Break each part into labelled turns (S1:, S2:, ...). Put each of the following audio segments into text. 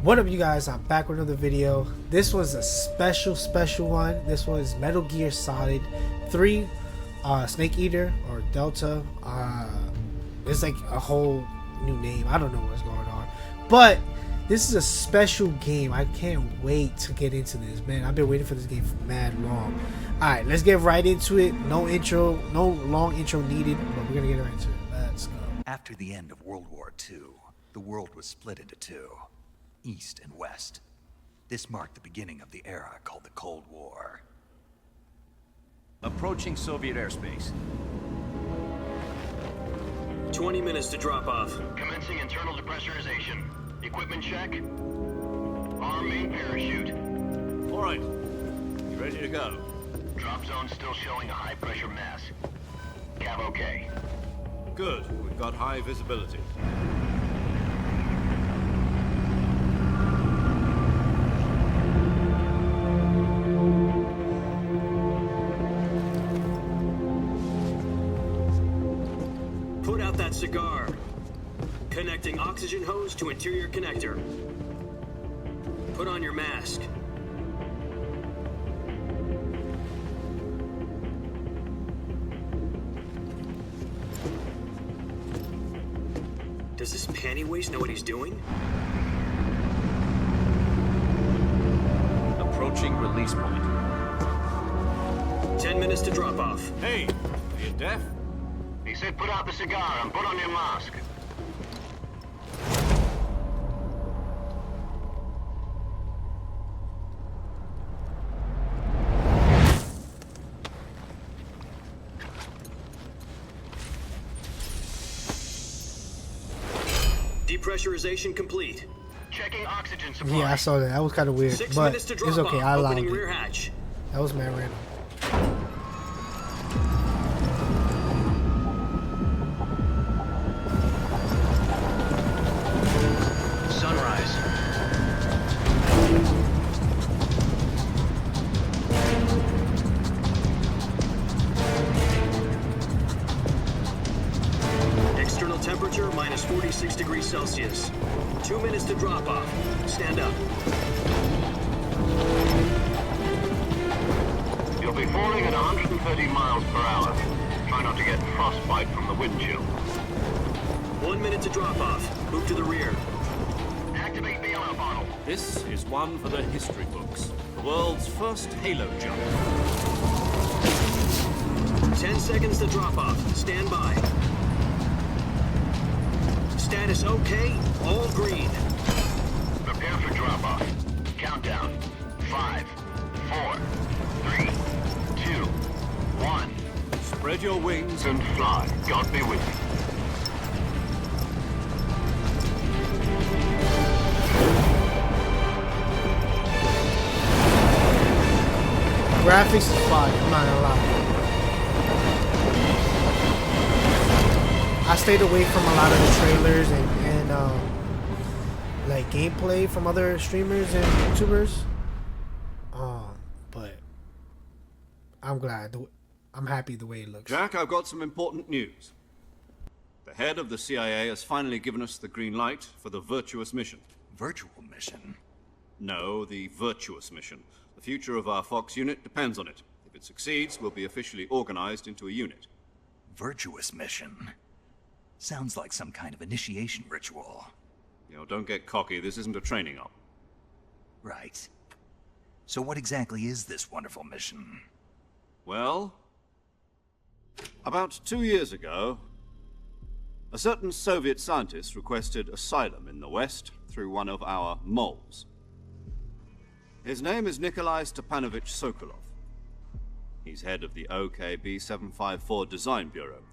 S1: What up, you guys? I'm back with another video. This was a special one. This was Metal Gear Solid 3 Snake Eater or Delta. It's like a whole new name. I don't know what's going on, but this is a special game. I can't wait to get into this, man. I've been waiting for this game for mad long. Alright, let's get right into it. No intro, no long intro needed, but we're gonna get right into it. Let's go.
S2: After the end of World War II, the world was split into two, East and West. This marked the beginning of the era called the Cold War.
S3: Approaching Soviet airspace.
S4: 20 minutes to drop off.
S5: Commencing internal depressurization. Equipment check. Arm main parachute.
S3: All right. You ready to go?
S5: Drop zone still showing a high pressure mass. Cav okay.
S3: Good. We've got high visibility.
S4: Put out that cigar. Connecting oxygen hose to interior connector. Put on your mask. Does this panty waste know what he's doing?
S3: Approaching release point.
S4: 10 minutes to drop off.
S3: Hey, are you deaf?
S5: He said put out the cigar and put on your mask.
S4: Depressurization complete.
S5: Checking oxygen supply.
S1: Yeah, I saw that. That was kind of weird,
S4: 6
S1: but
S4: minutes to
S1: it's
S4: drop
S1: okay.
S4: off.
S1: I allowed
S4: Opening
S1: it.
S4: rear hatch.
S1: That was mad random.
S5: Sunrise.
S4: External temperature minus 46 degrees Celsius. 2 minutes to drop off. Stand up.
S5: You'll be falling at 130 miles per hour. Try not to get frostbite from the wind chill.
S4: 1 minute to drop off. Move to the rear.
S5: Activate bailout bottle.
S3: This is one for the history books. The world's first halo jump.
S4: 10 seconds to drop off. Stand by. Status okay. All green.
S5: Prepare for drop off. Countdown. 5, 4, 3, 2, 1.
S3: Spread your wings
S5: And fly. God be with you.
S1: Graphics is fire. I'm not gonna lie. I stayed away from a lot of the trailers and like gameplay from other streamers and YouTubers. But I'm glad. I'm happy the way it looks.
S3: Jack, I've got some important news. The head of the CIA has finally given us the green light for the virtuous mission.
S2: Virtual mission?
S3: No, the virtuous mission. The future of our Fox unit depends on it. If it succeeds, we'll be officially organized into a unit.
S2: Virtuous mission? Sounds like some kind of initiation ritual.
S3: You know, don't get cocky. This isn't a training op.
S2: Right. So what exactly is this wonderful mission?
S3: Well, about 2 years ago, a certain Soviet scientist requested asylum in the West through one of our moles. His name is Nikolai Stepanovich Sokolov. He's head of the OKB 754 Design Bureau,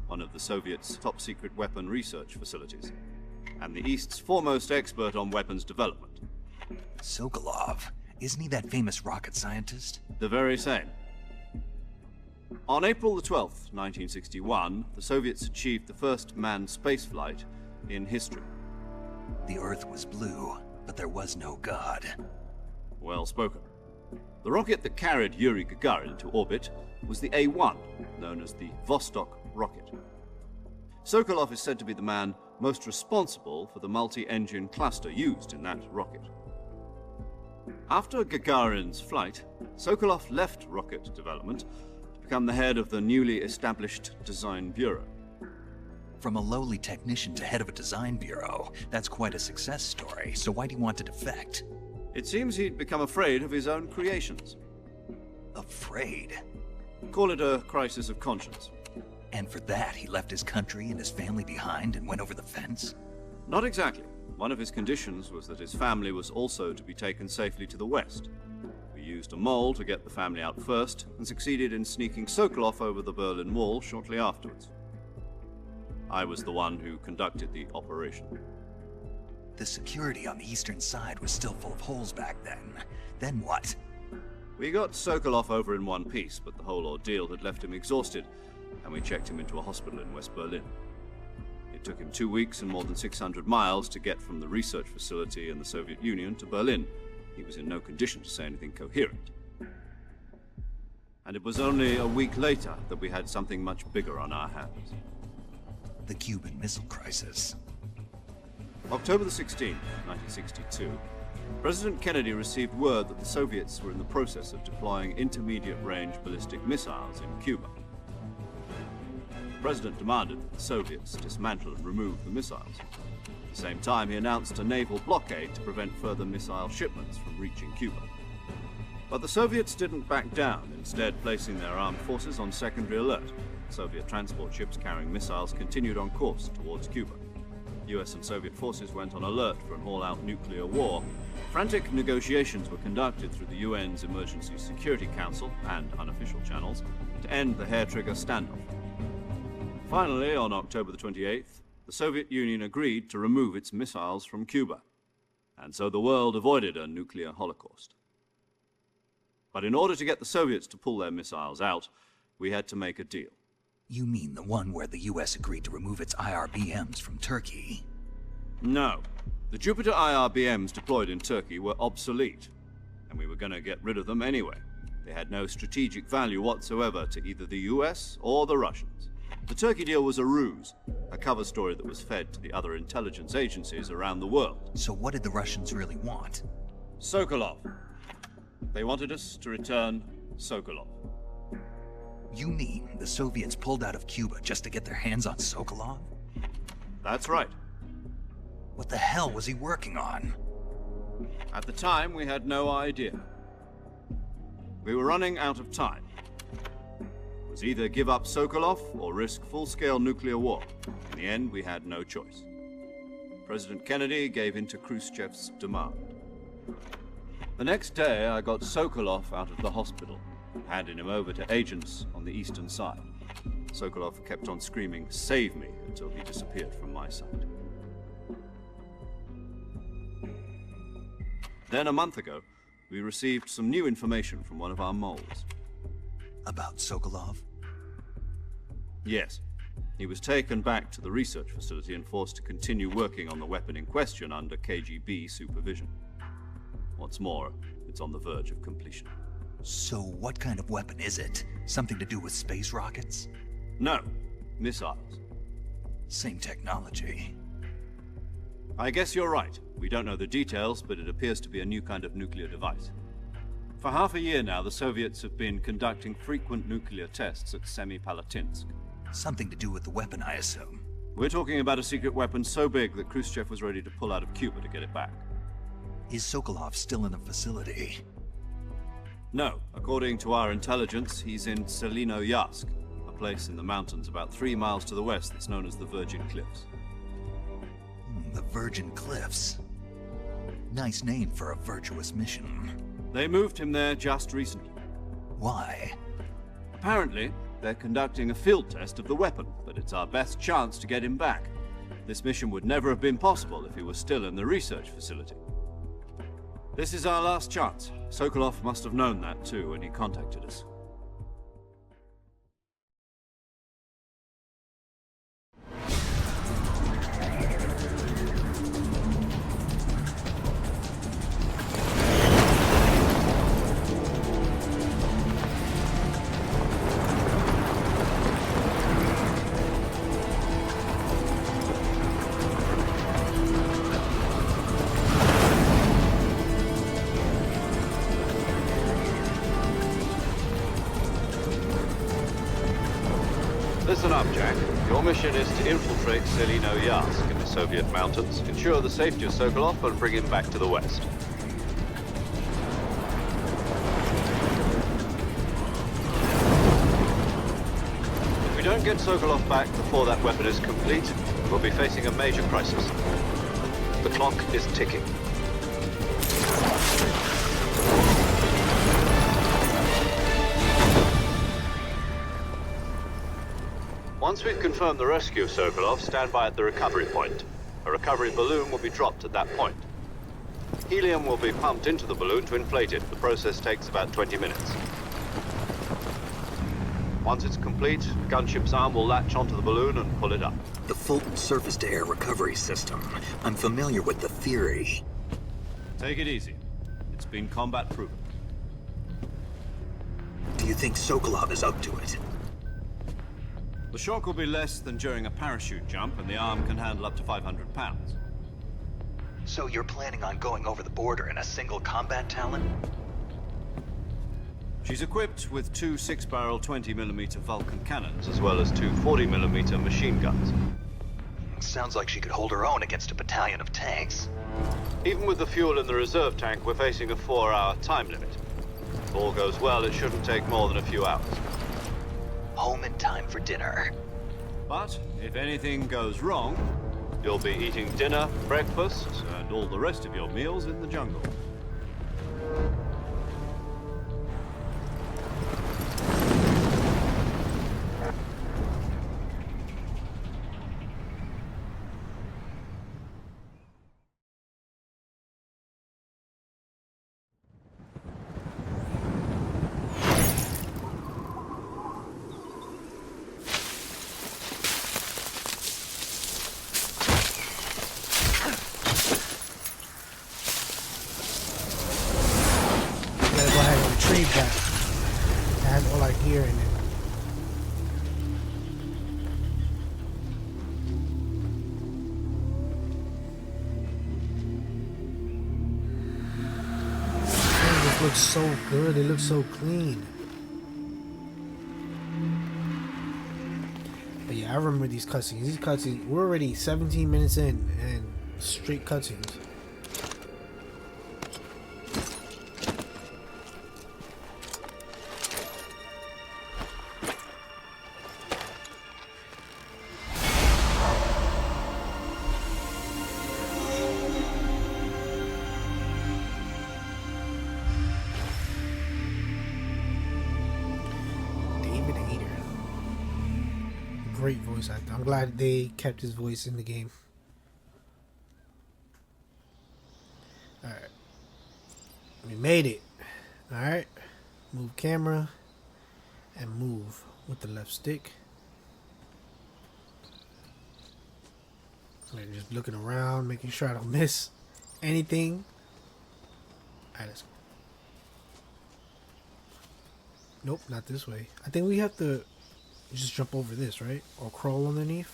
S3: one of the Soviets' top-secret weapon research facilities, and the East's foremost expert on weapons development.
S2: Sokolov? Isn't he that famous rocket scientist?
S3: The very same. On April the 12th, 1961, the Soviets achieved the first manned spaceflight in history.
S2: The Earth was blue, but there was no God.
S3: Well spoken. The rocket that carried Yuri Gagarin to orbit was the A-1, known as the Vostok rocket. Sokolov is said to be the man most responsible for the multi-engine cluster used in that rocket. After Gagarin's flight, Sokolov left rocket development to become the head of the newly established Design Bureau.
S2: From a lowly technician to head of a design bureau, that's quite a success story, so why do you want to defect?
S3: It seems he'd become afraid of his own creations.
S2: Afraid?
S3: Call it a crisis of conscience.
S2: And for that, he left his country and his family behind and went over the fence?
S3: Not exactly. One of his conditions was that his family was also to be taken safely to the west. We used a mole to get the family out first, and succeeded in sneaking Sokolov over the Berlin Wall shortly afterwards. I was the one who conducted the operation.
S2: The security on the eastern side was still full of holes back then. Then what?
S3: We got Sokolov over in one piece, but the whole ordeal had left him exhausted, and we checked him into a hospital in West Berlin. It took him 2 weeks and more than 600 miles to get from the research facility in the Soviet Union to Berlin. He was in no condition to say anything coherent. And it was only a week later that we had something much bigger on our hands.
S2: The Cuban Missile Crisis.
S3: October the 16th, 1962, President Kennedy received word that the Soviets were in the process of deploying intermediate-range ballistic missiles in Cuba. The President demanded that the Soviets dismantle and remove the missiles. At the same time, he announced a naval blockade to prevent further missile shipments from reaching Cuba. But the Soviets didn't back down, instead placing their armed forces on secondary alert. Soviet transport ships carrying missiles continued on course towards Cuba. US and Soviet forces went on alert for an all-out nuclear war. Frantic negotiations were conducted through the UN's Emergency Security Council and unofficial channels to end the hair-trigger standoff. Finally, on October the 28th, the Soviet Union agreed to remove its missiles from Cuba, and so the world avoided a nuclear holocaust. But in order to get the Soviets to pull their missiles out, we had to make a deal.
S2: You mean the one where the US agreed to remove its IRBMs from Turkey?
S3: No. The Jupiter IRBMs deployed in Turkey were obsolete, and we were going to get rid of them anyway. They had no strategic value whatsoever to either the US or the Russians. The Turkey deal was a ruse, a cover story that was fed to the other intelligence agencies around the world.
S2: So what did the Russians really want?
S3: Sokolov. They wanted us to return Sokolov.
S2: You mean the Soviets pulled out of Cuba just to get their hands on Sokolov?
S3: That's right.
S2: What the hell was he working on?
S3: At the time, we had no idea. We were running out of time. It was either give up Sokolov or risk full-scale nuclear war. In the end, we had no choice. President Kennedy gave in to Khrushchev's demand. The next day, I got Sokolov out of the hospital, handing him over to agents on the eastern side. Sokolov kept on screaming, "Save me," until he disappeared from my sight. Then a month ago, we received some new information from one of our moles.
S2: About Sokolov?
S3: Yes. He was taken back to the research facility and forced to continue working on the weapon in question under KGB supervision. What's more, it's on the verge of completion.
S2: So what kind of weapon is it? Something to do with space rockets?
S3: No, missiles.
S2: Same technology.
S3: I guess you're right. We don't know the details, but it appears to be a new kind of nuclear device. For half a year now, the Soviets have been conducting frequent nuclear tests at Semipalatinsk.
S2: Something to do with the weapon, I assume.
S3: We're talking about a secret weapon so big that Khrushchev was ready to pull out of Cuba to get it back.
S2: Is Sokolov still in the facility?
S3: No. According to our intelligence, he's in Selino-Yarsk, a place in the mountains about 3 miles to the west that's known as the Virgin Cliffs.
S2: The Virgin Cliffs. Nice name for a virtuous mission.
S3: They moved him there just recently.
S2: Why?
S3: Apparently, they're conducting a field test of the weapon, but it's our best chance to get him back. This mission would never have been possible if he was still in the research facility. This is our last chance. Sokolov must have known that too when he contacted us. Listen up, Jack. Your mission is to infiltrate Selino Yask in the Soviet mountains, ensure the safety of Sokolov, and bring him back to the West. If we don't get Sokolov back before that weapon is complete, we'll be facing a major crisis. The clock is ticking. Once we've confirmed the rescue of Sokolov, stand by at the recovery point. A recovery balloon will be dropped at that point. Helium will be pumped into the balloon to inflate it. The process takes about 20 minutes. Once it's complete, a gunship's arm will latch onto the balloon and pull it up.
S2: The Fulton surface-to-air recovery system. I'm familiar with the theory.
S3: Take it easy. It's been combat proven.
S2: Do you think Sokolov is up to it?
S3: The shock will be less than during a parachute jump, and the arm can handle up to 500 pounds.
S2: So you're planning on going over the border in a single combat Talon?
S3: She's equipped with two 6-barrel 20mm Vulcan cannons, as well as two 40mm machine guns.
S2: Sounds like she could hold her own against a battalion of tanks.
S3: Even with the fuel in the reserve tank, we're facing a 4-hour time limit. If all goes well, it shouldn't take more than a few hours.
S2: Home in time for dinner.
S3: But if anything goes wrong, you'll be eating dinner, breakfast, and all the rest of your meals in the jungle.
S1: Retrieve that. That has all our gear in it. Man, this looks so good. It looks so clean. But yeah, I remember these cutscenes. These cutscenes, we're already 17 minutes in and straight cutscenes. Great voice actor. I'm glad they kept his voice in the game. Alright. We made it. Alright. Move camera. And move with the left stick. Like just looking around, making sure I don't miss anything. Alright, let's go. Nope, not this way. I think we have to just jump over this, right? Or crawl underneath.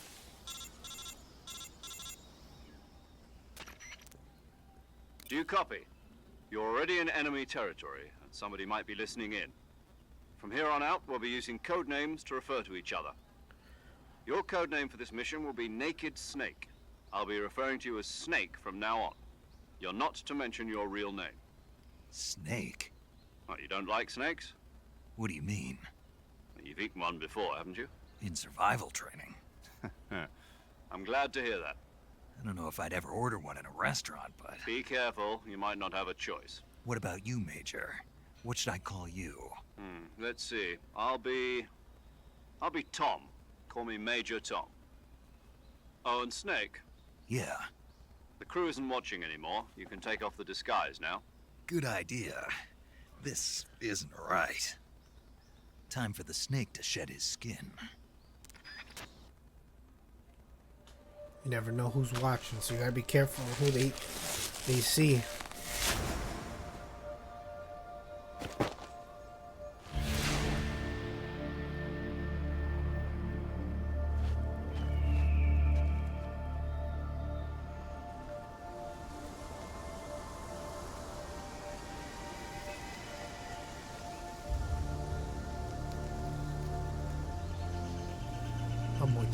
S3: Do you copy? You're already in enemy territory, and somebody might be listening in. From here on out, we'll be using code names to refer to each other. Your code name for this mission will be Naked Snake. I'll be referring to you as Snake from now on. You're not to mention your real name.
S2: Snake?
S3: What, you don't like snakes?
S2: What do you mean?
S3: You've eaten one before, haven't you?
S2: In survival training.
S3: I'm glad to hear that.
S2: I don't know if I'd ever order one in a restaurant, but...
S3: Be careful, you might not have a choice.
S2: What about you, Major? What should I call you?
S3: Let's see. I'll be Tom. Call me Major Tom. Oh, and Snake.
S2: Yeah.
S3: The crew isn't watching anymore. You can take off the disguise now.
S2: Good idea. This isn't right. Time for the snake to shed his skin.
S1: You never know who's watching, so you gotta be careful who they see.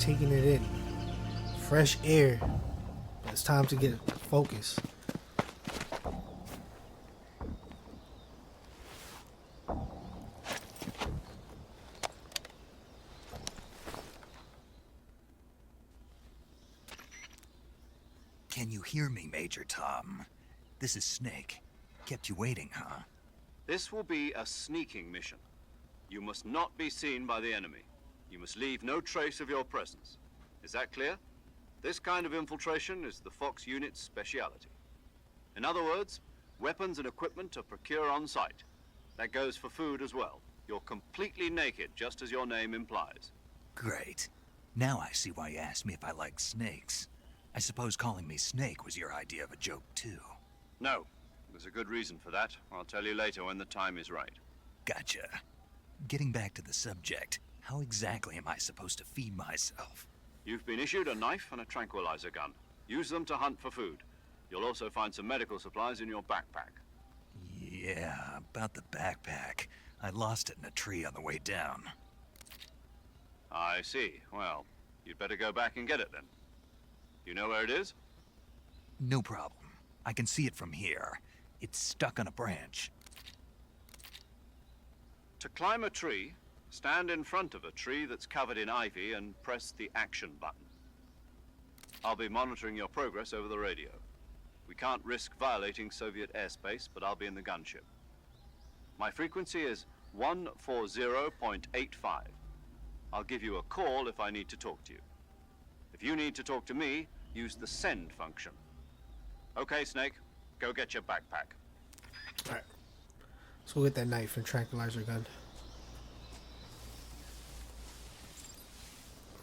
S1: taking it in. Fresh air. It's time to get focused.
S2: Can you hear me, Major Tom? This is Snake. Kept you waiting, huh?
S3: This will be a sneaking mission. You must not be seen by the enemy. You must leave no trace of your presence. Is that clear? This kind of infiltration is the Fox unit's speciality. In other words, weapons and equipment are procured on site. That goes for food as well. You're completely naked, just as your name implies.
S2: Great. Now I see why you asked me if I like snakes. I suppose calling me Snake was your idea of a joke, too.
S3: No, there's a good reason for that. I'll tell you later when the time is right.
S2: Gotcha. Getting back to the subject, how exactly am I supposed to feed myself?
S3: You've been issued a knife and a tranquilizer gun. Use them to hunt for food. You'll also find some medical supplies in your backpack.
S2: Yeah, about the backpack. I lost it in a tree on the way down.
S3: I see. Well, you'd better go back and get it then. You know where it is?
S2: No problem. I can see it from here. It's stuck on a branch.
S3: To climb a tree, stand in front of a tree that's covered in ivy and press the action button. I'll be monitoring your progress over the radio. We can't risk violating Soviet airspace, but I'll be in the gunship. My frequency is 140.85. I'll give you a call if I need to talk to you. If you need to talk to me, use the send function. Okay, Snake, go get your backpack.
S1: Alright. Let's go get that knife and tranquilizer gun.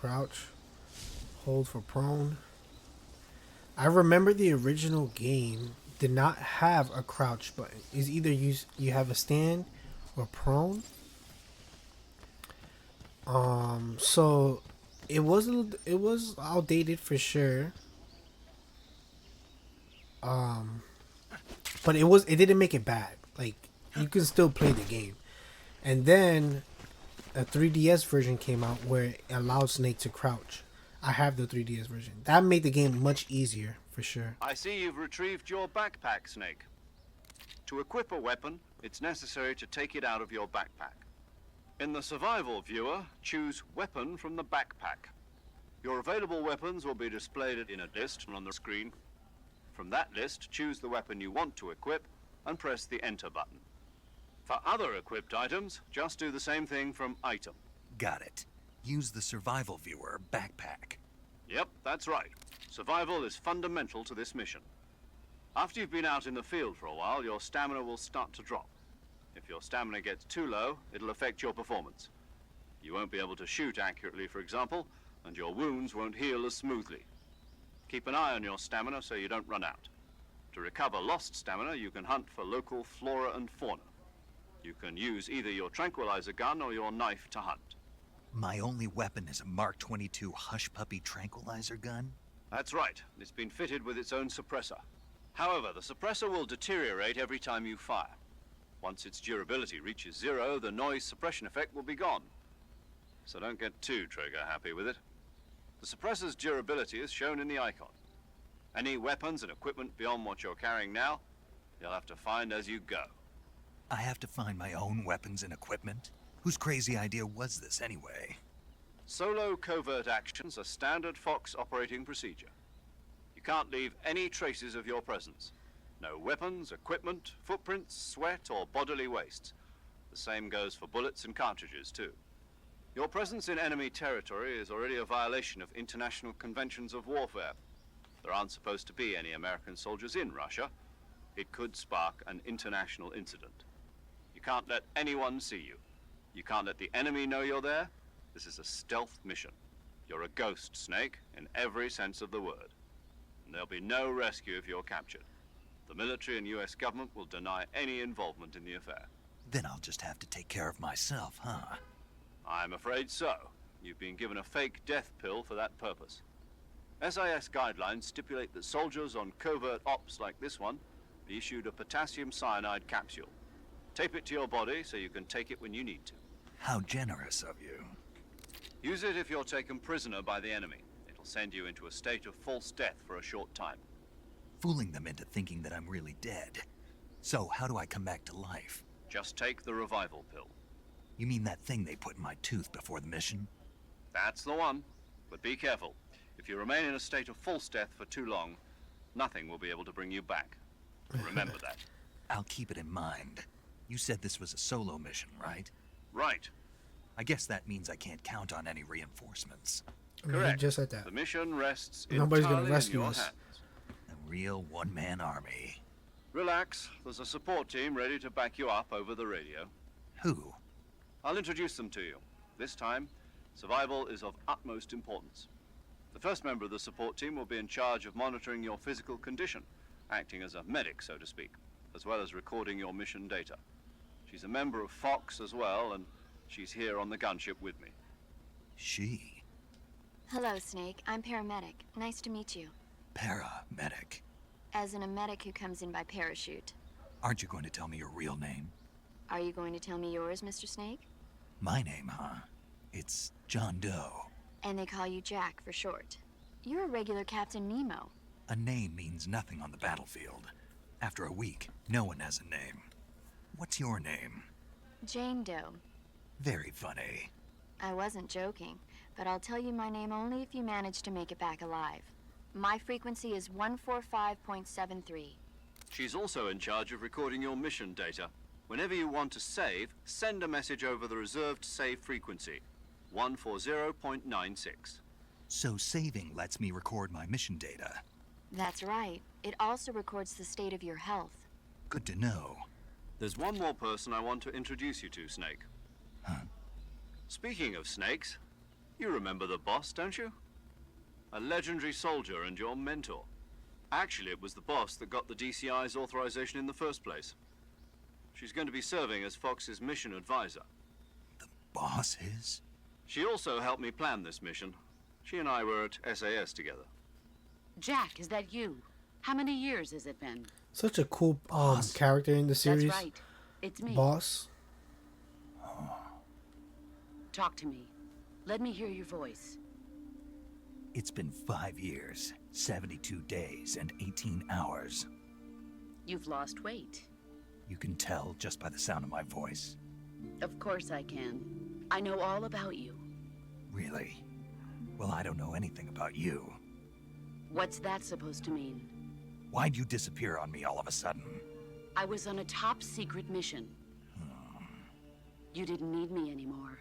S1: Crouch. Hold for prone. I remember the original game did not have a crouch button. It's either you have a stand or prone. So it was outdated for sure. But it didn't make it bad. Like, you can still play the game. And then a 3DS version came out where it allowed Snake to crouch. I have the 3DS version. That made the game much easier for sure.
S3: I see you've retrieved your backpack, Snake. To equip a weapon, it's necessary to take it out of your backpack. In the survival viewer, choose Weapon from the backpack. Your available weapons will be displayed in a list on the screen. From that list, choose the weapon you want to equip and press the Enter button. For other equipped items, just do the same thing from Item.
S2: Got it. Use the survival viewer backpack.
S3: Yep, that's right. Survival is fundamental to this mission. After you've been out in the field for a while, your stamina will start to drop. If your stamina gets too low, it'll affect your performance. You won't be able to shoot accurately, for example, and your wounds won't heal as smoothly. Keep an eye on your stamina so you don't run out. To recover lost stamina, you can hunt for local flora and fauna. You can use either your tranquilizer gun or your knife to hunt.
S2: My only weapon is a Mark 22 Hush Puppy tranquilizer gun?
S3: That's right. It's been fitted with its own suppressor. However, the suppressor will deteriorate every time you fire. Once its durability reaches 0, the noise suppression effect will be gone. So don't get too trigger happy with it. The suppressor's durability is shown in the icon. Any weapons and equipment beyond what you're carrying now, you'll have to find as you go.
S2: I have to find my own weapons and equipment? Whose crazy idea was this anyway?
S3: Solo covert actions are standard Fox operating procedure. You can't leave any traces of your presence. No weapons, equipment, footprints, sweat, or bodily wastes. The same goes for bullets and cartridges, too. Your presence in enemy territory is already a violation of international conventions of warfare. There aren't supposed to be any American soldiers in Russia. It could spark an international incident. You can't let anyone see you. You can't let the enemy know you're there. This is a stealth mission. You're a ghost, Snake, in every sense of the word. And there'll be no rescue if you're captured. The military and US government will deny any involvement in the affair.
S2: Then I'll just have to take care of myself, huh?
S3: I'm afraid so. You've been given a fake death pill for that purpose. SIS guidelines stipulate that soldiers on covert ops like this one be issued a potassium cyanide capsule. Tape it to your body so you can take it when you need to.
S2: How generous of you.
S3: Use it if you're taken prisoner by the enemy. It'll send you into a state of false death for a short time.
S2: Fooling them into thinking that I'm really dead. So, how do I come back to life?
S3: Just take the revival pill.
S2: You mean that thing they put in my tooth before the mission?
S3: That's the one. But be careful. If you remain in a state of false death for too long, nothing will be able to bring you back. Remember that.
S2: I'll keep it in mind. You said this was a solo mission, right?
S3: Right.
S2: I guess that means I can't count on any reinforcements.
S1: I mean, he
S3: Correct.
S1: just like that.
S3: The mission rests
S1: Nobody's gonna
S3: entirely
S1: rescue
S3: in your
S1: us.
S3: hands.
S2: A real one-man army.
S3: Relax. There's a support team ready to back you up over the radio.
S2: Who?
S3: I'll introduce them to you. This time, survival is of utmost importance. The first member of the support team will be in charge of monitoring your physical condition, acting as a medic, so to speak, as well as recording your mission data. She's a member of Fox as well, and she's here on the gunship with me.
S2: She.
S6: Hello, Snake. I'm paramedic. Nice to meet you.
S2: Paramedic.
S6: As in a medic who comes in by parachute.
S2: Aren't you going to tell me your real name?
S6: Are you going to tell me yours, Mr. Snake?
S2: My name, huh? It's John Doe.
S6: And they call you Jack for short. You're a regular Captain Nemo.
S2: A name means nothing on the battlefield. After a week, no one has a name. What's your name?
S6: Jane Doe.
S2: Very funny.
S6: I wasn't joking, but I'll tell you my name only if you manage to make it back alive. My frequency is 145.73.
S3: She's also in charge of recording your mission data. Whenever you want to save, send a message over the reserved save frequency, 140.96.
S2: So saving lets me record my mission data.
S6: That's right. It also records the state of your health.
S2: Good to know.
S3: There's one more person I want to introduce you to, Snake.
S2: Huh?
S3: Speaking of snakes, you remember the boss, don't you? A legendary soldier and your mentor. Actually, it was the boss that got the DCI's authorization in the first place. She's going to be serving as Fox's mission advisor.
S2: The boss is?
S3: She also helped me plan this mission. She and I were at SAS together.
S7: Jack, is that you? How many years has it been?
S1: Such a cool
S2: Boss.
S1: character in the series.
S7: That's right. It's me.
S1: Boss.
S7: Talk to me. Let me hear your voice.
S2: It's been 5 years, 72 days, and 18 hours.
S7: You've lost weight.
S2: You can tell just by the sound of my voice.
S7: Of course I can. I know all about you.
S2: Really? Well, I don't know anything about you.
S7: What's that supposed to mean?
S2: Why'd you disappear on me all of a sudden?
S7: I was on a top secret mission. You didn't need me anymore.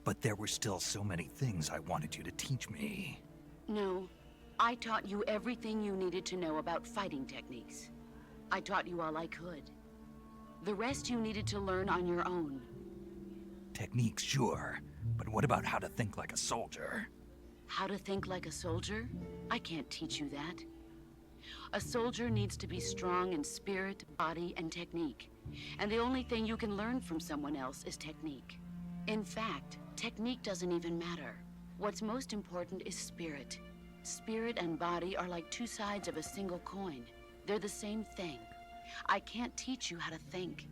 S2: But there were still so many things I wanted you to teach me.
S7: No, I taught you everything you needed to know about fighting techniques. I taught you all I could. The rest you needed to learn on your own.
S2: Techniques, sure. But what about how to think like a soldier?
S7: How to think like a soldier? I can't teach you that. A soldier needs to be strong in spirit, body, and technique. And the only thing you can learn from someone else is technique. In fact, technique doesn't even matter. What's most important is spirit. Spirit and body are like two sides of a single coin. They're the same thing. I can't teach you how to think.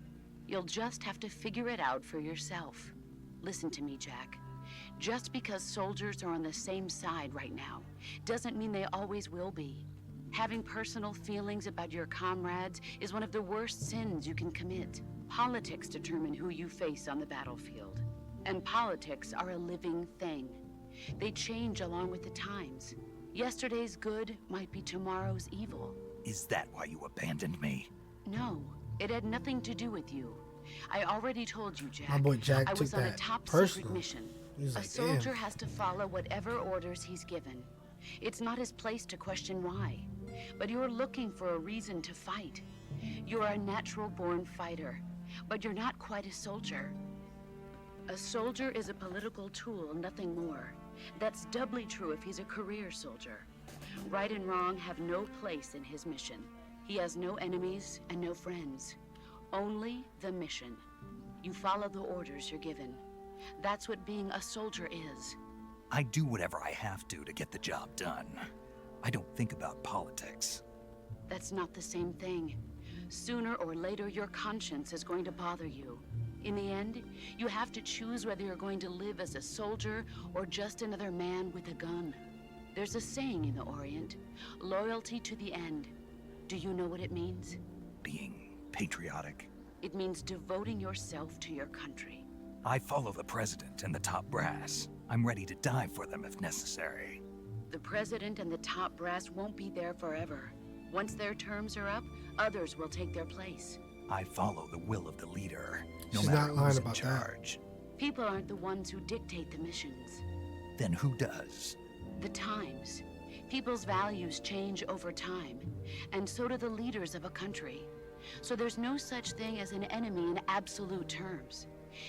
S7: You'll just have to figure it out for yourself. Listen to me, Jack. Just because soldiers are on the same side right now doesn't mean they always will be. Having personal feelings about your comrades is one of the worst sins you can commit. Politics determine who you face on the battlefield. And politics are a living thing. They change along with the times. Yesterday's good might be tomorrow's evil.
S2: Is that why you abandoned me?
S7: No, it had nothing to do with you. I already told you, Jack.
S1: My boy Jack
S7: I
S1: took
S7: was on a
S1: that
S7: top
S1: personal.
S7: secret mission.
S1: He was
S7: A
S1: like,
S7: soldier
S1: damn.
S7: has to follow whatever orders he's given. It's not his place to question why. But you're looking for a reason to fight. You're a natural-born fighter, but you're not quite a soldier. A soldier is a political tool, nothing more. That's doubly true if he's a career soldier. Right and wrong have no place in his mission. He has no enemies and no friends. Only the mission. You follow the orders you're given. That's what being a soldier is.
S2: I do whatever I have to get the job done. I don't think about politics.
S7: That's not the same thing. Sooner or later, your conscience is going to bother you. In the end, you have to choose whether you're going to live as a soldier or just another man with a gun. There's a saying in the Orient, loyalty to the end. Do you know what it means?
S2: Being patriotic.
S7: It means devoting yourself to your country.
S2: I follow the president and the top brass. I'm ready to die for them if necessary.
S7: The president and the top brass won't be there forever. Once their terms are up, others will take their place.
S2: I follow the will of the leader, no
S1: She's
S2: matter
S1: not lying
S2: who's in
S1: about that.
S2: charge.
S7: People aren't the ones who dictate the missions.
S2: Then who does?
S7: The times. People's values change over time, and so do the leaders of a country. So there's no such thing as an enemy in absolute terms.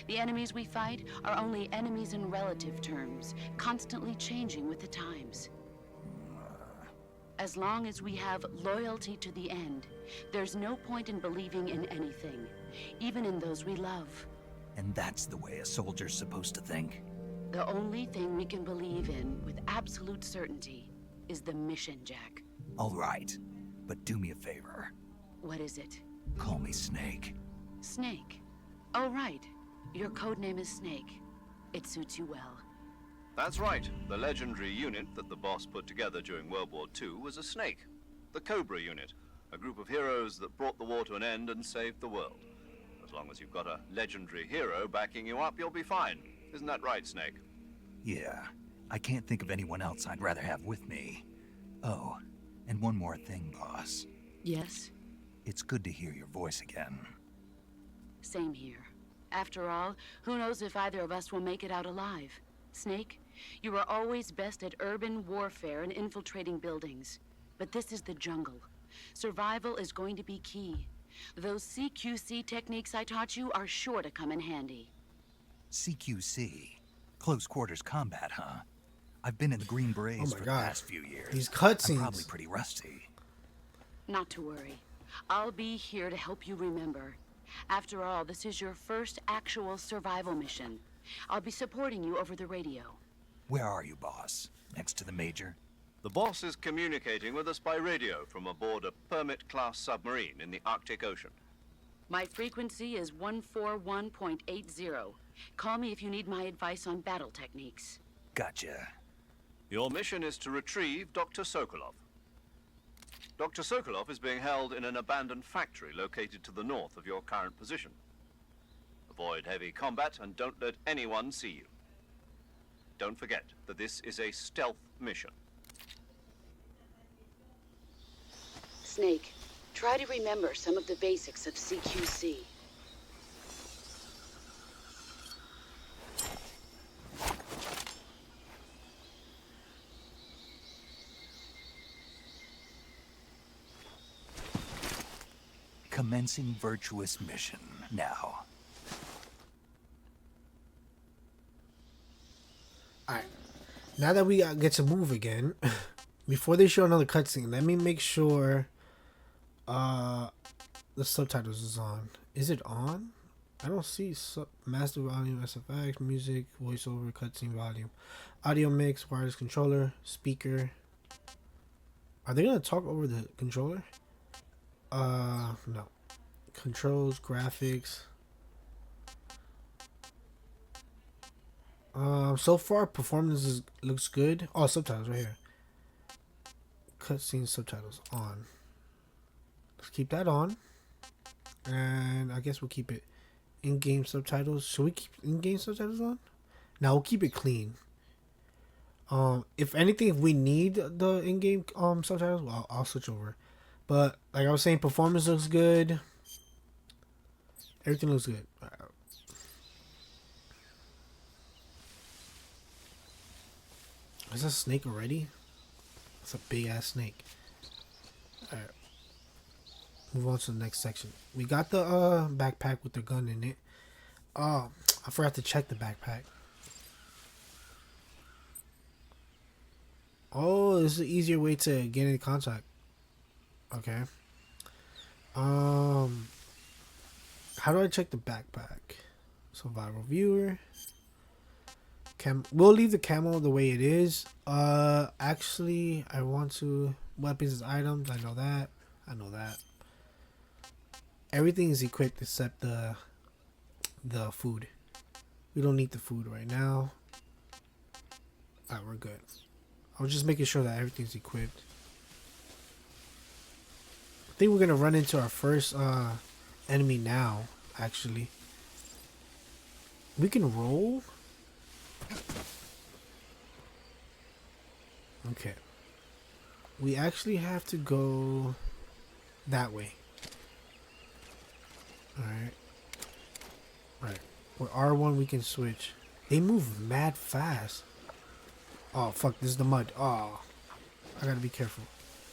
S7: The enemies we fight are only enemies in relative terms, constantly changing with the times. As long as we have loyalty to the end, there's no point in believing in anything, even in those we love.
S2: And that's the way a soldier's supposed to think?
S7: The only thing we can believe in with absolute certainty is the mission, Jack.
S2: All right, but do me a favor.
S7: What is it?
S2: Call me Snake.
S7: Snake. Oh, right. Your codename is Snake. It suits you well.
S3: That's right. The legendary unit that the boss put together during World War II was a snake. The Cobra unit. A group of heroes that brought the war to an end and saved the world. As long as you've got a legendary hero backing you up, you'll be fine. Isn't that right, Snake?
S2: Yeah, I can't think of anyone else I'd rather have with me. Oh, and one more thing, boss.
S7: Yes?
S2: It's good to hear your voice again.
S7: Same here. After all, who knows if either of us will make it out alive? Snake, you are always best at urban warfare and infiltrating buildings. But this is the jungle. Survival is going to be key. Those CQC techniques I taught you are sure to come in handy.
S2: CQC? Close quarters combat, huh? I've been in the Green Berets for the past few years.
S1: These cutscenes.
S2: I'm probably pretty rusty.
S7: Not to worry. I'll be here to help you remember. After all, this is your first actual survival mission. I'll be supporting you over the radio.
S2: Where are you, boss? Next to the Major?
S3: The boss is communicating with us by radio from aboard a Permit-class submarine in the Arctic Ocean.
S7: My frequency is 141.80. Call me if you need my advice on battle techniques.
S2: Gotcha.
S3: Your mission is to retrieve Dr. Sokolov. Dr. Sokolov is being held in an abandoned factory located to the north of your current position. Avoid heavy combat and don't let anyone see you. Don't forget that this is a stealth mission.
S7: Snake, try to remember some of the basics of CQC.
S2: Commencing virtuous mission now.
S1: Alright. Now that we get to move again, before they show another cutscene, let me make sure the subtitles is on. Is it on? I don't see master volume, SFX, music, voiceover, cutscene volume, audio mix, wireless controller, speaker. Are they gonna talk over the controller? No. Controls, graphics. So far performance looks good. Oh, subtitles right here. Cutscene subtitles on. Let's keep that on. And I guess we'll keep it in-game subtitles. Should we keep in-game subtitles on? Now we'll keep it clean. If anything, if we need the in-game subtitles, well, I'll switch over. But like I was saying, performance looks good. Everything looks good. Is that a snake already? It's a big ass snake. Alright. Move on to the next section. We got the backpack with the gun in it. I forgot to check the backpack. Oh, this is an easier way to get into contact. Okay. How do I check the backpack? Survival viewer. We'll leave the camo the way it is. Actually, I want to weapons and items. I know that. Everything is equipped except the the food. We don't need the food right now. Alright, we're good. I was just making sure that everything's equipped. I think we're gonna run into our first enemy now, actually. We can roll. Okay. We actually have to go that way. Alright. Right. With R1 we can switch. They move mad fast. Oh fuck, this is the mud. Oh. I gotta be careful.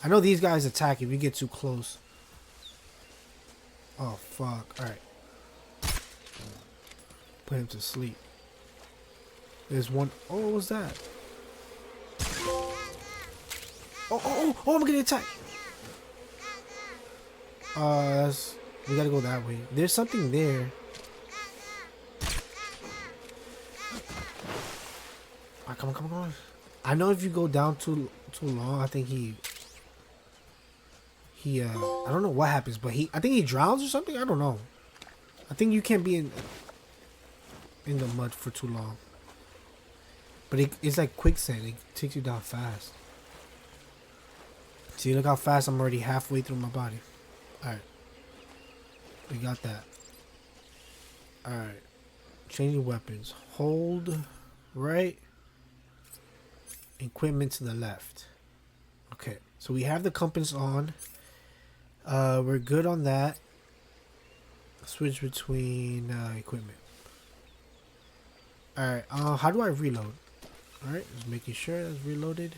S1: I know these guys attack if you get too close. Oh fuck. Alright. Put him to sleep. There's one. Oh, what was that? Oh, I'm getting attacked. We gotta go that way. There's something there. Alright, come on. I know if you go down too long, I think he I don't know what happens, but I think he drowns or something. I don't know. I think you can't be in the mud for too long. But it's like quicksand. It takes you down fast. See, look how fast I'm already halfway through my body. Alright. We got that. Alright. Changing weapons. Hold right. Equipment to the left. Okay. So we have the compass on. We're good on that. Switch between equipment. Alright. How do I reload? Alright. Just making sure that's reloaded.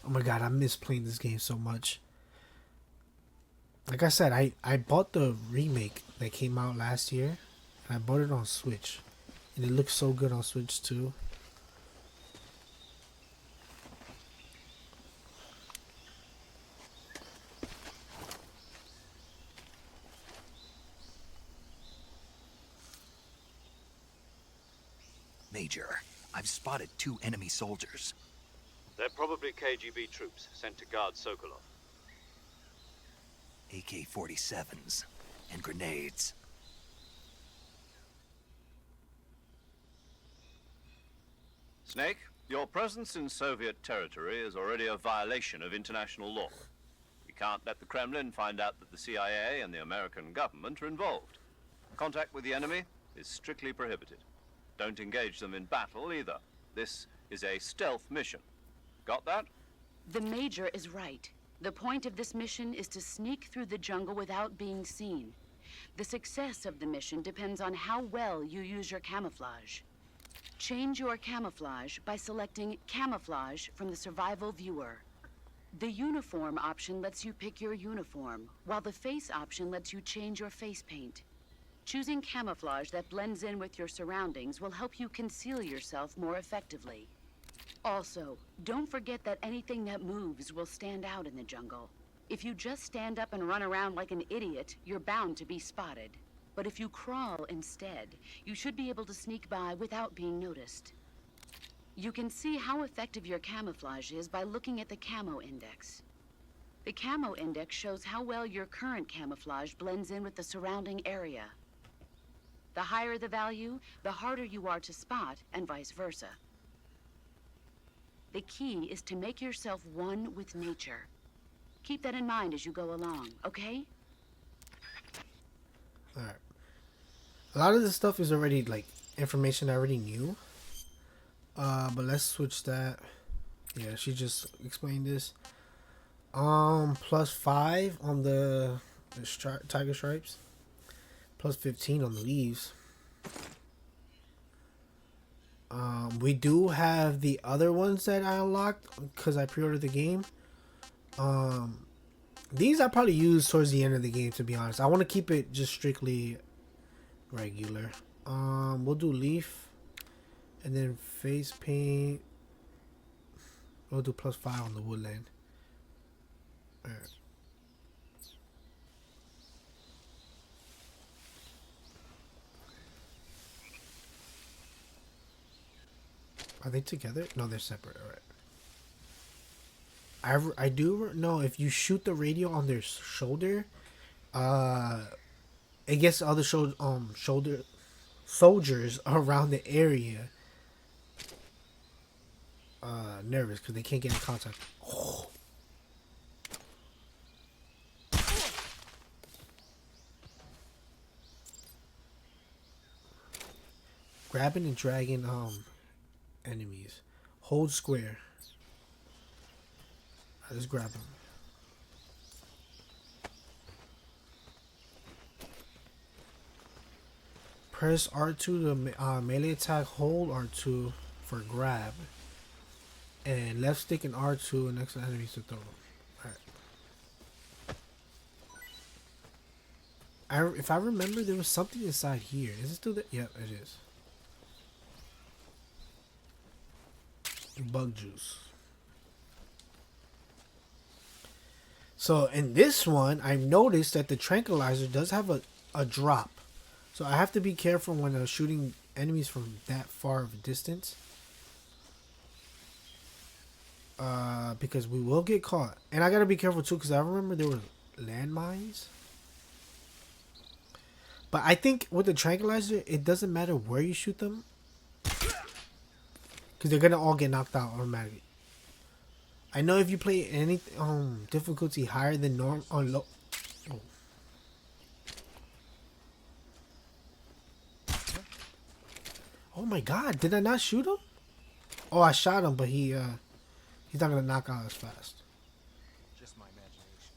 S1: Oh my god, I miss playing this game so much. Like I said, I bought the remake that came out last year. And I bought it on Switch. And it looks so good on Switch too.
S2: Major, I've spotted 2 enemy soldiers.
S3: They're probably KGB troops sent to guard Sokolov.
S2: AK-47s and grenades.
S3: Snake, your presence in Soviet territory is already a violation of international law. We can't let the Kremlin find out that the CIA and the American government are involved. Contact with the enemy is strictly prohibited. Don't engage them in battle either. This is a stealth mission. Got that?
S7: The Major is right. The point of this mission is to sneak through the jungle without being seen. The success of the mission depends on how well you use your camouflage. Change your camouflage by selecting Camouflage from the Survival Viewer. The Uniform option lets you pick your uniform, while the Face option lets you change your face paint. Choosing camouflage that blends in with your surroundings will help you conceal yourself more effectively. Also, don't forget that anything that moves will stand out in the jungle. If you just stand up and run around like an idiot, you're bound to be spotted. But if you crawl instead, you should be able to sneak by without being noticed. You can see how effective your camouflage is by looking at the Camo Index. The Camo Index shows how well your current camouflage blends in with the surrounding area. The higher the value, the harder you are to spot, and vice versa. The key is to make yourself one with nature. Keep that in mind as you go along, okay?
S1: Alright. A lot of this stuff is already, like, information I already knew. But let's switch that. Yeah, she just explained this. +5 on the tiger stripes. +15 on the leaves. We do have the other ones that I unlocked because I pre-ordered the game. These I probably use towards the end of the game, to be honest. I want to keep it just strictly regular. We'll do leaf and then face paint. We'll do +5 on the woodland. All right. Are they together? No, they're separate. All right. I do know if you shoot the radio on their shoulder, it gets other shoulder soldiers around the area nervous because they can't get in contact. Oh. Grabbing and dragging enemies. Hold square. I just grab them. Press R2 to melee attack. Hold R2 for grab. And left stick and R2 and next to enemies to throw them. Alright. If I remember, there was something inside here. Is it still there? Yep, it is. Bug juice. So in this one, I've noticed that the tranquilizer does have a drop. So I have to be careful when shooting enemies from that far of a distance. Because we will get caught. And I gotta be careful too, because I remember there were landmines. But I think with the tranquilizer, it doesn't matter where you shoot them. Because they're gonna all get knocked out automatically. I know if you play any difficulty higher than normal on low. Oh my god, did I not shoot him? Oh, I shot him, but he's not gonna knock out as fast.
S8: Just my imagination.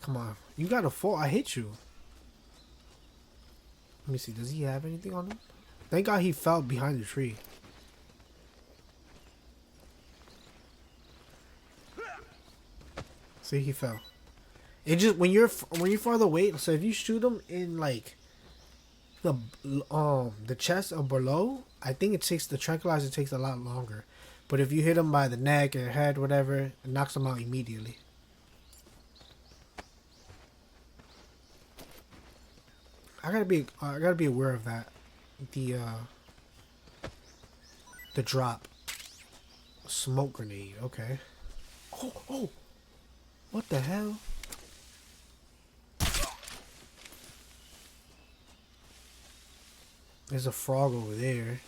S1: Come on, you gotta fall. I hit you. Let me see. Does he have anything on him? Thank God he fell behind the tree. See, he fell. It just when you're farther away. So if you shoot him in like the chest or below, I think it takes the tranquilizer takes a lot longer. But if you hit him by the neck or head, whatever, it knocks him out immediately. I gotta be aware of that. The drop. Smoke grenade, okay. Oh, what the hell? There's a frog over there.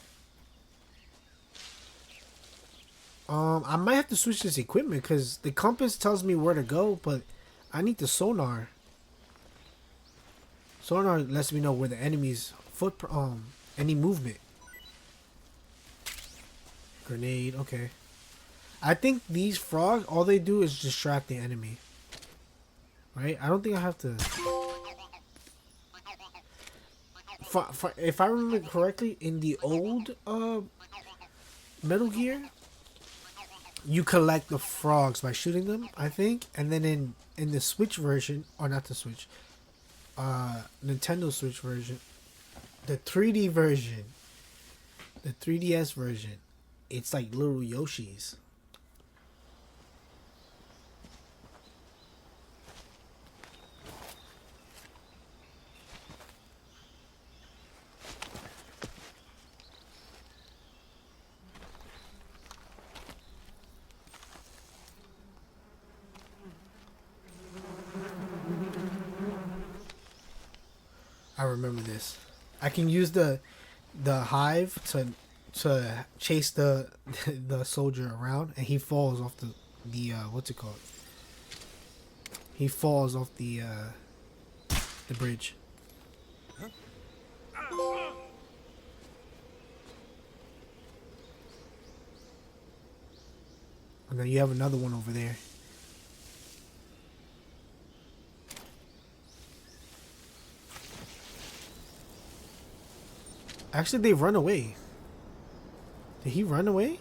S1: I might have to switch this equipment because the compass tells me where to go, but I need the sonar. Sonar lets me know where the enemy's any movement. Grenade, okay. I think these frogs, all they do is distract the enemy. Right? I don't think I have to... If I remember correctly, in the old Metal Gear, you collect the frogs by shooting them, I think. And then in the Switch version, or not the Switch, Nintendo Switch version, the 3D version, the 3DS version, it's like little Yoshis. I remember this. I can use the hive to chase the the soldier around, and he falls off the what's it called? He falls off the bridge. And then you have another one over there. Actually, they run away. Did he run away?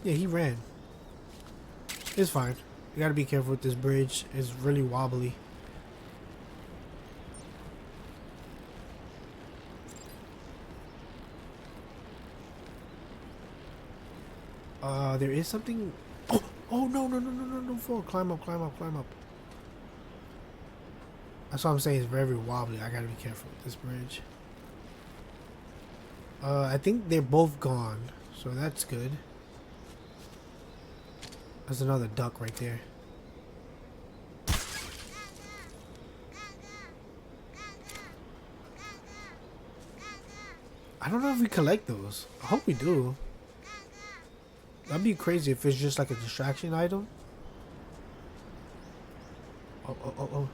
S1: Yeah, he ran. It's fine. You gotta be careful with this bridge. It's really wobbly. There is something. Oh no! Fall! Climb up! That's what I'm saying. It's very wobbly. I gotta be careful with this bridge. I think they're both gone, so that's good. There's another duck right there. I don't know if we collect those. I hope we do. That'd be crazy if it's just like a distraction item. Oh, oh, oh, oh.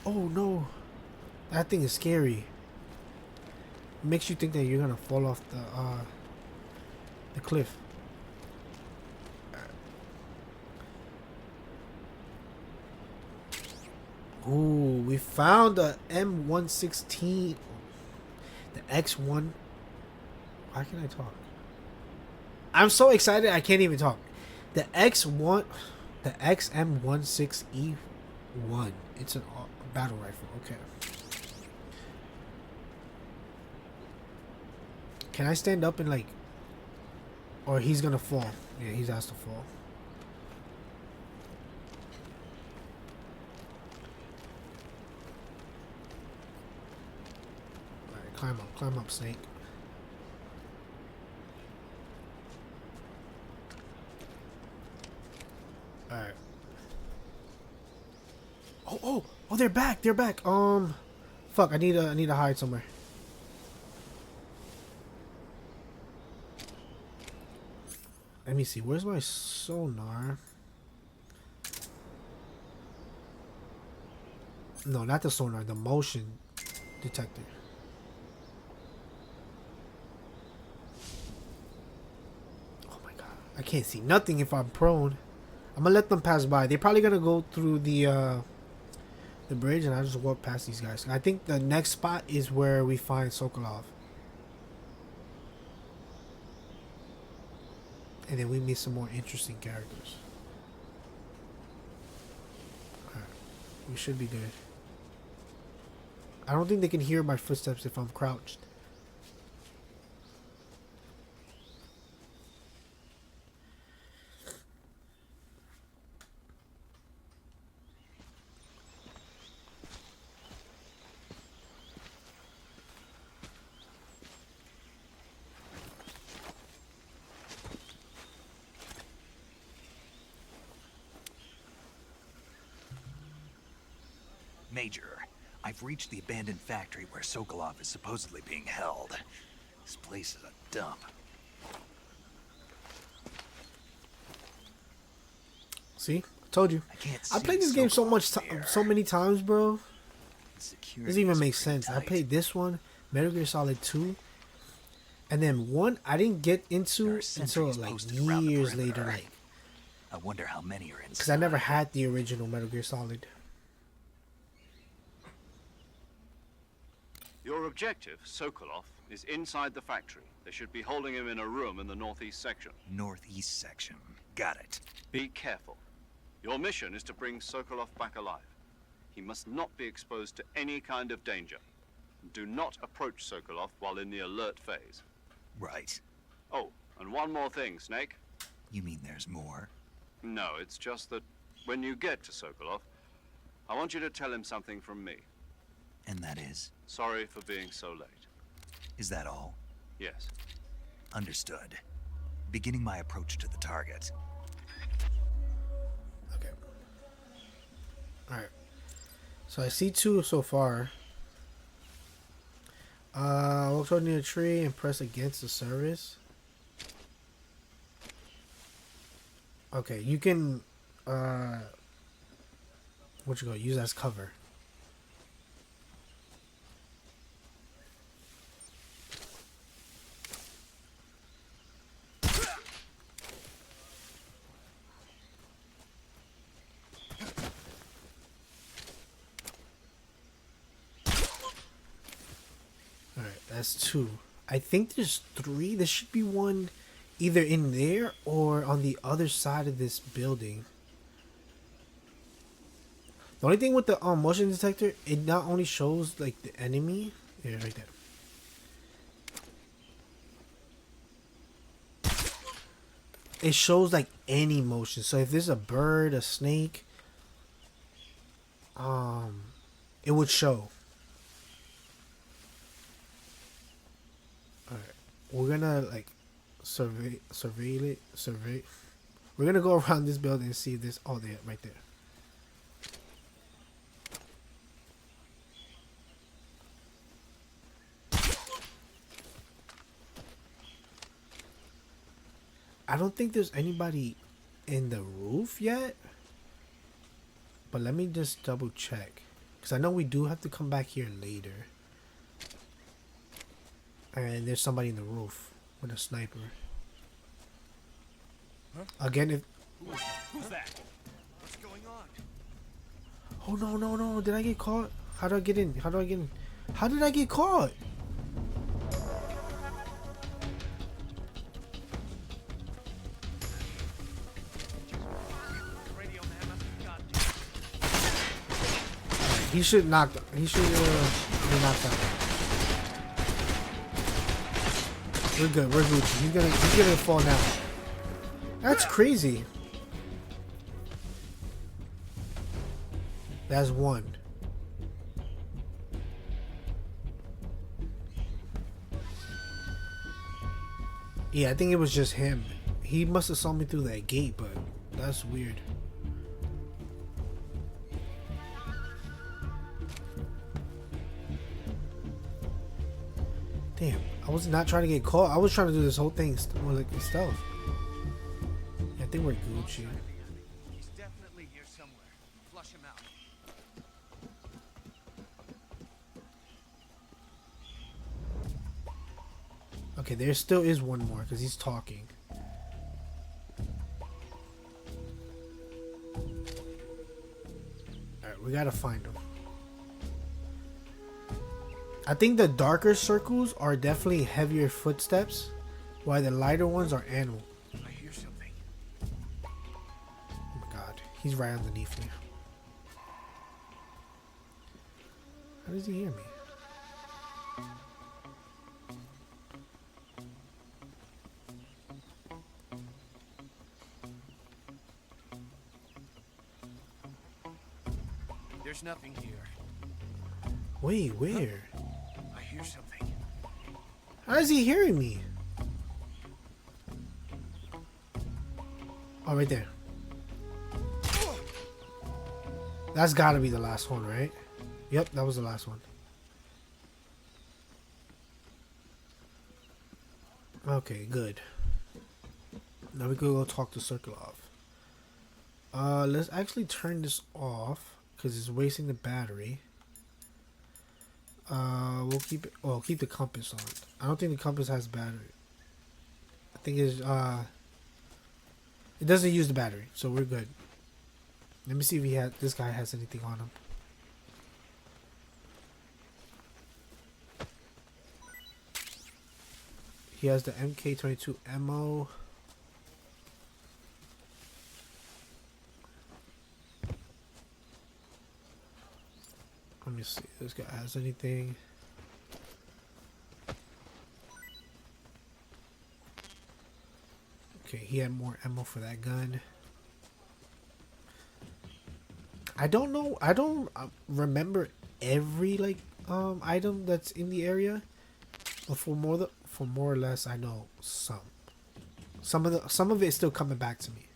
S1: Oh no. That thing is scary. It makes you think that you're gonna fall off the cliff. Ooh, we found the M116. The X1. Why can't I talk? I'm so excited I can't even talk. The X1, the XM16E1. It's a battle rifle. Okay. Can I stand up and like, or he's gonna fall? Yeah, he's has to fall. All right, climb up, Snake. All right. Oh, they're back. They're back. Fuck. I need to hide somewhere. Let me see. Where's my sonar? No, not the sonar. The motion detector. Oh my god. I can't see nothing if I'm prone. I'm gonna let them pass by. They're probably gonna go through the bridge, and I just walk past these guys. I think the next spot is where we find Sokolov, and then we meet some more interesting characters. Alright. We should be good. I don't think they can hear my footsteps if I'm crouched.
S2: Major, I've reached the abandoned factory where Sokolov is supposedly being held. This place is a dump.
S1: See? I told you. I played this game so many times, bro. Doesn't even make sense. I played this one, Metal Gear Solid 2, and then one I didn't get into until like years later. Like,
S2: I wonder how many are inside.
S1: Because I never had the original Metal Gear Solid.
S3: Your objective, Sokolov, is inside the factory. They should be holding him in a room in the northeast section.
S2: Northeast section. Got it.
S3: Be careful. Your mission is to bring Sokolov back alive. He must not be exposed to any kind of danger. Do not approach Sokolov while in the alert phase.
S2: Right.
S3: Oh, and one more thing, Snake.
S2: You mean there's more?
S3: No, it's just that when you get to Sokolov, I want you to tell him something from me.
S2: And that is?
S3: Sorry for being so late.
S2: Is that all?
S3: Yes.
S2: Understood. Beginning my approach to the target.
S1: Okay. Alright. So I see two so far. Walk toward near a tree and press against the surface. Okay, you can use as cover. That's two. I think there's three. There should be one either in there or on the other side of this building. The only thing with the motion detector, it not only shows like the enemy. Yeah, right there. It shows like any motion. So if there's a bird, a snake, it would show. we're gonna like survey. We're gonna go around this building and see if this. Oh, there, right there. I don't think there's anybody in the roof yet. But let me just double check. Because I know we do have to come back here later. And there's somebody in the roof with a sniper.
S8: Huh?
S1: Again, if...
S8: Who's that? What's going on?
S1: Oh, no, no, no. Did I get caught? How do I get in? How do I get in? How did I get caught?
S8: Radio man must have got you.
S1: He should knock. He should be knocked out. We're good. We're Gucci. He's gonna fall now. That's crazy. That's one. Yeah, I think it was just him. He must have saw me through that gate, but that's weird. Damn, I was not trying to get caught. I was trying to do this whole thing more like stealth. Yeah, I think we're Gucci.
S8: He's definitely here somewhere. Flush him out.
S1: Okay, there still is one more because he's talking. Alright, we gotta find him. I think the darker circles are definitely heavier footsteps, while the lighter ones are animal.
S8: I hear something.
S1: Oh my god, he's right underneath me. How does he hear me?
S8: There's nothing here.
S1: Wait, where?
S8: I hear something.
S1: How is he hearing me? Oh, right there. That's gotta be the last one, right? Yep, that was the last one. Okay, good. Now we can go talk to Circle off. Let's actually turn this off because it's wasting the battery. We'll keep it. Well, keep the compass on. I don't think the compass has battery. I think it's it doesn't use the battery, so we're good. Let me see if this guy has anything on him. He has the MK22 ammo. Let me see if this guy has anything. Okay, he had more ammo for that gun. I don't know. I don't remember every like item that's in the area, but for more or less, I know some. Some of it is still coming back to me.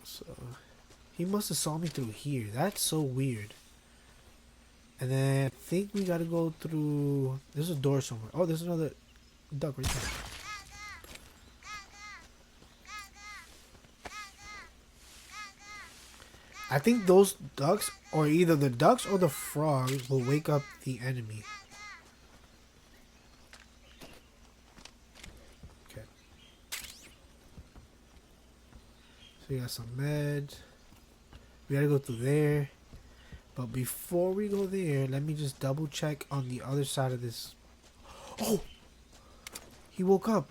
S1: So he must have saw me through here. That's so weird. And then I think we gotta go through. There's a door somewhere. Oh, there's another duck right there. I think those ducks, or either the ducks or the frogs, will wake up the enemy. Okay. So we got some meds. We gotta go through there. But before we go there, let me just double check on the other side of this. Oh! He woke up.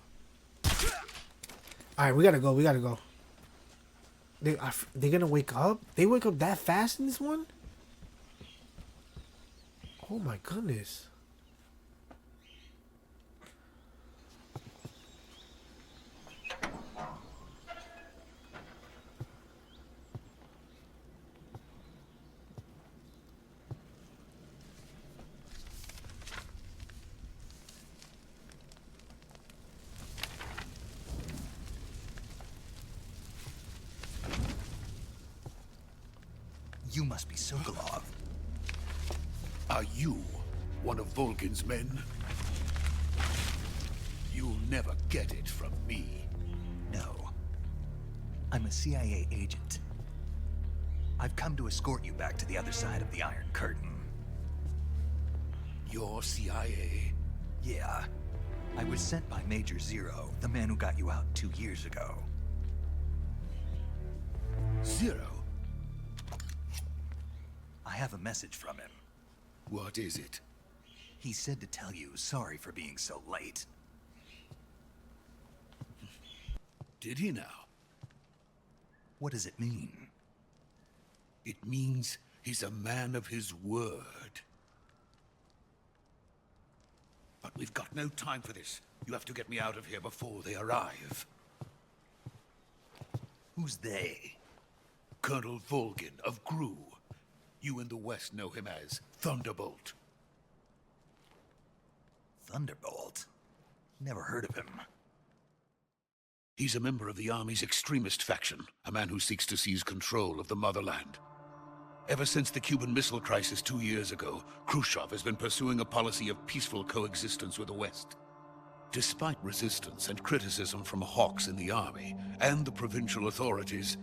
S1: Alright, we gotta go. We gotta go. They're gonna wake up? They wake up that fast in this one? Oh my goodness.
S2: You must be Sokolov.
S9: Are you one of Volgin's men? You'll never get it from me.
S2: No. I'm a CIA agent. I've come to escort you back to the other side of the Iron Curtain.
S9: You're CIA?
S2: Yeah. I was sent by Major Zero, the man who got you out 2 years ago.
S9: Zero?
S2: I have a message from him.
S9: What is it?
S2: He said to tell you sorry for being so late.
S9: Did he now?
S2: What does it mean?
S9: It means he's a man of his word. But we've got no time for this. You have to get me out of here before they arrive.
S2: Who's they?
S9: Colonel Volgin of Gru. You in the West know him as Thunderbolt.
S2: Thunderbolt? Never heard of him.
S9: He's a member of the Army's extremist faction, a man who seeks to seize control of the motherland. Ever since the Cuban Missile Crisis 2 years ago, Khrushchev has been pursuing a policy of peaceful coexistence with the West. Despite resistance and criticism from hawks in the army and the provincial authorities,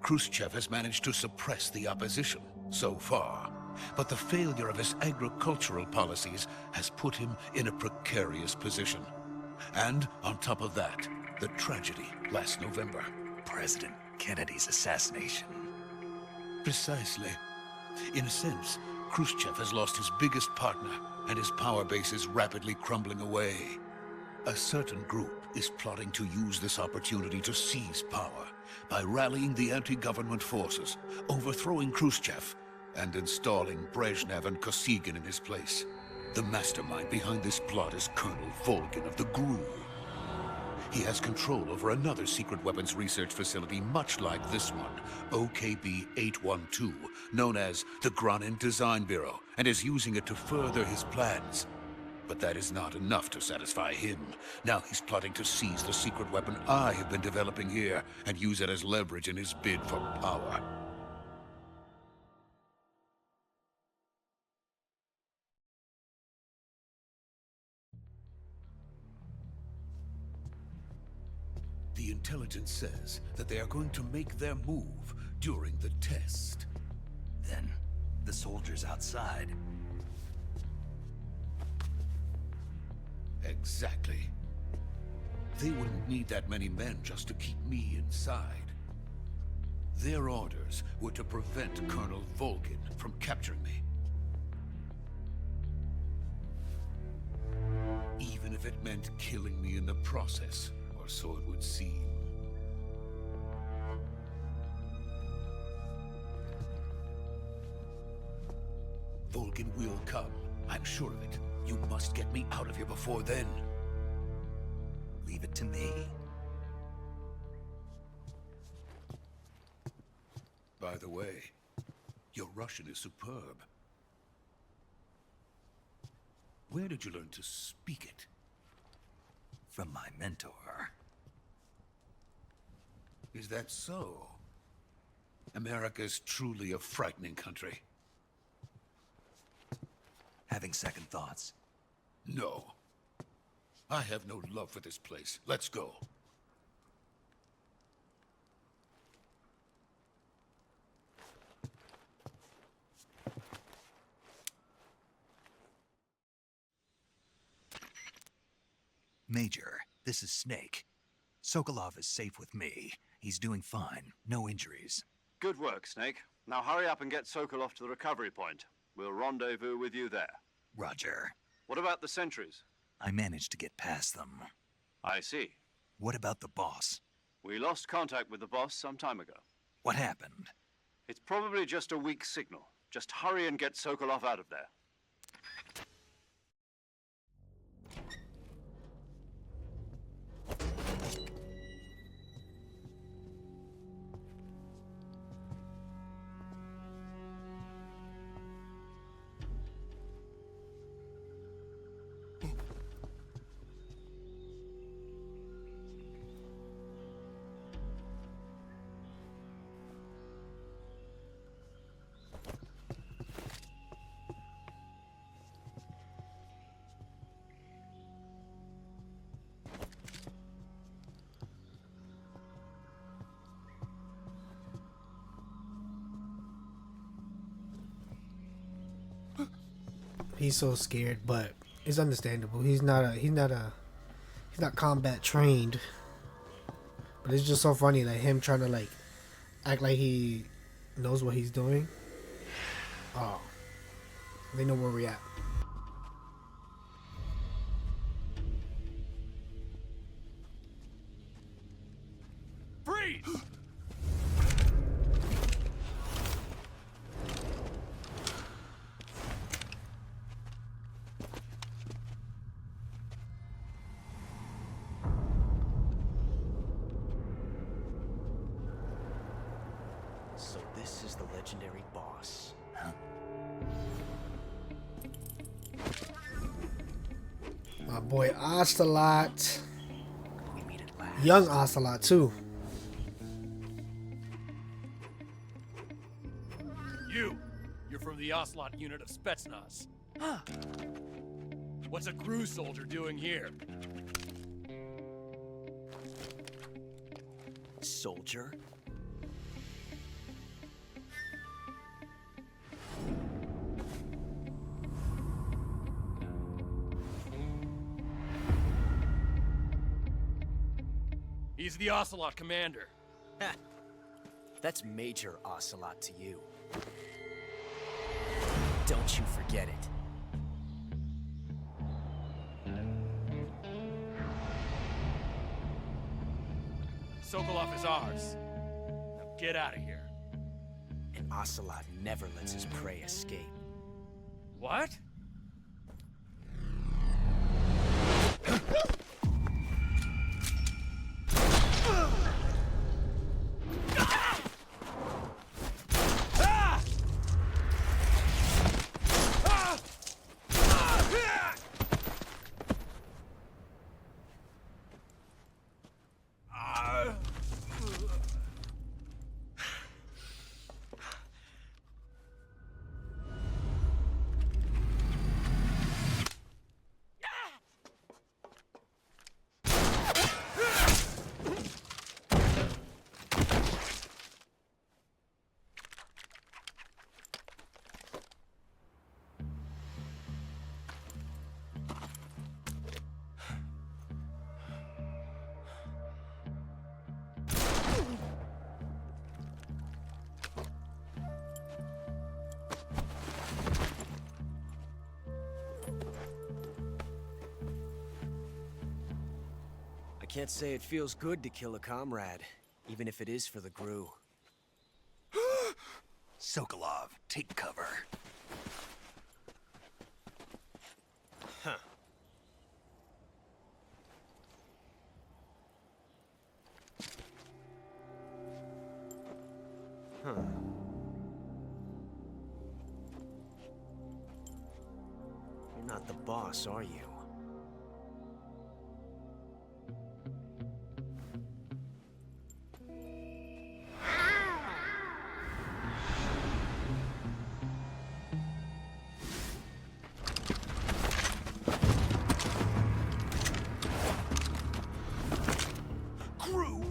S9: Khrushchev has managed to suppress the opposition so far. But the failure of his agricultural policies has put him in a precarious position. And on top of that, the tragedy last November.
S2: President Kennedy's assassination.
S9: Precisely. In a sense, Khrushchev has lost his biggest partner, and his power base is rapidly crumbling away. A certain group is plotting to use this opportunity to seize power by rallying the anti-government forces, overthrowing Khrushchev, and installing Brezhnev and Kosygin in his place. The mastermind behind this plot is Colonel Volgin of the Gru. He has control over another secret weapons research facility much like this one, OKB-812, known as the Granin Design Bureau, and is using it to further his plans. But that is not enough to satisfy him. Now he's plotting to seize the secret weapon I have been developing here and use it as leverage in his bid for power. The intelligence says that they are going to make their move during the test.
S2: Then, the soldiers outside.
S9: Exactly. They wouldn't need that many men just to keep me inside. Their orders were to prevent Colonel Volgin from capturing me. Even if it meant killing me in the process, or so it would seem. Volgin will come. I'm sure of it. You must get me out of here before then.
S2: Leave it to me.
S9: By the way, your Russian is superb. Where did you learn to speak it?
S2: From my mentor.
S9: Is that so? America's truly a frightening country.
S2: Having second thoughts.
S9: No. I have no love for this place. Let's go.
S2: Major, this is Snake. Sokolov is safe with me. He's doing fine. No injuries.
S3: Good work, Snake. Now hurry up and get Sokolov to the recovery point. We'll rendezvous with you there.
S2: Roger.
S3: What about the sentries?
S2: I managed to get past them.
S3: I see.
S2: What about the boss?
S3: We lost contact with the boss some time ago.
S2: What happened?
S3: It's probably just a weak signal. Just hurry and get Sokolov out of there.
S1: He's so scared, but it's understandable. He's not combat trained. But it's just so funny, like him trying to like act like he knows what he's doing. Oh, they know where we're at.
S8: Freeze!
S10: So this is the legendary boss.
S1: My boy Ocelot.
S10: We meet at last.
S1: Young Ocelot too.
S8: You're from the Ocelot unit of Spetsnaz. Huh. What's a crew soldier doing here?
S10: Soldier?
S8: He's the Ocelot commander.
S10: Ha! That's Major Ocelot to you. Don't you forget it.
S8: Sokolov is ours. Now get out of here.
S10: And Ocelot never lets his prey escape.
S8: What?
S10: I can't say it feels good to kill a comrade, even if it is for the GRU.
S2: Sokolov, take cover.
S10: Huh. Huh. You're not the boss, are you?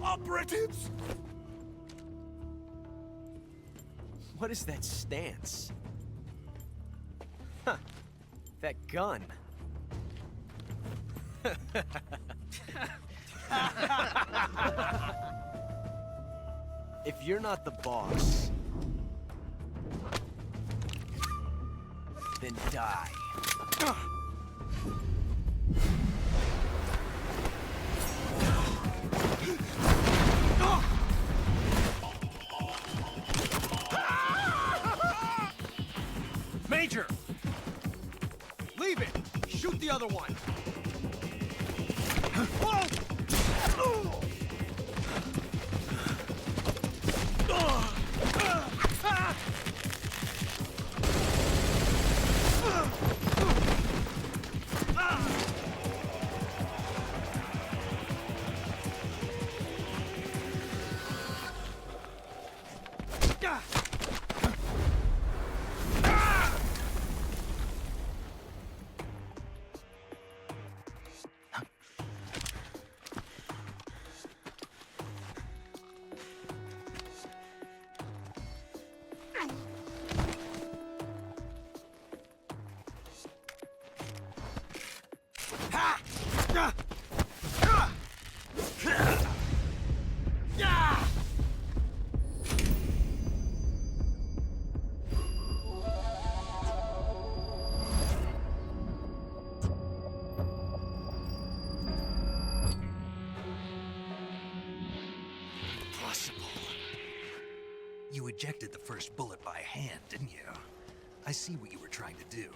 S8: Operatives!
S10: What is that stance? Huh. That gun. If you're not the boss, then die.
S8: Major!
S10: Leave it! Shoot the other one!
S2: You ejected the first bullet by hand, didn't you? I see what you were trying to do.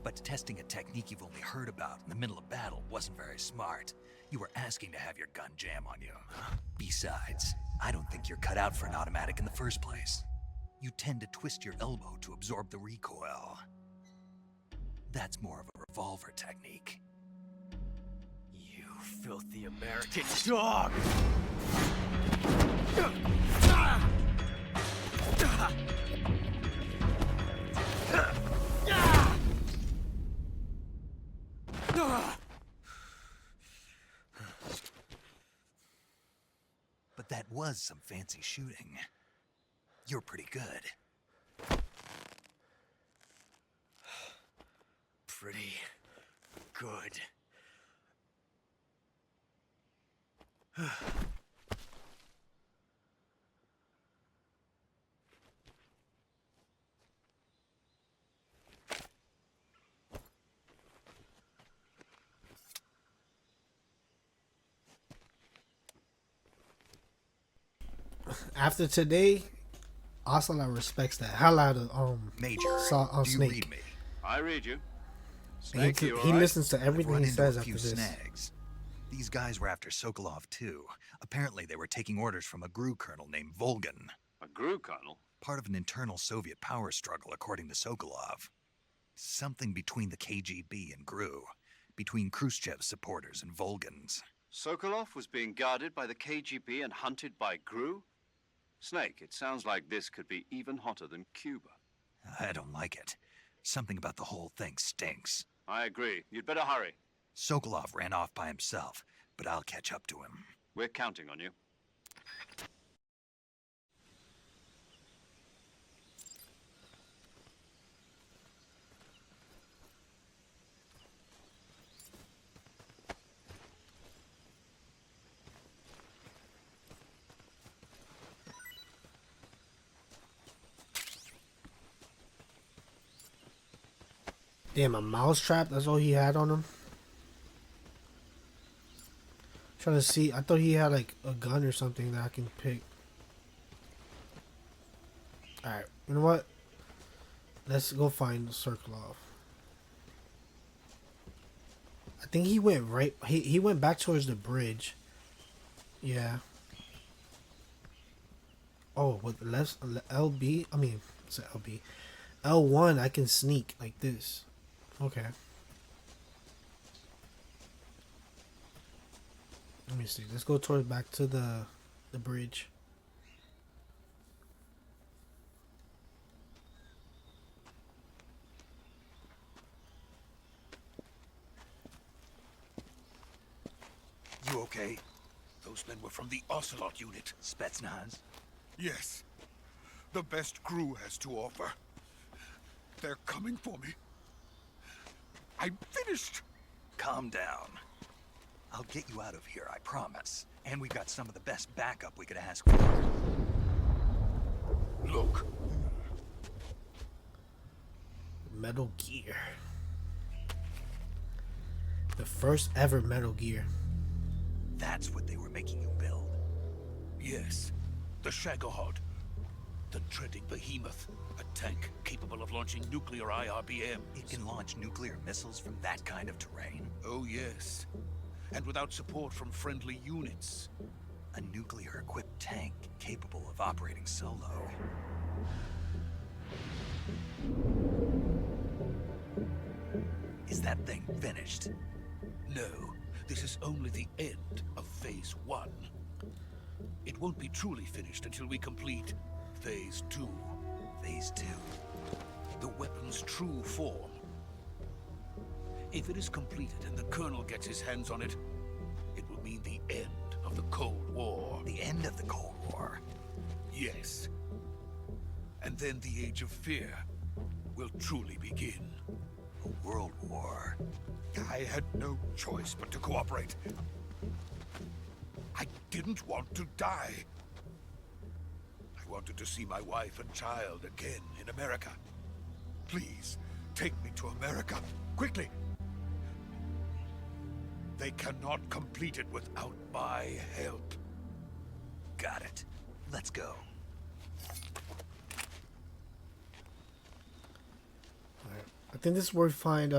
S2: But testing a technique you've only heard about in the middle of battle wasn't very smart. You were asking to have your gun jam on you. Besides, I don't think you're cut out for an automatic in the first place. You tend to twist your elbow to absorb the recoil. That's more of a revolver technique.
S10: You filthy American dog!
S2: But that was some fancy shooting. You're pretty good.
S10: Pretty good.
S1: After today, Ocelot respects the hell out of
S2: Major, do you
S1: Snake.
S2: read me?
S3: I read you.
S1: He,
S3: Snake, you
S1: he
S3: all right?
S1: listens to everything
S2: Run
S1: he
S2: into
S1: says
S2: a
S1: after
S2: few
S1: this.
S2: snags. These guys were after Sokolov too. Apparently they were taking orders from a GRU colonel named Volgan.
S3: A GRU colonel?
S2: Part of an internal Soviet power struggle, according to Sokolov. Something between the KGB and GRU. Between Khrushchev's supporters and Volgan's.
S3: Sokolov was being guarded by the KGB and hunted by GRU? Snake, it sounds like this could be even hotter than Cuba.
S2: I don't like it. Something about the whole thing stinks.
S3: I agree. You'd better hurry.
S2: Sokolov ran off by himself, but I'll catch up to him.
S3: We're counting on you.
S1: Damn, a mousetrap? That's all he had on him? Trying to see. I thought he had like a gun or something that I can pick. Alright, you know what? Let's go find Sokolov. I think he went right. He went back towards the bridge. Yeah. Oh, with left LB. I mean, it's a LB. L1. I can sneak like this. Okay. Let me see. Let's go towards back to the bridge.
S2: You okay?
S9: Those men were from the Ocelot unit.
S2: Spetsnaz?
S9: Yes. The best GRU has to offer. They're coming for me. I'm finished.
S2: Calm down. I'll get you out of here, I promise. And we've got some of the best backup we could ask for.
S9: Look.
S1: Metal Gear. The first ever Metal Gear.
S2: That's what they were making you build.
S9: Yes. The Shagohod. The dreaded behemoth. A tank capable of launching nuclear IRBMs.
S2: It can launch nuclear missiles from that kind of terrain?
S9: Oh, yes. And without support from friendly units.
S2: A nuclear-equipped tank capable of operating solo. Is that thing finished?
S9: No. This is only the end of Phase 1. It won't be truly finished until we complete Phase 2.
S2: Phase 2?
S9: The weapon's true form. If it is completed and the Colonel gets his hands on it, it will mean the end of the Cold War.
S2: The end of the Cold War?
S9: Yes. And then the Age of Fear will truly begin.
S2: A world war.
S9: I had no choice but to cooperate. I didn't want to die. I wanted to see my wife and child again in America. Please, take me to America, quickly. They cannot complete it without my help.
S2: Got it. Let's go.
S1: I think this is where we find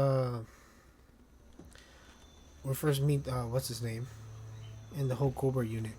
S1: we first meet what's his name in the whole Cobra unit.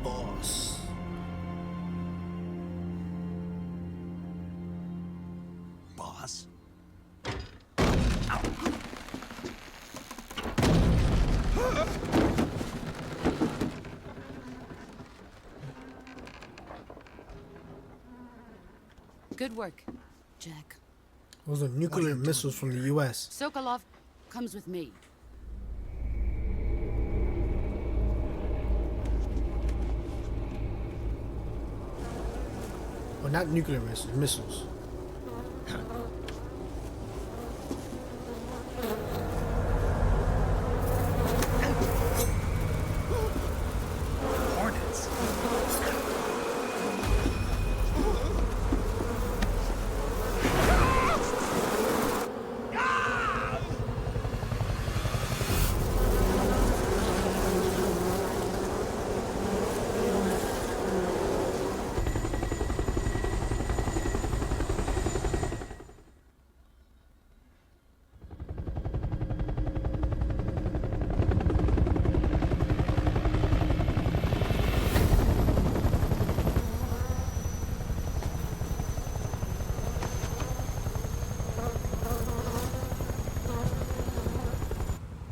S1: Boss.
S2: Boss?
S7: Good work, Jack.
S1: Those are nuclear missiles from the U.S.
S7: Sokolov comes with me.
S1: Well, not nuclear missiles, missiles.
S2: Hornets.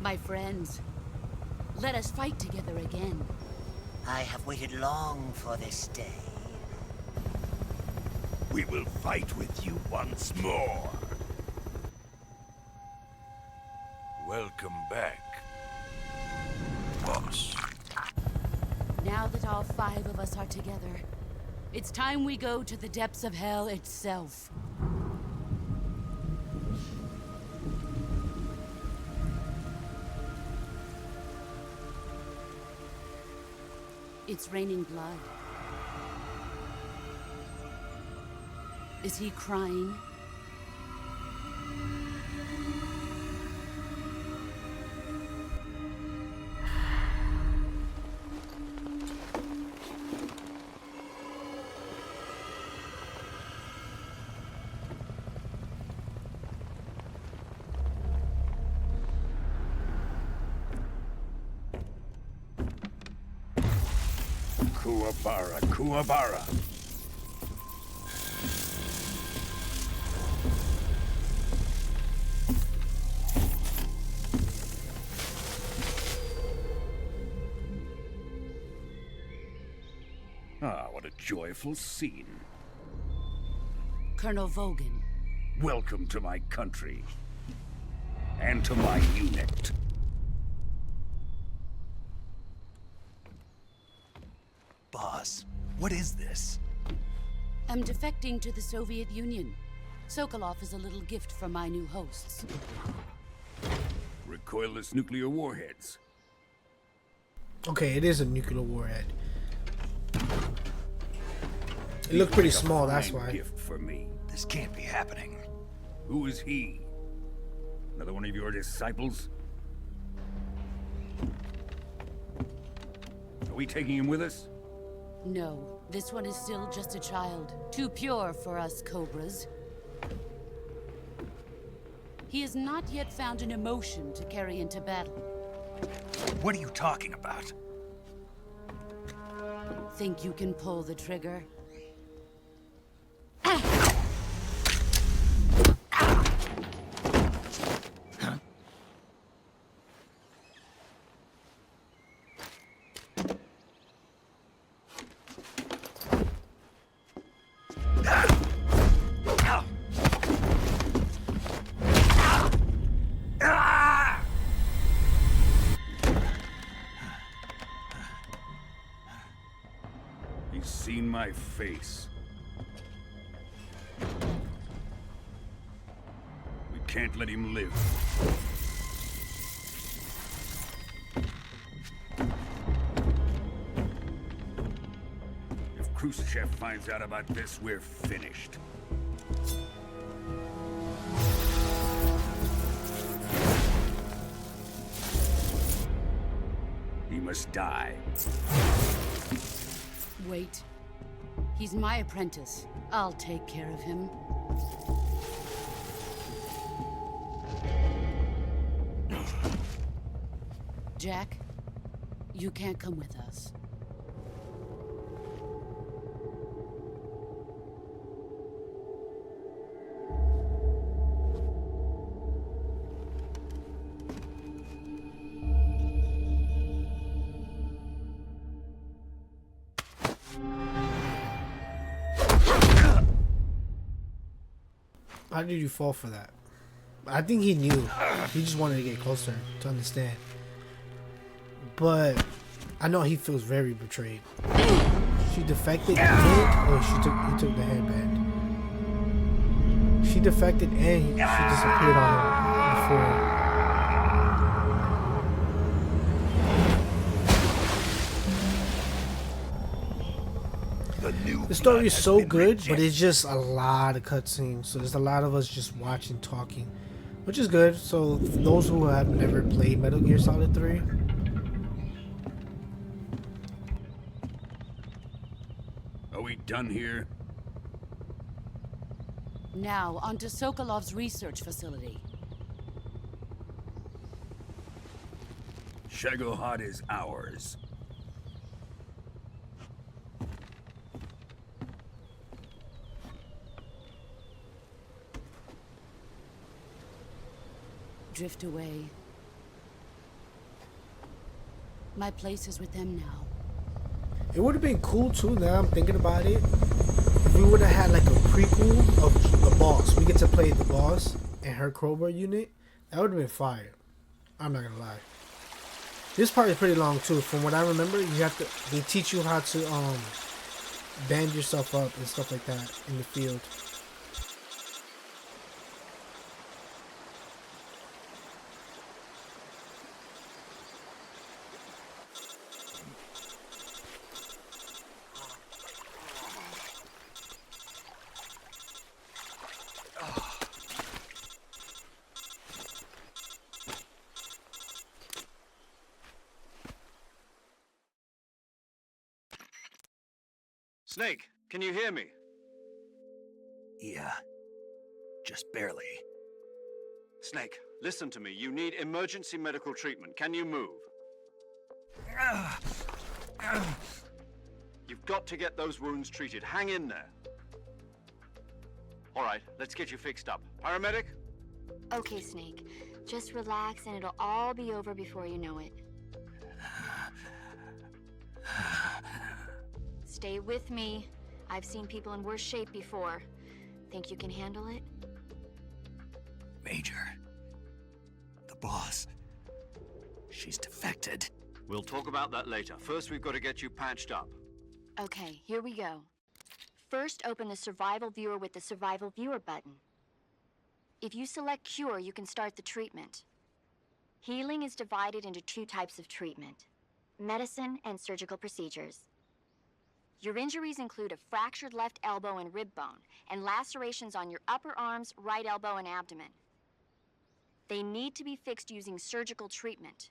S7: My friends, let us fight together again.
S11: I have waited long for this day.
S9: We will fight with you once more. Welcome back, boss.
S7: Now that all 5 of us are together, it's time we go to the depths of hell itself. It's raining blood. Is he crying?
S9: Kuwabara, Kuwabara. Ah, what a joyful scene.
S7: Colonel Vogan.
S9: Welcome to my country. And to my unit.
S2: Boss, what is this?
S7: I'm defecting to the Soviet Union. Sokolov is a little gift from my new hosts.
S9: Recoilless nuclear warheads.
S1: Okay, it is a nuclear warhead. It looked pretty small, that's why.
S9: Gift for me.
S2: This can't be happening.
S9: Who is he? Another one of your disciples? Are we taking him with us?
S7: No, this one is still just a child. Too pure for us Cobras. He has not yet found an emotion to carry into battle.
S2: What are you talking about?
S7: Think you can pull the trigger?
S9: He's seen my face. We can't let him live. If Khrushchev finds out about this, we're finished. He must die.
S7: Wait. He's my apprentice. I'll take care of him. Jack, you can't come with us.
S1: How did you fall for that? I think he knew. He just wanted to get closer to understand. But I know he feels very betrayed. She defected and he took the headband. She defected and she disappeared on him before. The story is so good, but it's just a lot of cutscenes. So there's a lot of us just watching, talking, which is good. So for those who have never played Metal Gear Solid 3,
S9: Are we done here?
S7: Now, onto Sokolov's research facility.
S9: Shagohod is ours.
S7: Drift away. My place is with them now.
S1: it would have been cool too. Now I'm thinking about it. If we would have had like a prequel of the boss, we get to play the boss and her crowbar unit. That would have been fire. I'm not gonna lie. This part is pretty long too. From what I remember, they teach you how to band yourself up and stuff like that in the field.
S3: Snake, can you hear me?
S2: Yeah. Just barely.
S3: Snake, listen to me. You need emergency medical treatment. Can you move? You've got to get those wounds treated. Hang in there. All right, let's get you fixed up. Paramedic?
S6: Okay, Snake. Just relax and it'll all be over before you know it. Stay with me. I've seen people in worse shape before. Think you can handle it?
S2: Major. The boss. She's defected.
S3: We'll talk about that later. First, we've got to get you patched up.
S6: Okay, here we go. First, open the Survival Viewer with the Survival Viewer button. If you select Cure, you can start the treatment. Healing is divided into two types of treatment: medicine and surgical procedures. Your injuries include a fractured left elbow and rib bone, and lacerations on your upper arms, right elbow, and abdomen. They need to be fixed using surgical treatment.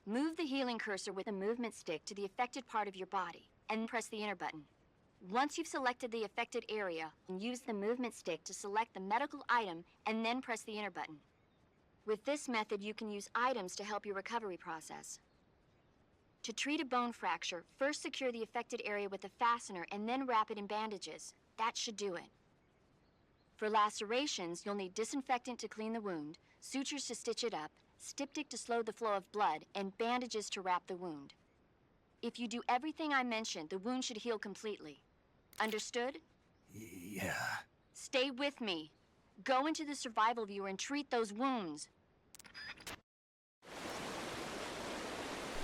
S6: Move the healing cursor with a movement stick to the affected part of your body, and press the enter button. Once you've selected the affected area, use the movement stick to select the medical item and then press the enter button. With this method, you can use items to help your recovery process. To treat a bone fracture, first secure the affected area with a fastener and then wrap it in bandages. That should do it. For lacerations, you'll need disinfectant to clean the wound, sutures to stitch it up, styptic to slow the flow of blood, and bandages to wrap the wound. If you do everything I mentioned, the wound should heal completely. Understood?
S2: Yeah.
S6: Stay with me. Go into the survival viewer and treat those wounds.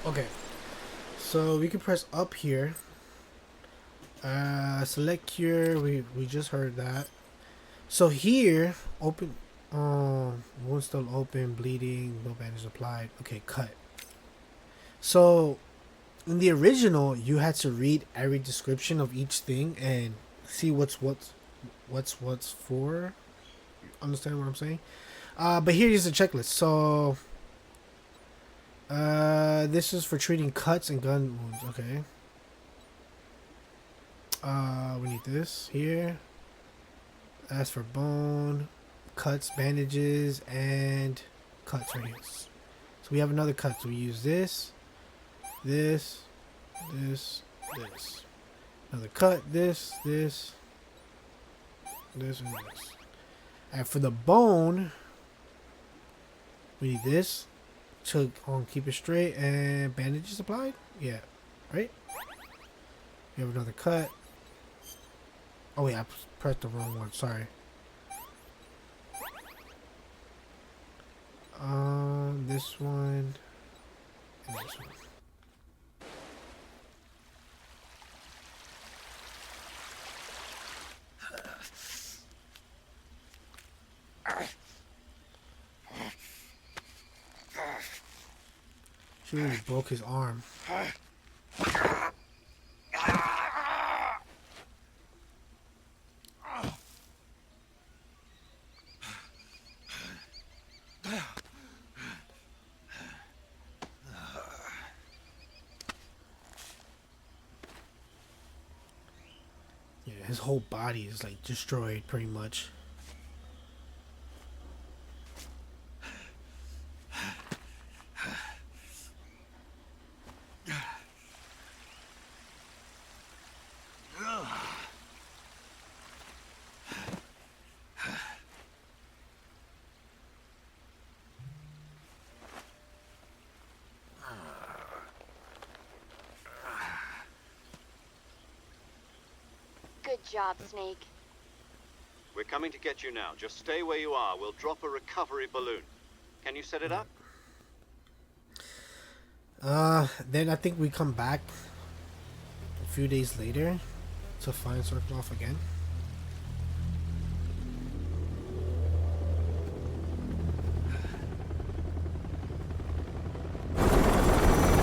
S1: Okay. So we can press up here. Select cure. We just heard that. So here, open. Wound still open, bleeding, no bandage applied. Okay, cut. So in the original, you had to read every description of each thing and see what's for. Understand what I'm saying? But here's the checklist. So this is for treating cuts and gun wounds. Okay. We need this here. That's for bone, cuts, bandages, and cuts right here. So we have another cut. So we use this. Another cut, this, and this. And for the bone, we need this to keep it straight and bandages applied. Yeah, right? We have another cut. Oh yeah, I pressed the wrong one. Sorry. This one and this one. She really broke his arm. Yeah, his whole body is like destroyed pretty much.
S6: Good job, Snake.
S3: We're coming to get you now. Just stay where you are. We'll drop a recovery balloon. Can you set it up?
S1: Then I think we come back a few days later to find Circle off again.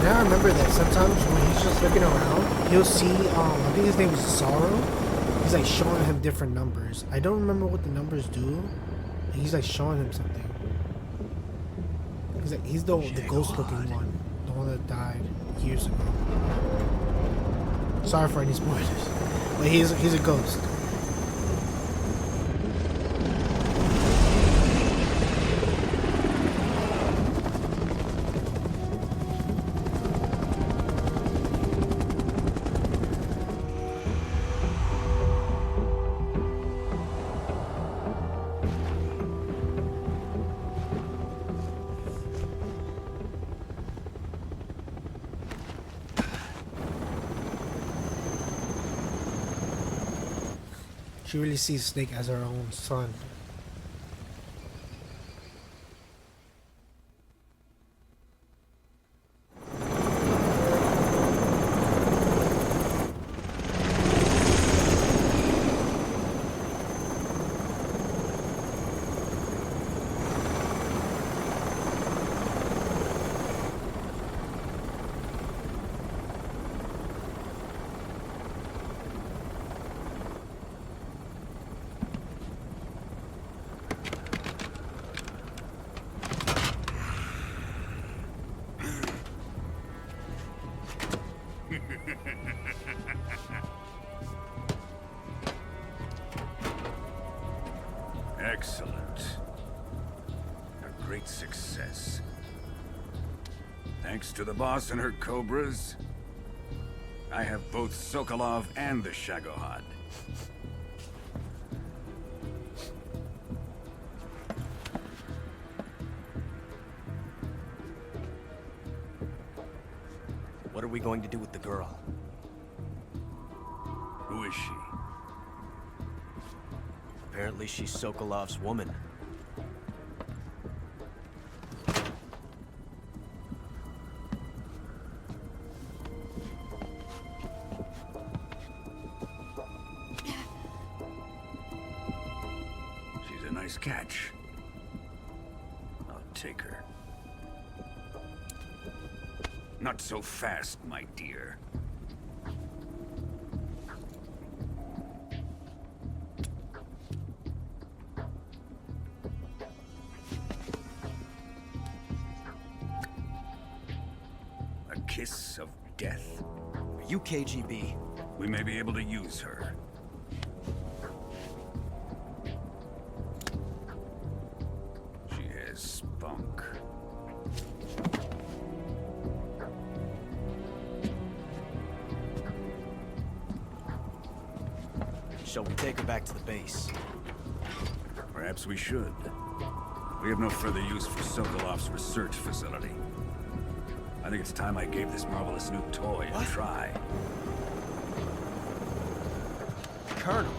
S1: Now I remember that sometimes when he's just looking around, he'll see, I think his name is Sorrow. He's like showing him different numbers. I don't remember what the numbers do. He's like showing him something. He's the ghost looking one. The one that died years ago. Sorry for any spoilers. But he's a ghost. She really sees Snake as her own son.
S12: Excellent. A great success. Thanks to the boss and her cobras, I have both Sokolov and the Shagohod.
S10: What are we going to do with the girl?
S12: Who is she?
S10: Apparently she's Sokolov's woman.
S12: She's a nice catch. I'll take her. Not so fast, my dear. A kiss of death?
S10: Are you KGB?
S12: We may be able to use her. She has spunk.
S10: Shall we take her back to the base?
S12: Perhaps we should. We have no further use for Sokolov's research facility. I think it's time I gave this marvelous new toy a try.
S10: Colonel,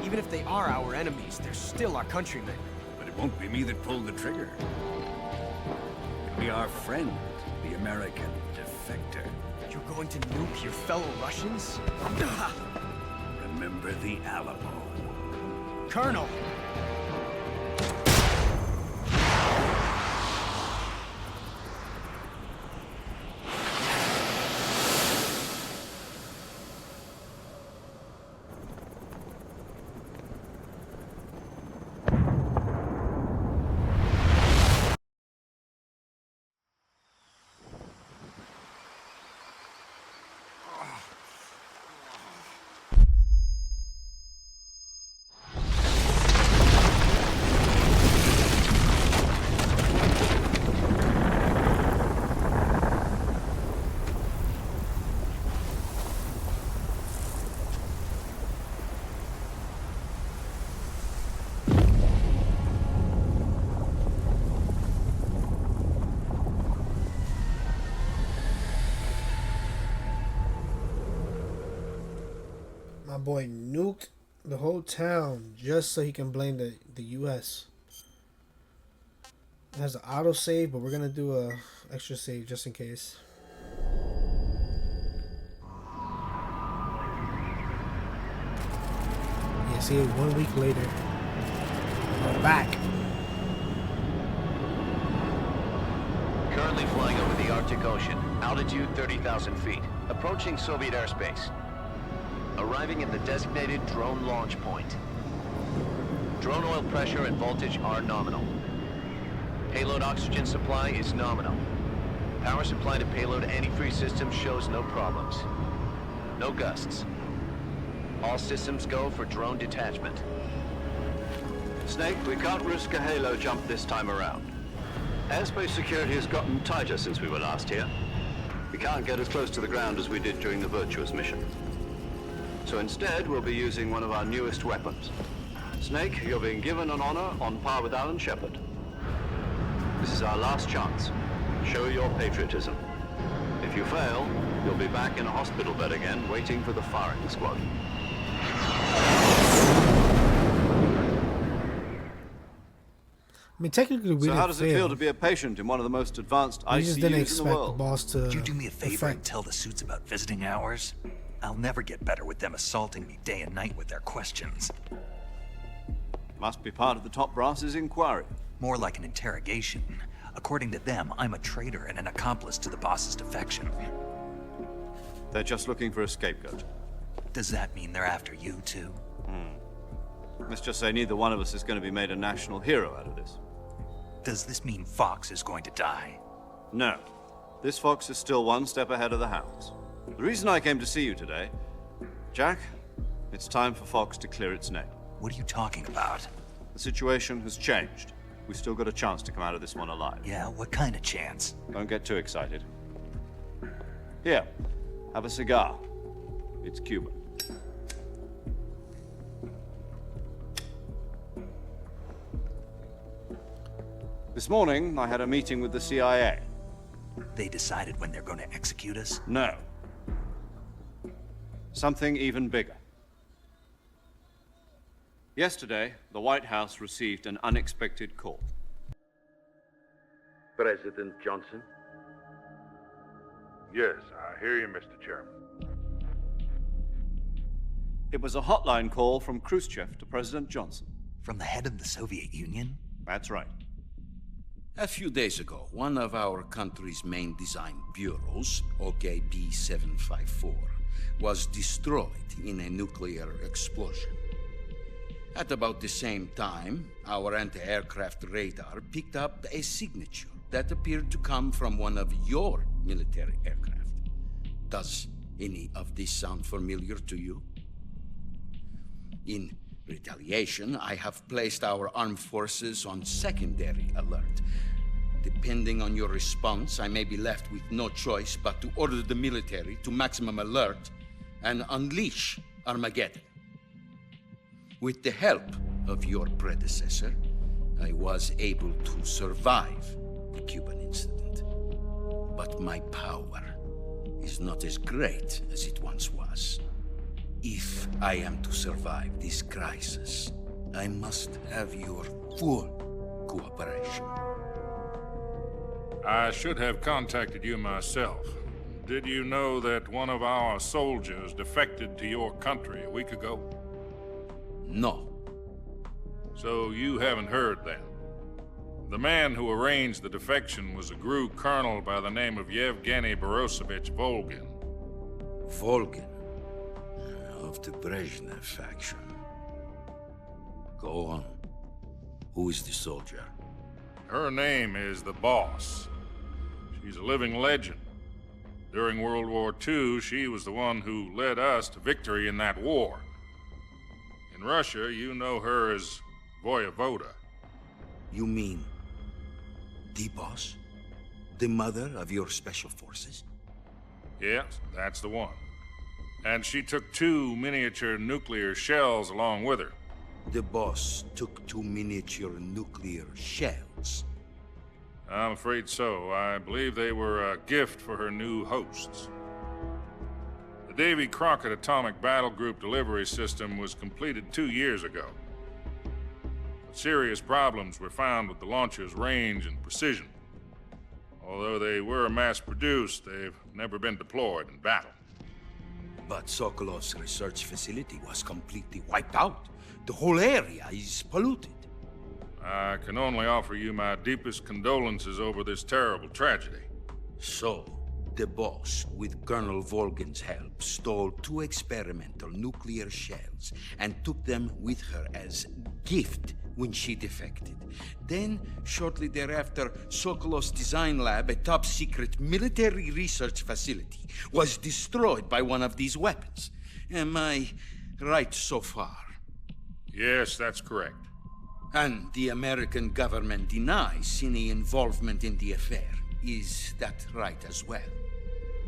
S10: even if they are our enemies, they're still our countrymen.
S12: But it won't be me that pulled the trigger. It'll be our friend, the American defector.
S10: You're going to nuke your fellow Russians?
S12: Remember the Alamo.
S10: Colonel!
S1: My boy nuked the whole town just so he can blame the U.S. It has an auto save, but we're gonna do a extra save just in case. Yeah, see, 1 week later, we're back.
S5: Currently flying over the Arctic Ocean, altitude 30,000 feet, approaching Soviet airspace. Arriving at the designated drone launch point. Drone oil pressure and voltage are nominal. Payload oxygen supply is nominal. Power supply to payload antifreeze systems shows no problems. No gusts. All systems go for drone detachment.
S3: Snake, we can't risk a halo jump this time around. Airspace security has gotten tighter since we were last here. We can't get as close to the ground as we did during the Virtuous mission. So instead, we'll be using one of our newest weapons. Snake, you're being given an honor on par with Alan Shepard. This is our last chance. Show your patriotism. If you fail, you'll be back in a hospital bed again, waiting for the firing squad.
S1: I mean, technically, we
S3: So how
S1: didn't
S3: does it
S1: fail.
S3: feel to be a patient in one of the most advanced
S1: We just didn't
S3: ICUs in
S1: expect
S3: the
S1: the
S3: world?
S1: boss to.
S2: Could you do me a favor and
S1: affect.
S2: tell the suits about visiting hours? I'll never get better with them assaulting me day and night with their questions.
S3: Must be part of the top brass's inquiry.
S2: More like an interrogation. According to them, I'm a traitor and an accomplice to the boss's defection.
S3: They're just looking for a scapegoat.
S2: Does that mean they're after you too?
S3: Let's just say neither one of us is going to be made a national hero out of this.
S2: Does this mean Fox is going to die?
S3: No. This fox is still one step ahead of the hounds. The reason I came to see you today, Jack, it's time for Fox to clear its name.
S2: What are you talking about?
S3: The situation has changed. We've still got a chance to come out of this one alive.
S2: Yeah, what kind of chance?
S3: Don't get too excited. Here, have a cigar. It's Cuban. This morning, I had a meeting with the CIA.
S2: They decided when they're going to execute us?
S3: No. Something even bigger. Yesterday, the White House received an unexpected call.
S13: President Johnson?
S14: Yes, I hear you, Mr. Chairman.
S3: It was a hotline call from Khrushchev to President Johnson.
S2: From the head of the Soviet Union?
S3: That's right.
S9: A few days ago, one of our country's main design bureaus, OKB 754, was destroyed in a nuclear explosion. At about the same time, our anti-aircraft radar picked up a signature that appeared to come from one of your military aircraft. Does any of this sound familiar to you? In retaliation, I have placed our armed forces on secondary alert. Depending on your response, I may be left with no choice but to order the military to maximum alert and unleash Armageddon. With the help of your predecessor, I was able to survive the Cuban incident. But my power is not as great as it once was. If I am to survive this crisis, I must have your full cooperation.
S14: I should have contacted you myself. Did you know that one of our soldiers defected to your country a week ago?
S9: No.
S14: So you haven't heard then? The man who arranged the defection was a GRU colonel by the name of Yevgeny Borisovich Volgin.
S9: Volgin? Of the Brezhnev faction. Go on. Who is the soldier?
S14: Her name is the Boss. She's a living legend. During World War II, she was the one who led us to victory in that war. In Russia, you know her as Voyevoda.
S9: You mean the Boss? The mother of your special forces?
S14: Yes, that's the one. And she took 2 miniature nuclear shells along with her.
S9: The Boss took 2 miniature nuclear shells?
S14: I'm afraid so. I believe they were a gift for her new hosts. The Davy Crockett Atomic Battle Group delivery system was completed 2 years ago. But serious problems were found with the launcher's range and precision. Although they were mass-produced, they've never been deployed in battle.
S9: But Sokolov's research facility was completely wiped out. The whole area is polluted.
S14: I can only offer you my deepest condolences over this terrible tragedy.
S9: So, the Boss, with Colonel Volgin's help, stole 2 experimental nuclear shells and took them with her as gift when she defected. Then, shortly thereafter, Sokolov's design lab, a top-secret military research facility, was destroyed by one of these weapons. Am I right so far?
S14: Yes, that's correct.
S9: And the American government denies any involvement in the affair. Is that right as well?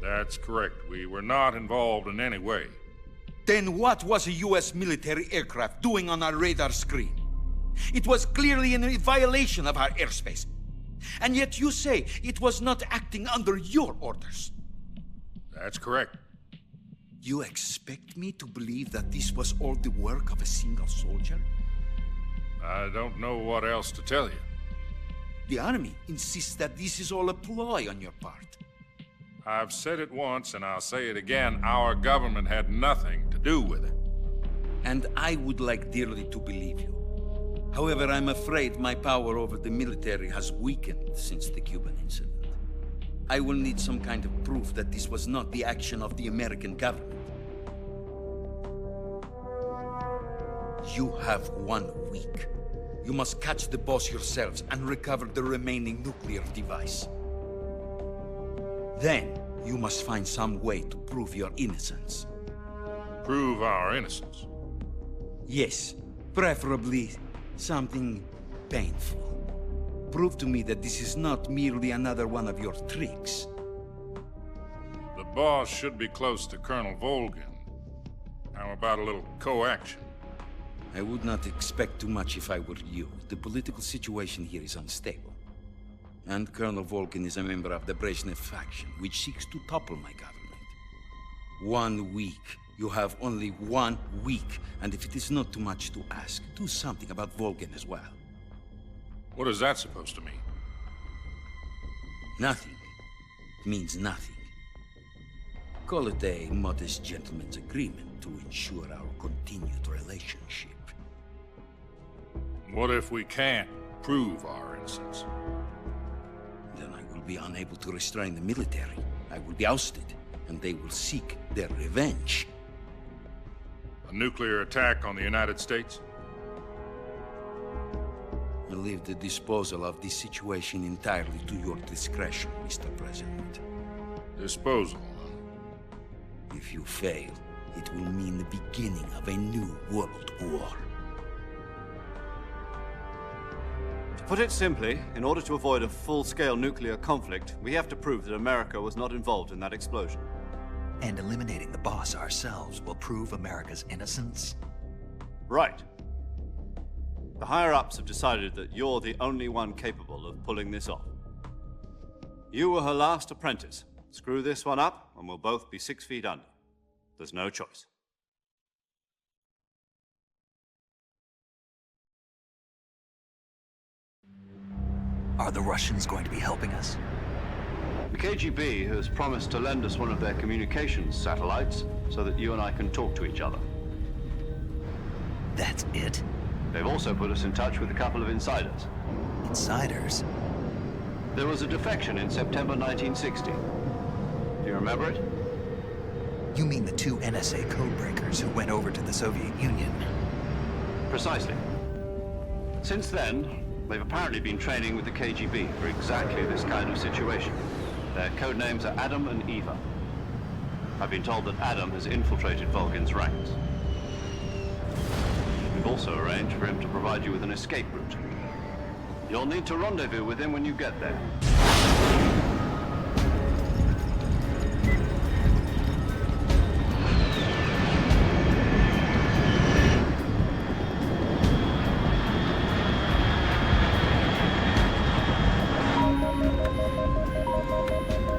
S14: That's correct. We were not involved in any way.
S9: Then what was a U.S. military aircraft doing on our radar screen? It was clearly in violation of our airspace. And yet you say it was not acting under your orders.
S14: That's correct.
S9: You expect me to believe that this was all the work of a single soldier?
S14: I don't know what else to tell you.
S9: The Army insists that this is all a ploy on your part.
S14: I've said it once, and I'll say it again. Our government had nothing to do with it.
S9: And I would like dearly to believe you. However, I'm afraid my power over the military has weakened since the Cuban incident. I will need some kind of proof that this was not the action of the American government. You have 1 week. You must catch the Boss yourselves and recover the remaining nuclear device. Then, you must find some way to prove your innocence.
S14: Prove our innocence?
S9: Yes, preferably
S13: Something painful. Prove to me that this is not merely another one of your tricks.
S14: The boss should be close to Colonel Volgin. How about a little co-action?
S13: I would not expect too much if I were you. The political situation here is unstable. And Colonel Volgin is a member of the Brezhnev faction, which seeks to topple my government. 1 week. You have only 1 week. And if it is not too much to ask, do something about Volgin as well.
S14: What is that supposed to mean?
S13: Nothing. It means nothing. Call it a modest gentleman's agreement to ensure our continued relationship.
S14: What if we can't prove our innocence?
S13: Then I will be unable to restrain the military. I will be ousted, and they will seek their revenge.
S14: A nuclear attack on the United States?
S13: I leave the disposal of this situation entirely to your discretion, Mr. President.
S14: Disposal, huh?
S13: If you fail, it will mean the beginning of a new world war.
S3: To put it simply, in order to avoid a full-scale nuclear conflict, we have to prove that America was not involved in that explosion.
S2: And eliminating the boss ourselves will prove America's innocence?
S3: Right. The higher-ups have decided that you're the only one capable of pulling this off. You were her last apprentice. Screw this one up, and we'll both be 6 feet under. There's no choice.
S2: Are the Russians going to be helping us?
S3: The KGB has promised to lend us one of their communications satellites so that you and I can talk to each other.
S2: That's it?
S3: They've also put us in touch with a couple of insiders.
S2: Insiders?
S3: There was a defection in September 1960. Do you remember it?
S2: You mean the 2 NSA codebreakers who went over to the Soviet Union?
S3: Precisely. Since then, they've apparently been training with the KGB for exactly this kind of situation. Their code names are Adam and Eva. I've been told that Adam has infiltrated Volgin's ranks. We've also arranged for him to provide you with an escape route. You'll need to rendezvous with him when you get there.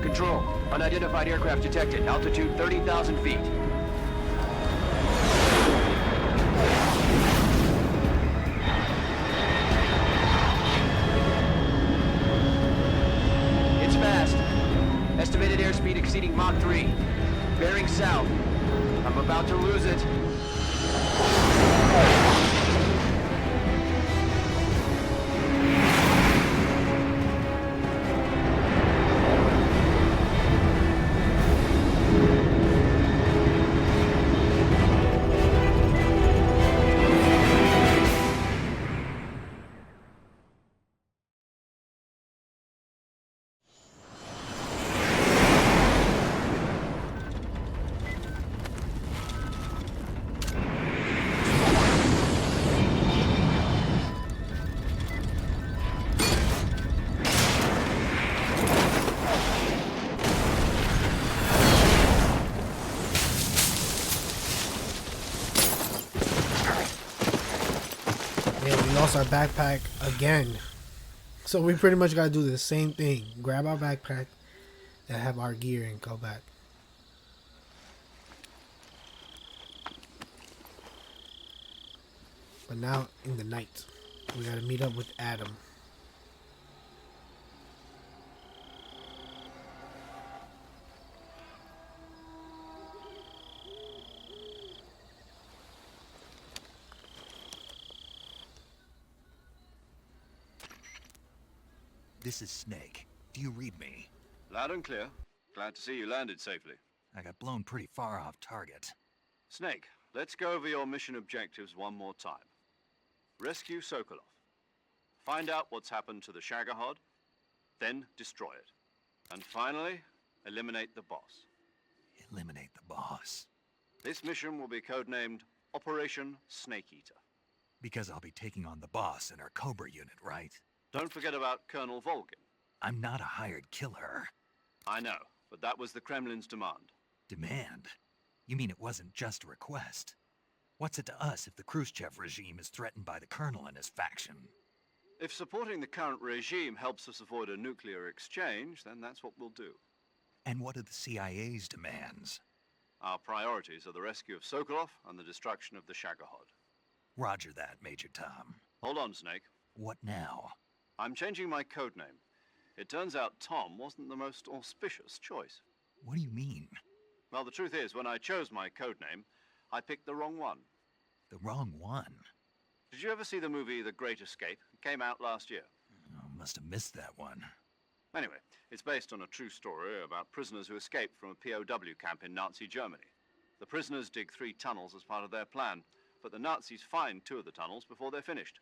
S15: Control, unidentified aircraft detected. Altitude 30,000 feet. It's fast. Estimated airspeed exceeding Mach 3. Bearing south. I'm about to lose it.
S1: Our backpack again, so we pretty much got to do the same thing: grab our backpack and have our gear and go back. But now in the night, we got to meet up with Adam.
S2: This is Snake. Do you read me?
S3: Loud and clear. Glad to see you landed safely.
S2: I got blown pretty far off target.
S3: Snake, let's go over your mission objectives one more time. Rescue Sokolov. Find out what's happened to the Shagohod, then destroy it. And finally, eliminate the boss.
S2: Eliminate the boss.
S3: This mission will be codenamed Operation Snake Eater.
S2: Because I'll be taking on the boss in our Cobra unit, right?
S3: Don't forget about Colonel Volgin.
S2: I'm not a hired killer.
S3: I know, but that was the Kremlin's demand.
S2: Demand? You mean it wasn't just a request? What's it to us if the Khrushchev regime is threatened by the Colonel and his faction?
S3: If supporting the current regime helps us avoid a nuclear exchange, then that's what we'll do.
S2: And what are the CIA's demands?
S3: Our priorities are the rescue of Sokolov and the destruction of the Shagohod.
S2: Roger that, Major Tom.
S3: Hold on, Snake.
S2: What now?
S3: I'm changing my codename. It turns out Tom wasn't the most auspicious choice.
S2: What do you mean?
S3: Well, the truth is, when I chose my codename, I picked the wrong one.
S2: The wrong one?
S3: Did you ever see the movie The Great Escape? It came out last year.
S2: Oh, must have missed that one.
S3: Anyway, it's based on a true story about prisoners who escaped from a POW camp in Nazi Germany. The prisoners dig 3 tunnels as part of their plan, but the Nazis find 2 of the tunnels before they're finished.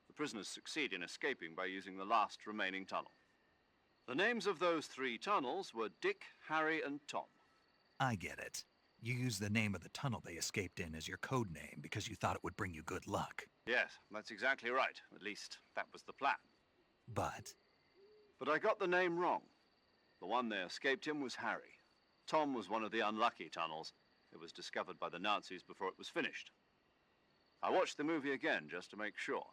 S3: The prisoners succeed in escaping by using the last remaining tunnel. The names of those 3 tunnels were Dick, Harry, and Tom.
S2: I get it. You used the name of the tunnel they escaped in as your code name because you thought it would bring you good luck.
S3: Yes, that's exactly right. At least, that was the plan.
S2: But
S3: I got the name wrong. The one they escaped in was Harry. Tom was one of the unlucky tunnels. It was discovered by the Nazis before it was finished. I watched the movie again just to make sure.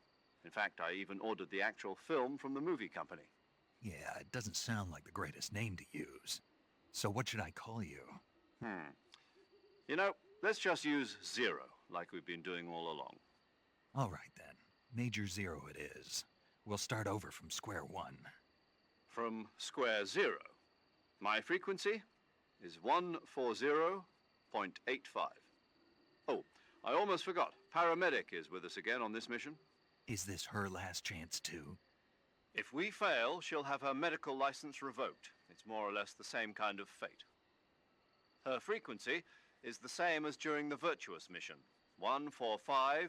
S3: In fact, I even ordered the actual film from the movie company.
S2: yeah, it doesn't sound like the greatest name to use. So what should I call you?
S3: You know, let's just use Zero, like we've been doing all along.
S2: All right then. Major Zero it is. We'll start over from square one.
S3: From square 0. My frequency is 140.85. Oh, I almost forgot. Paramedic is with us again on this mission.
S2: Is this her last chance too?
S3: If we fail, she'll have her medical license revoked. It's more or less the same kind of fate. Her frequency is the same as during the Virtuous mission, 145.73.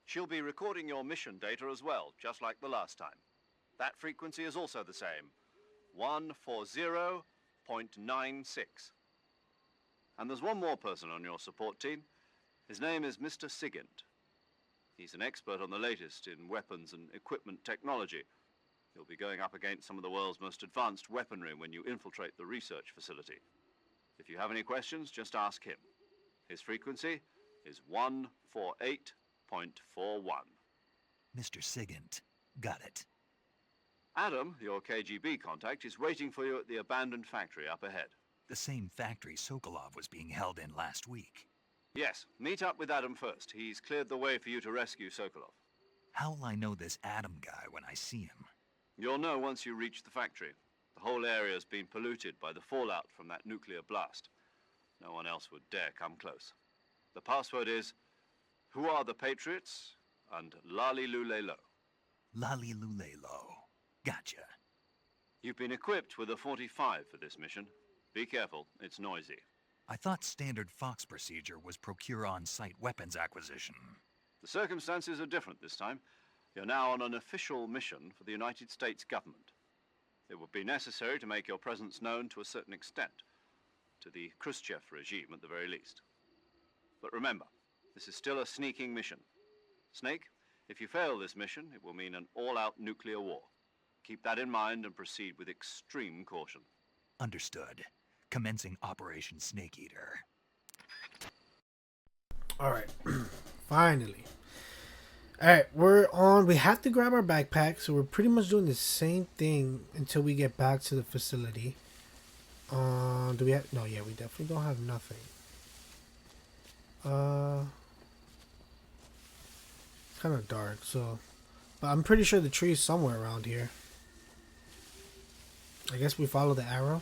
S3: She'll be recording your mission data as well, just like the last time. That frequency is also the same, 140.96. And there's one more person on your support team. His name is Mr. Sigint. He's an expert on the latest in weapons and equipment technology. You'll be going up against some of the world's most advanced weaponry when you infiltrate the research facility. If you have any questions, just ask him. His frequency is 148.41.
S2: Mr. Sigint. Got it.
S3: Adam, your KGB contact, is waiting for you at the abandoned factory up ahead.
S2: The same factory Sokolov was being held in last week.
S3: Yes, meet up with Adam first. He's cleared the way for you to rescue Sokolov.
S2: How will I know this Adam guy when I see him?
S3: You'll know once you reach the factory. The whole area's been polluted by the fallout from that nuclear blast. No one else would dare come close. The password is, "Who are the Patriots?" and Lali Lule Lo.
S2: Lali Lule Lo. Gotcha.
S3: You've been equipped with a 45 for this mission. Be careful, it's noisy.
S2: I thought standard Fox procedure was procure on-site weapons acquisition.
S3: The circumstances are different this time. You're now on an official mission for the United States government. It would be necessary to make your presence known to a certain extent, to the Khrushchev regime at the very least. But remember, this is still a sneaking mission. Snake, if you fail this mission, it will mean an all-out nuclear war. Keep that in mind and proceed with extreme caution.
S2: Understood. Commencing Operation Snake Eater.
S1: Alright. Finally. Alright, we're on. We have to grab our backpack, so we're pretty much doing the same thing until we get back to the facility. Do we have... No, yeah, we definitely don't have nothing. It's kind of dark, so... But I'm pretty sure the tree is somewhere around here. I guess we follow the arrow.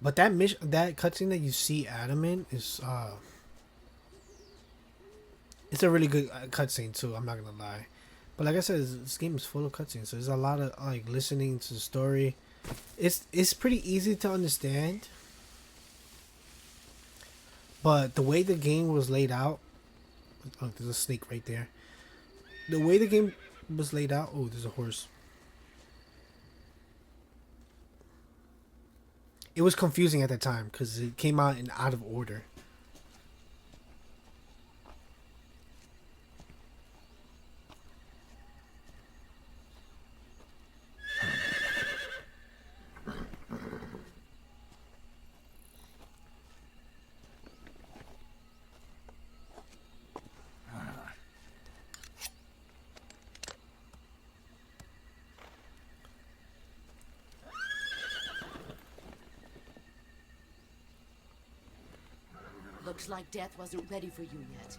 S1: But that mission, that cutscene that you see Adam in is it's a really good cutscene too. I'm not gonna lie, but like I said, this game is full of cutscenes, so there's a lot of like listening to the story. It's pretty easy to understand, but the way the game was laid out. Oh, there's a snake right there. The way the game was laid out. Oh, there's a horse. It was confusing at the time because it came out in out of order.
S7: Looks like death wasn't ready for you yet.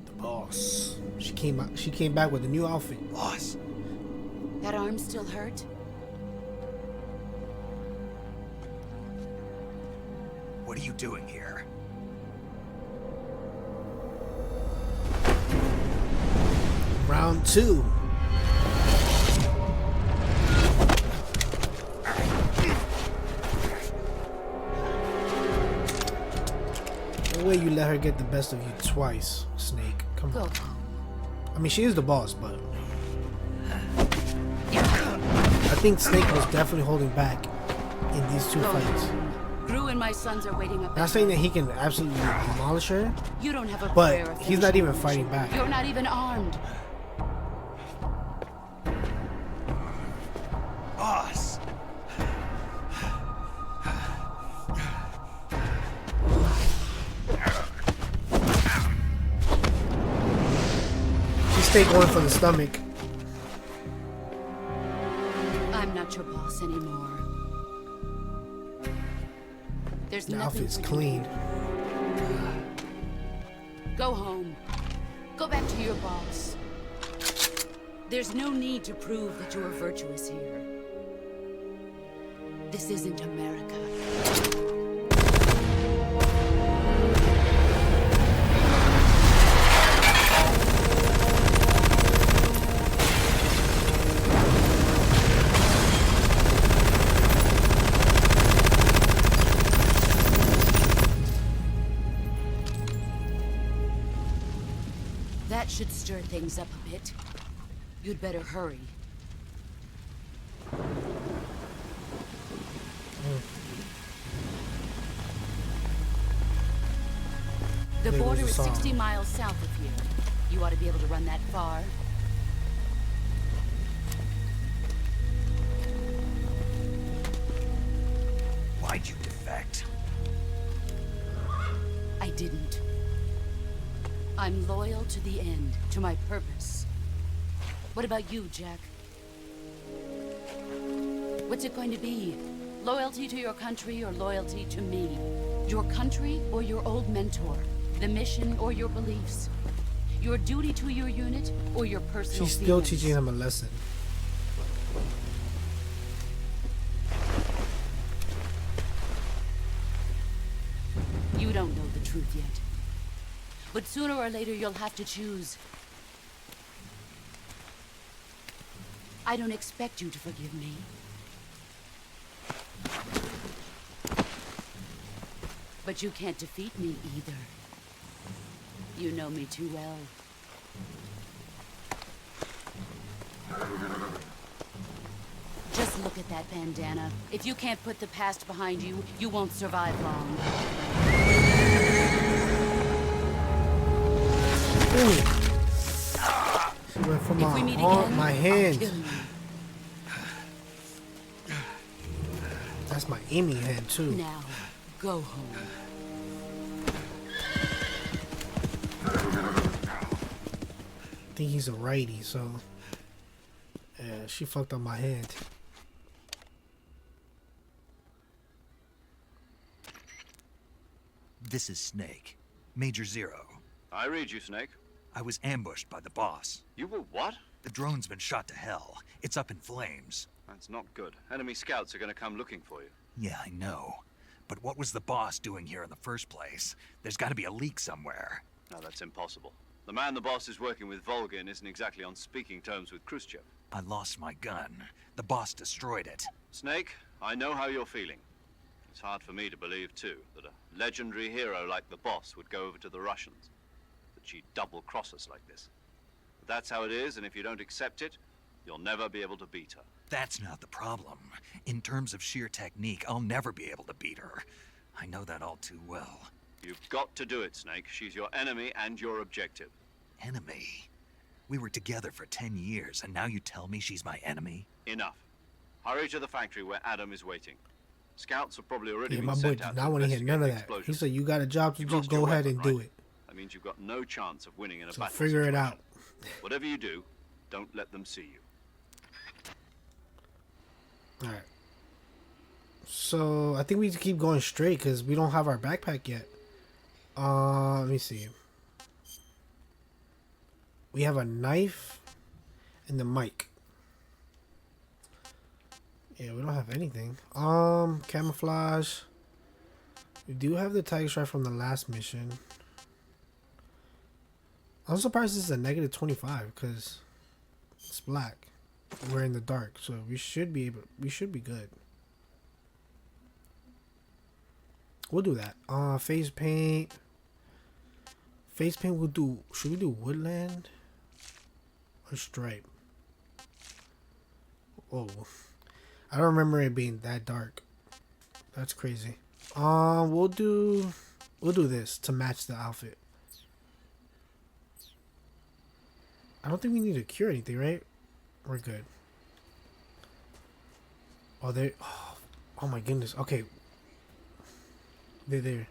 S1: The boss. She came back with a new outfit.
S2: Boss.
S7: That arm still hurt?
S2: What are you doing here?
S1: Round 2. No way you let her get the best of you twice, Snake. Come on. I mean, she is the boss, but I think Snake was definitely holding back in these two fights.
S7: Gru and my sons are waiting up.
S1: Not saying that he can absolutely demolish her,
S7: You don't have a
S1: but
S7: prayer of
S1: he's not even
S7: finishing.
S1: fighting back.
S7: You're not even armed.
S2: Boss.
S1: She stayed going for the stomach.
S7: I'm not your boss anymore. There's
S1: The
S7: nothing
S1: outfit's
S7: we can
S1: clean.
S7: do. Go home. Go back to your boss. There's no need to prove that you are virtuous here. This isn't America. That should stir things up a bit. You'd better hurry. The
S1: There
S7: border
S1: goes
S7: is
S1: the song.
S7: 60 miles south of here. You ought to be able to run that far.
S2: Why'd you defect?
S7: I didn't. I'm loyal to the end, to my purpose. What about you, Jack? What's it going to be? Loyalty to your country or loyalty to me? Your country or your old mentor? The mission or your beliefs? Your duty to your unit or your personal
S1: She's still
S7: feelings?
S1: teaching him a lesson.
S7: You don't know the truth yet. But sooner or later you'll have to choose. I don't expect you to forgive me. But you can't defeat me either. You know me too well. Just look at that bandana. If you can't put the past behind you, you won't survive long.
S1: Ooh. She went for
S7: If we meet
S1: my
S7: again,
S1: my
S7: I'll
S1: hand.
S7: kill you.
S1: That's my aiming hand too.
S7: Now, go home.
S1: I think he's a righty, so yeah, she fucked up my hand.
S2: This is Snake. Major Zero.
S3: I read you, Snake.
S2: I was ambushed by the boss.
S3: You were what?
S2: The drone's been shot to hell. It's up in flames.
S3: That's not good. Enemy scouts are going to come looking for you.
S2: Yeah, I know. But what was the boss doing here in the first place? There's got to be a leak somewhere.
S3: No, that's impossible. The man the boss is working with, Volgin, isn't exactly on speaking terms with Khrushchev.
S2: I lost my gun. The boss destroyed it.
S3: Snake, I know how you're feeling. It's hard for me to believe, too, that a legendary hero like the boss would go over to the Russians. That she'd double-cross us like this. But that's how it is, and if you don't accept it, you'll never be able to beat her.
S2: That's not the problem. In terms of sheer technique, I'll never be able to beat her. I know that all too well.
S3: You've got to do it, Snake. She's your enemy and your objective.
S2: Enemy? We were together for 10 years, and now you tell me she's my enemy?
S3: Enough. Hurry to the factory where Adam is waiting. Scouts have probably already
S1: Yeah,
S3: been
S1: my boy
S3: sent
S1: did
S3: out
S1: not
S3: to
S1: want to hear none of
S3: investigate the
S1: that. He
S3: explosion.
S1: said, you got a job to
S3: You've
S1: do,
S3: lost your
S1: go ahead
S3: weapon,
S1: and do
S3: right?
S1: it.
S3: That means you've got no chance of winning in a
S1: So
S3: battle
S1: figure it
S3: situation.
S1: out.
S3: Whatever you do, don't let them see you.
S1: Alright. So, I think we need to keep going straight because we don't have our backpack yet. Let me see. We have a knife and the mic. Yeah, we don't have anything. Camouflage. We do have the tiger stripe from the last mission. I'm surprised this is a negative 25 because it's black. We're in the dark, so we should be good. We'll do that. Face paint. Face paint we'll do. Should we do woodland or stripe? Whoa. I don't remember it being that dark. That's crazy. We'll do this to match the outfit. I don't think we need to cure anything, right? We're good. Oh, they. Oh my goodness. Okay. They're there.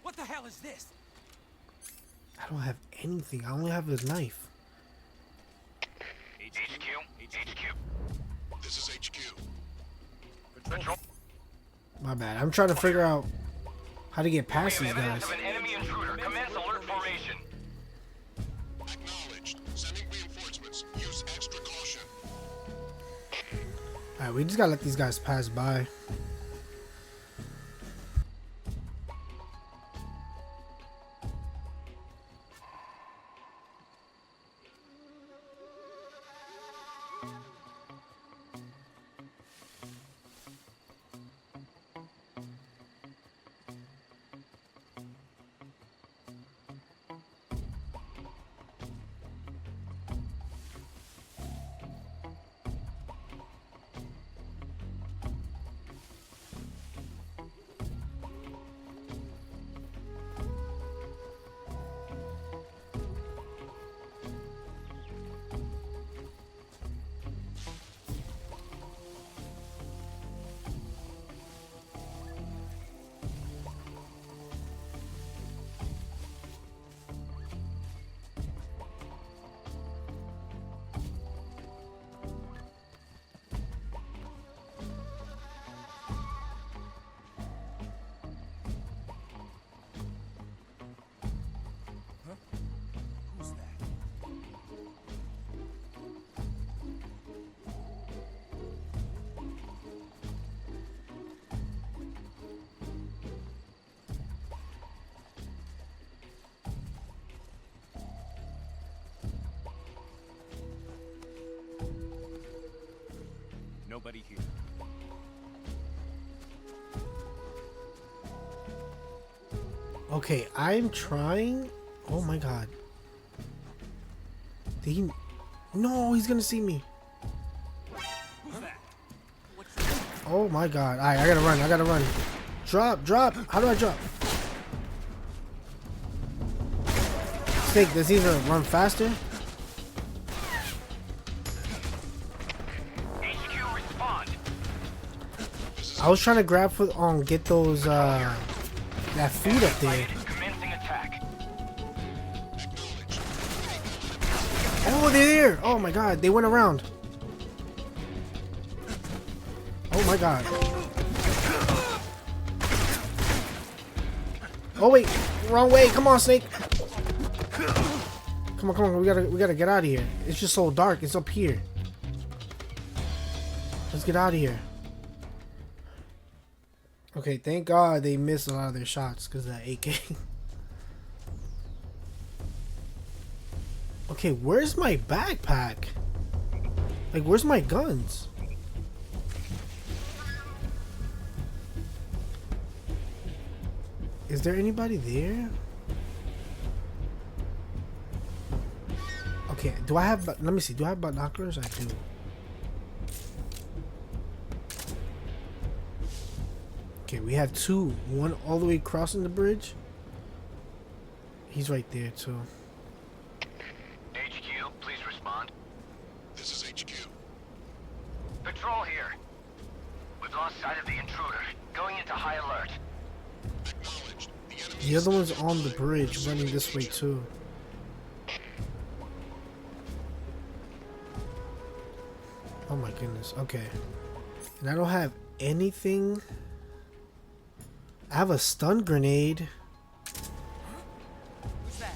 S8: What the hell is this?
S1: I don't have anything. I only have a knife.
S5: HQ.
S16: This is HQ.
S5: Control.
S1: My bad. I'm trying to figure out how to get past these guys.
S5: Of an enemy intruder. Commence alert formation.
S16: Acknowledged. Sending reinforcements. Use extra caution.
S1: Alright, we just gotta let these guys pass by.
S8: Nobody here.
S1: Okay, I'm trying. Oh my god. Did he... No, he's gonna see me. Oh my god. Alright, I gotta run. Drop. How do I drop? Snake, does he even run faster?
S5: HQ respond.
S1: I was trying to grab for get those that food up there.
S5: Commencing attack.
S1: Oh, they're there! Oh my god, they went around. Oh my god. Oh wait, wrong way. Come on, Snake. Come on. We gotta get out of here. It's just so dark. It's up here. Let's get out of here. Okay, thank God they missed a lot of their shots because of that AK. Okay, where's my backpack? Like, where's my guns? Is there anybody there? Okay, do I have... Let me see. Do I have binoculars? I do. Okay, we have two. One all the way crossing the bridge. He's right there, too.
S5: HQ, please respond.
S16: This is HQ.
S5: Patrol here. We've lost sight of the intruder. Going into high alert.
S16: Acknowledged. The enemy
S1: The other one's on the bridge, running this way, too. Oh my goodness. Okay. And I don't have anything. I have a stun grenade.
S17: Who's that?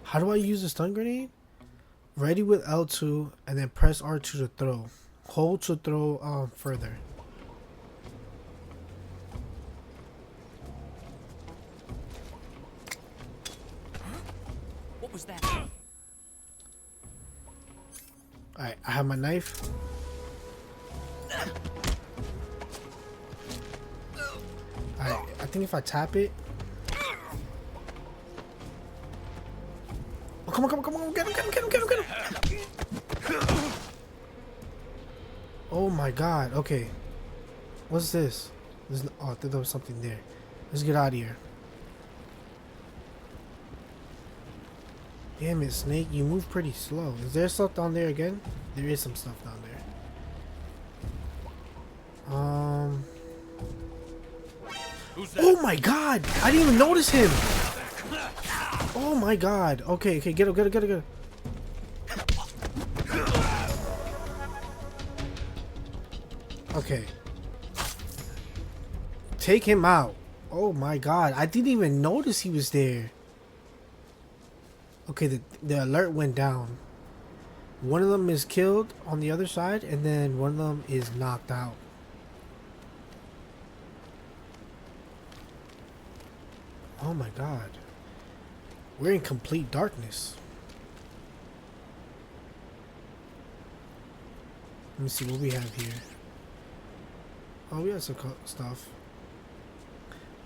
S1: How do I use a stun grenade? Ready with L2 and then press R2 to throw. Hold to throw further.
S17: What was that?
S1: Alright, I have my knife. Alright, I think if I tap it. Oh, come on, come on, come on. Get him, get him, get him, get him, get him. Oh my god, okay. What's this? There's no, oh, I thought there was something there. Let's get out of here. Damn it, Snake, you move pretty slow. Is there stuff down there again? There is some stuff down there. Oh my god! I didn't even notice him! Oh my god. Okay, okay, get him, get him, get him, get him. Okay. Take him out. Oh my god. I didn't even notice he was there. Okay, the alert went down. One of them is killed on the other side, and then one of them is knocked out. Oh my god. We're in complete darkness. Let me see what we have here. Oh, we have some stuff.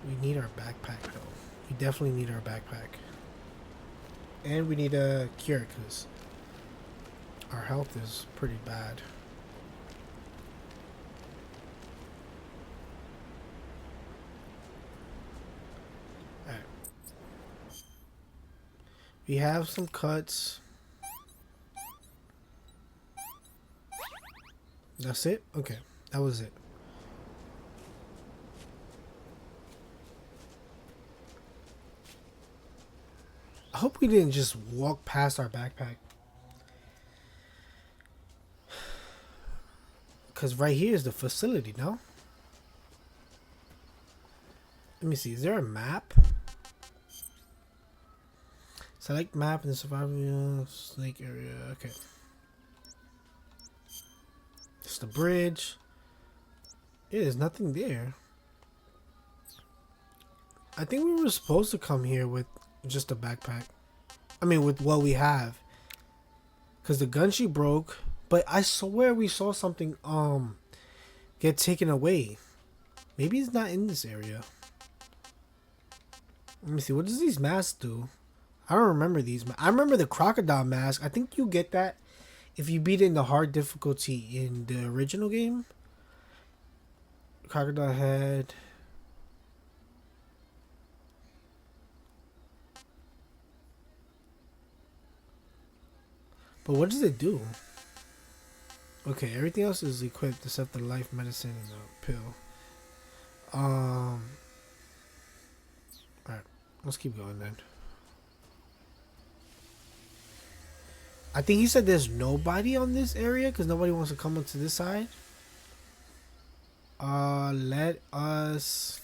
S1: We need our backpack, though. We definitely need our backpack. And we need a cure, because our health is pretty bad. Alright. We have some cuts. That's it? Okay. That was it. I hope we didn't just walk past our backpack. Because right here is the facility, no? Let me see. Is there a map? Select map in the survival snake area. Okay. It's the bridge. Yeah, there's nothing there. I think we were supposed to come here with just a backpack. I mean, with what we have. Because the gun she broke. But I swear we saw something get taken away. Maybe it's not in this area. Let me see. What does these masks do? I don't remember these. I remember the crocodile mask. I think you get that if you beat it in the hard difficulty in the original game. Crocodile head. But what does it do? Okay, everything else is equipped except the life medicine and the pill. Alright, let's keep going then. I think he said there's nobody on this area because nobody wants to come up to this side. Let us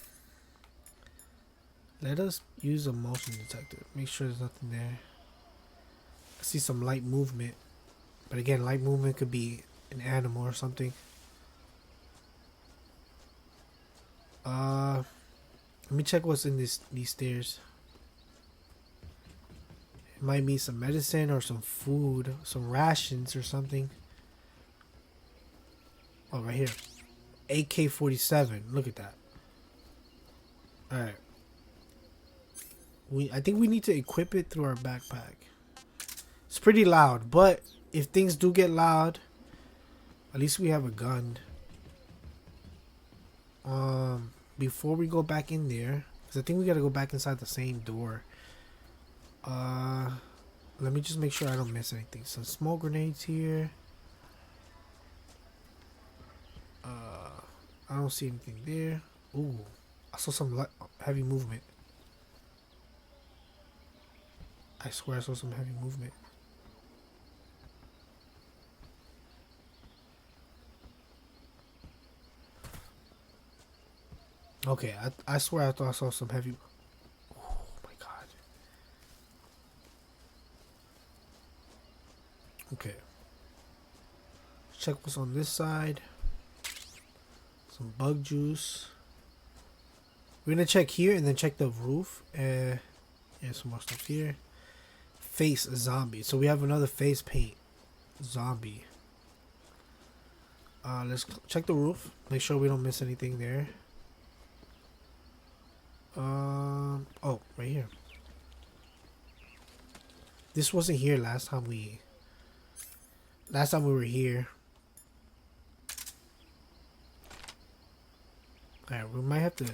S1: use a motion detector. Make sure there's nothing there. I see some light movement, but again, light movement could be an animal or something. Let me check what's in these stairs. It might be some medicine or some food, some rations or something. Oh, right here. AK-47. Look at that. All right. I think we need to equip it through our backpack. It's pretty loud, but if things do get loud, at least we have a gun. Before we go back in there, because I think we gotta go back inside the same door. Let me just make sure I don't miss anything. Some smoke grenades here. I don't see anything there. Ooh, I saw some heavy movement. I swear I saw some heavy movement. Okay, I swear I thought I saw some heavy. Oh my god. Okay. Check what's on this side. Some bug juice. We're gonna check here and then check the roof. Yeah, some more stuff here. Face zombie. So we have another face paint zombie. Let's check the roof. Make sure we don't miss anything there. Oh, right here. This wasn't here last time we were here. Alright, we might have to.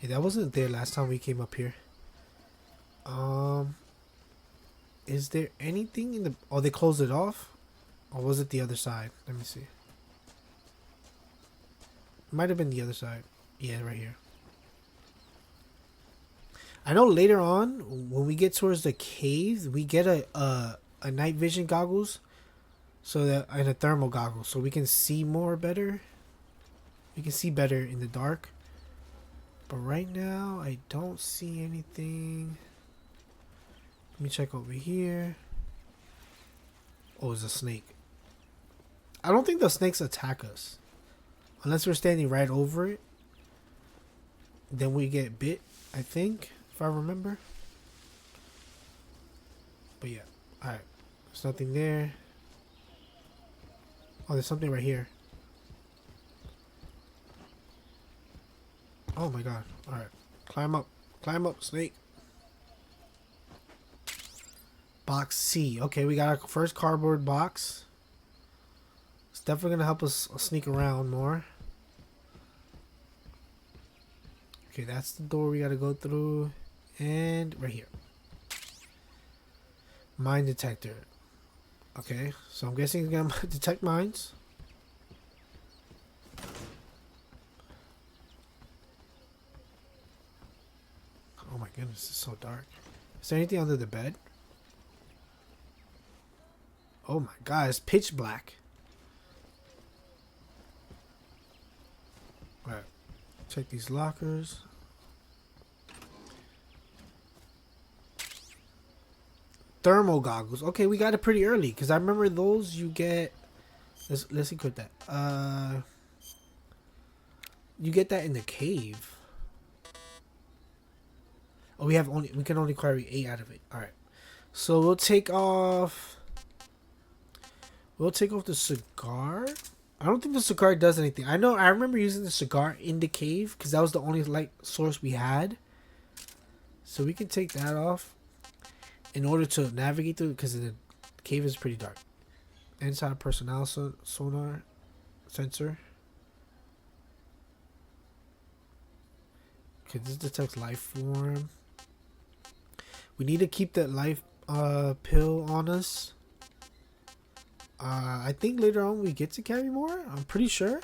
S1: Yeah, that wasn't there last time we came up here. Is there anything in the... Oh, they closed it off? Or was it the other side? Let me see. It might have been the other side. Yeah, right here. I know later on, when we get towards the cave, we get a night vision goggles. So that... And a thermal goggles. So we can see more better. We can see better in the dark. But right now, I don't see anything. Let me check over here. Oh, it's a snake. I don't think the snakes attack us. Unless we're standing right over it. Then we get bit, I think. If I remember. But yeah. Alright. There's nothing there. Oh, there's something right here. Oh my god. Alright. Climb up. Climb up, snake. Box C. Okay, we got our first cardboard box. It's definitely gonna help us sneak around more. Okay, that's the door we gotta go through. And right here. Mine detector. Okay, so I'm guessing it's gonna detect mines. Oh my goodness, it's so dark. Is there anything under the bed? Oh my god, it's pitch black. Alright. Check these lockers. Thermal goggles. Okay, we got it pretty early. Because I remember those you get... Let's equip that. You get that in the cave. Oh, we can only carry 8 out of it. Alright. So we'll take off... We'll take off the cigar. I don't think the cigar does anything. I remember using the cigar in the cave because that was the only light source we had. So we can take that off in order to navigate through because the cave is pretty dark. Inside personnel sonar sensor. Okay, this detects life form. We need to keep that life pill on us. I think later on we get to carry more. I'm pretty sure.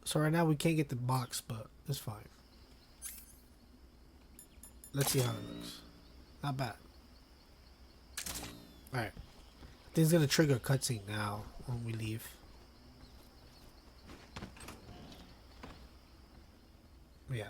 S1: So right now we can't get the box, but it's fine. Let's see how it looks. Not bad. Alright. I think it's gonna trigger a cutscene now when we leave. Yeah.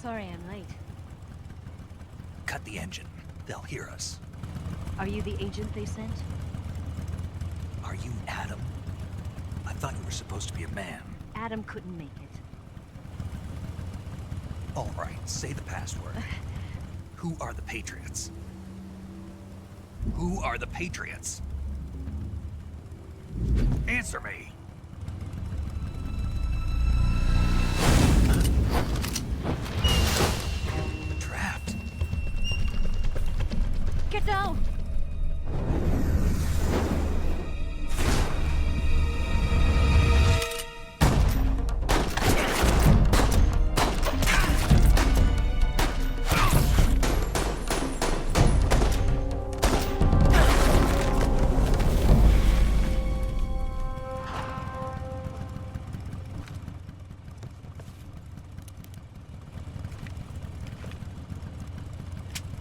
S17: Sorry I'm late.
S2: Cut the engine. They'll hear us.
S17: Are you the agent they sent?
S2: Are you Adam? I thought you were supposed to be a man.
S17: Adam couldn't make it.
S2: All right, say the password. Who are the Patriots? Who are the Patriots? Answer me! Trapped.
S17: Get down!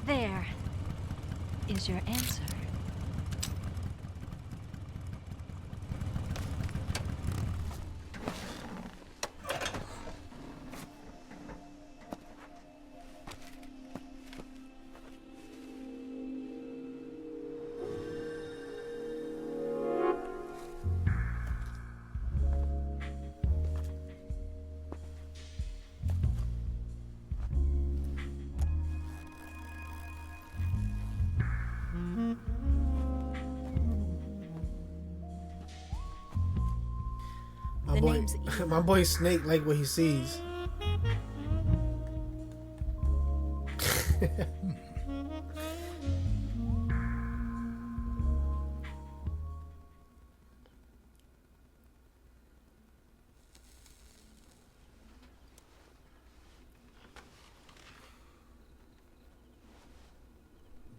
S17: There is your answer.
S1: My boy, my boy Snake like what he sees.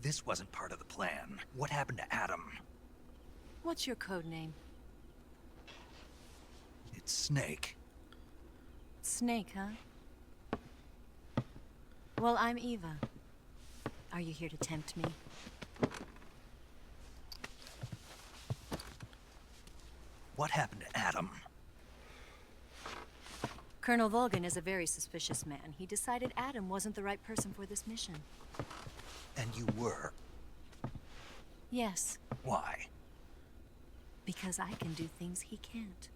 S2: This wasn't part of the plan. What happened to Adam?
S17: What's your code name?
S2: It's Snake.
S17: Snake, huh? Well, I'm Eva. Are you here to tempt me?
S2: What happened to Adam?
S17: Colonel Volgin is a very suspicious man. He decided Adam wasn't the right person for this mission.
S2: And you were?
S17: Yes.
S2: Why?
S17: Because I can do things he can't.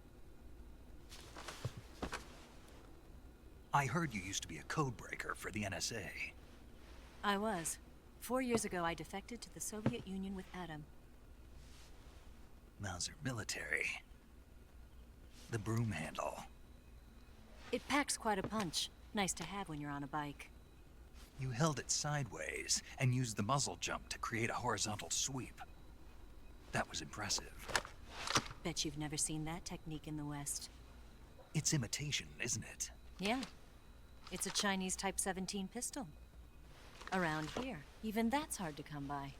S2: I heard you used to be a codebreaker for the NSA.
S17: I was. 4 years ago, I defected to the Soviet Union with Adam.
S2: Mauser military. The broom handle.
S17: It packs quite a punch. Nice to have when you're on a bike.
S2: You held it sideways and used the muzzle jump to create a horizontal sweep. That was impressive.
S17: Bet you've never seen that technique in the West.
S2: It's imitation, isn't it?
S17: Yeah. It's a Chinese Type 17 pistol. Around here, even that's hard to come by.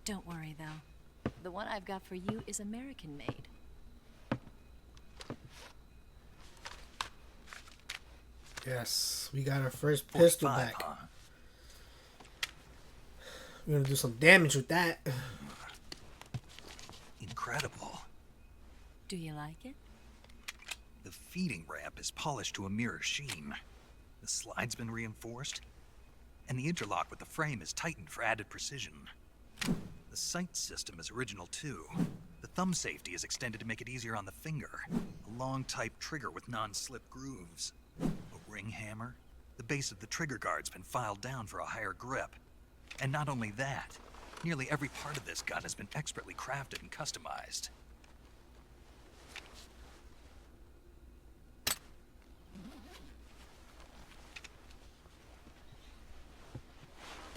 S17: Don't worry, though. The one I've got for you is American-made.
S1: Yes, we got our first pistol back.
S2: Huh?
S1: We're gonna do some damage with that.
S2: Incredible.
S17: Do you like it?
S2: The feeding ramp is polished to a mirror sheen. The slide's been reinforced, and the interlock with the frame is tightened for added precision. The sight system is original too. The thumb safety is extended to make it easier on the finger. A long type trigger with non-slip grooves. A ring hammer. The base of the trigger guard's been filed down for a higher grip. And not only that, nearly every part of this gun has been expertly crafted and customized.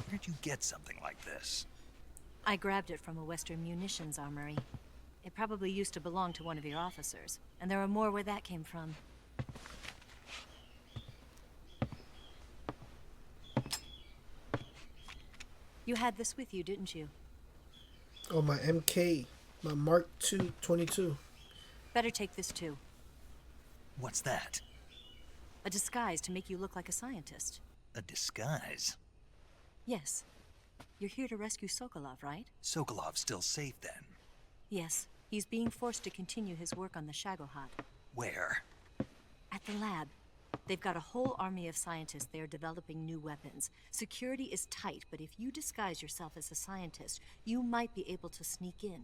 S2: Where'd you get something like this?
S17: I grabbed it from a Western munitions armory. It probably used to belong to one of your officers, and there are more where that came from. You had this with you, didn't you?
S1: Oh, my MK, my Mark II 22.
S17: Better take this too.
S2: What's that?
S17: A disguise to make you look like a scientist.
S2: A disguise?
S17: Yes. You're here to rescue Sokolov, right?
S2: Sokolov's still safe then?
S17: Yes. He's being forced to continue his work on the Shagohod.
S2: Where?
S17: At the lab. They've got a whole army of scientists there developing new weapons. Security is tight, but if you disguise yourself as a scientist, you might be able to sneak in.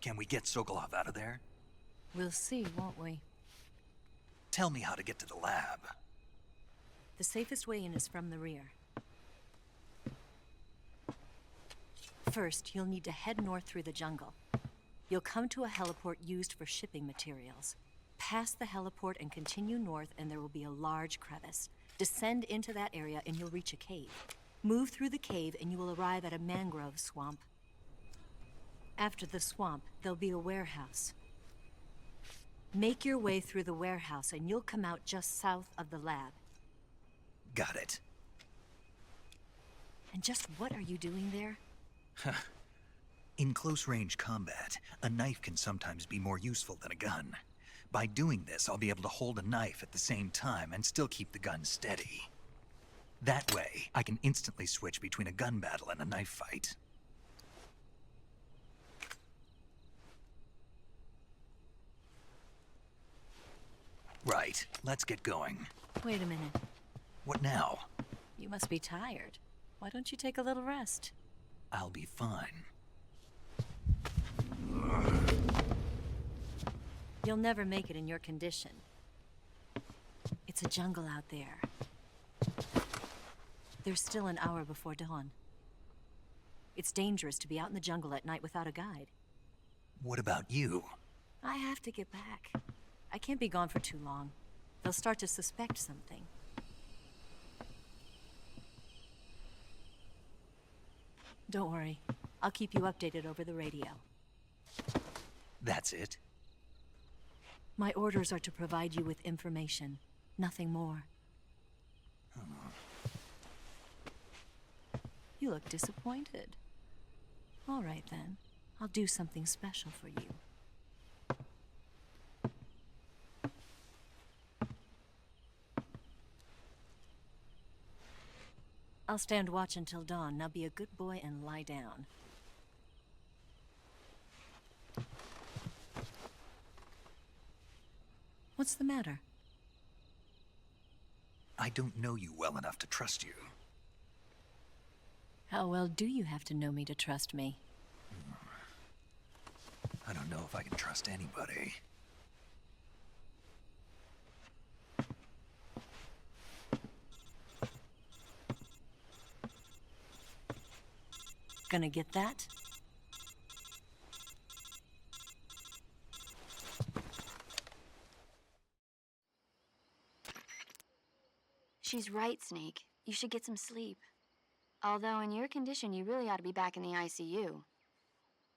S2: Can we get Sokolov out of there?
S17: We'll see, won't we?
S2: Tell me how to get to the lab.
S17: The safest way in is from the rear. First, you'll need to head north through the jungle. You'll come to a heliport used for shipping materials. Pass the heliport and continue north, and there will be a large crevice. Descend into that area and you'll reach a cave. Move through the cave and you will arrive at a mangrove swamp. After the swamp, there'll be a warehouse. Make your way through the warehouse and you'll come out just south of the lab.
S2: Got it.
S17: And just what are you doing there?
S2: In close-range combat, a knife can sometimes be more useful than a gun. By doing this, I'll be able to hold a knife at the same time and still keep the gun steady. That way, I can instantly switch between a gun battle and a knife fight. Right, let's get going.
S17: Wait a minute.
S2: What now?
S17: You must be tired. Why don't you take a little rest?
S2: I'll be fine.
S17: You'll never make it in your condition. It's a jungle out there. There's still an hour before dawn. It's dangerous to be out in the jungle at night without a guide.
S2: What about you?
S17: I have to get back. I can't be gone for too long. They'll start to suspect something. Don't worry. I'll keep you updated over the radio.
S2: That's it?
S17: My orders are to provide you with information. Nothing more. You look disappointed. All right, then. I'll do something special for you. I'll stand watch until dawn. Now be a good boy and lie down. What's the matter?
S2: I don't know you well enough to trust you.
S17: How well do you have to know me to trust me?
S2: I don't know if I can trust anybody.
S17: Gonna get that?
S6: She's right, Snake. You should get some sleep. Although in your condition, you really ought to be back in the ICU.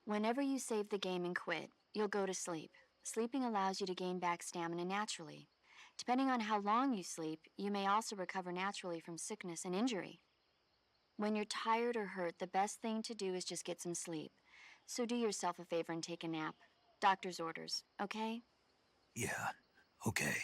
S6: Whenever you save the game and quit, you'll go to sleep. Sleeping allows you to gain back stamina naturally. Depending on how long you sleep, you may also recover naturally from sickness and injury. When you're tired or hurt, the best thing to do is just get some sleep. So do yourself a favor and take a nap. Doctor's orders, okay?
S2: Yeah, okay.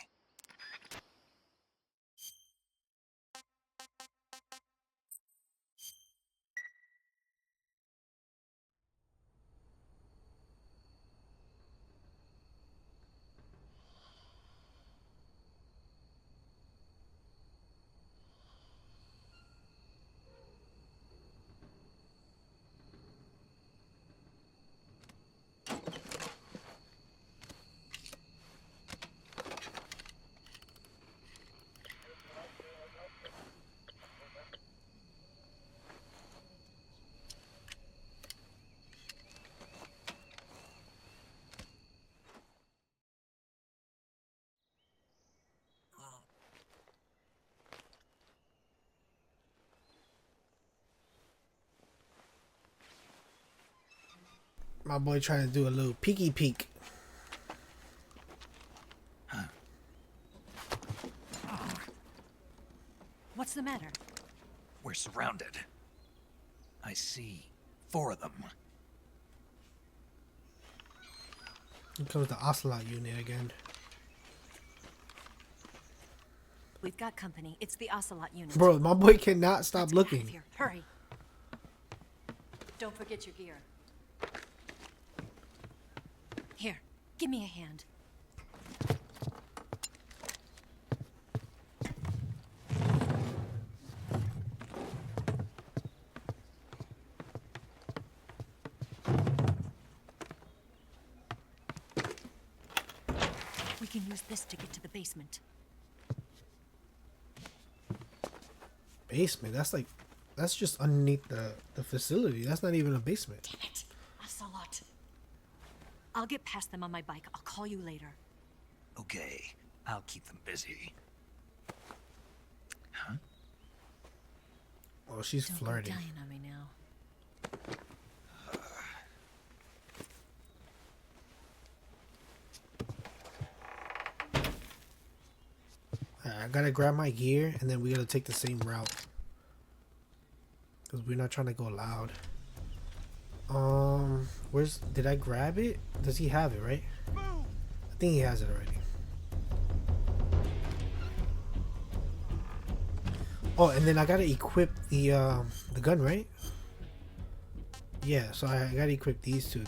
S1: My boy trying to do a little peeky peek.
S17: What's the matter?
S2: We're surrounded. I see 4 of them.
S1: Here comes the Ocelot unit again.
S17: We've got company. It's the Ocelot unit.
S1: Bro, my boy cannot stop
S17: Let's
S1: looking.
S17: get out of here. Hurry. Don't forget your gear. Here, give me a hand. We can use this to get to the basement.
S1: Basement? That's just underneath the facility. That's not even a basement.
S17: Damn it, Ocelot. I'll get past them on my bike. I'll call you later.
S2: Okay, I'll keep them busy. Huh?
S1: Oh, she's
S17: Don't
S1: flirting.
S17: Go dying on me now.
S1: I gotta grab my gear and then we gotta take the same route. Because we're not trying to go loud. Did I grab it? Does he have it, right? I think he has it already. Oh, and then I gotta equip the gun, right? Yeah, so I gotta equip these two.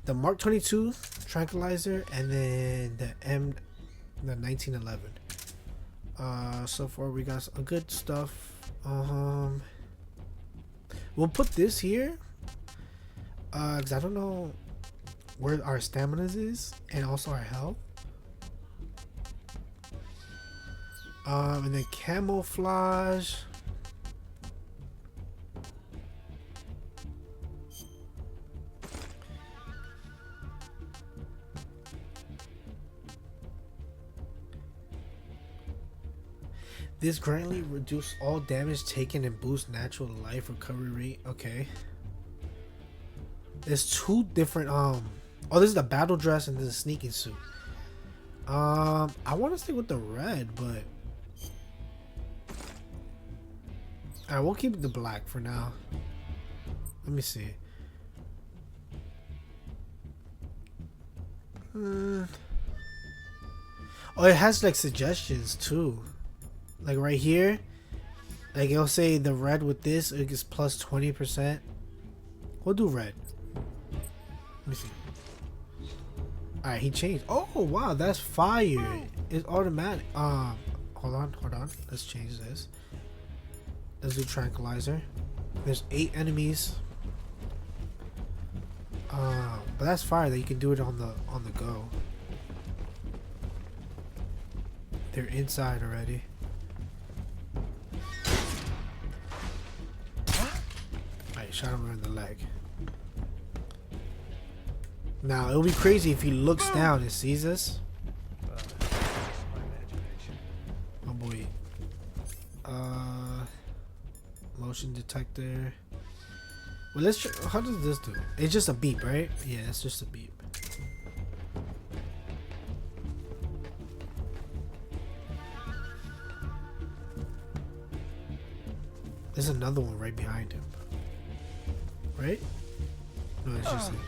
S1: The Mark 22 tranquilizer and then the 1911. So far we got some good stuff. We'll put this here. Cause I don't know where our stamina is and also our health. And then camouflage. This greatly reduce all damage taken and boost natural life recovery rate. Okay. There's two different oh, this is the battle dress and this is a sneaking suit. I want to stick with the red, but alright, we'll keep the black for now. Let me see. Oh, it has like suggestions too. Like right here, like it'll say the red with this, it gets plus 20%. We'll do red. Let me see. Alright, he changed. Oh wow, that's fire. It's automatic. Hold on. Let's change this. Let's do tranquilizer. There's 8 enemies. But that's fire that you can do it on the go. They're inside already. Alright, shot him in the leg. Now it'll be crazy if he looks down and sees us. Oh boy. Motion detector. Well, let's try. How does this do? It's just a beep, right? Yeah, it's just a beep. There's another one right behind him. Right? No, it's just like...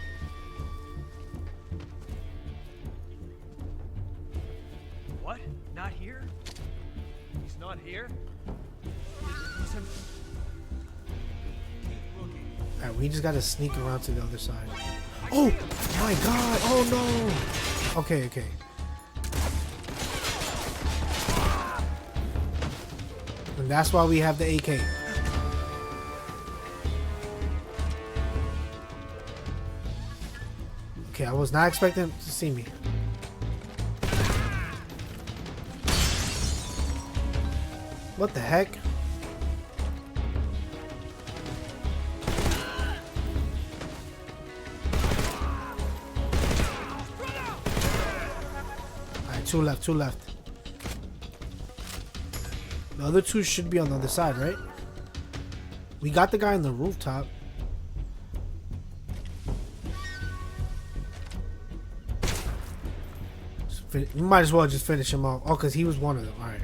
S4: What? Not here? He's not here?
S1: Alright, we just gotta sneak around to the other side. Oh my god! Oh no! Okay. And that's why we have the AK. Okay, I was not expecting him to see me. What the heck? Alright, two left. The other two should be on the other side, right? We got the guy on the rooftop. You might as well just finish him off. Oh, because he was one of them. Alright.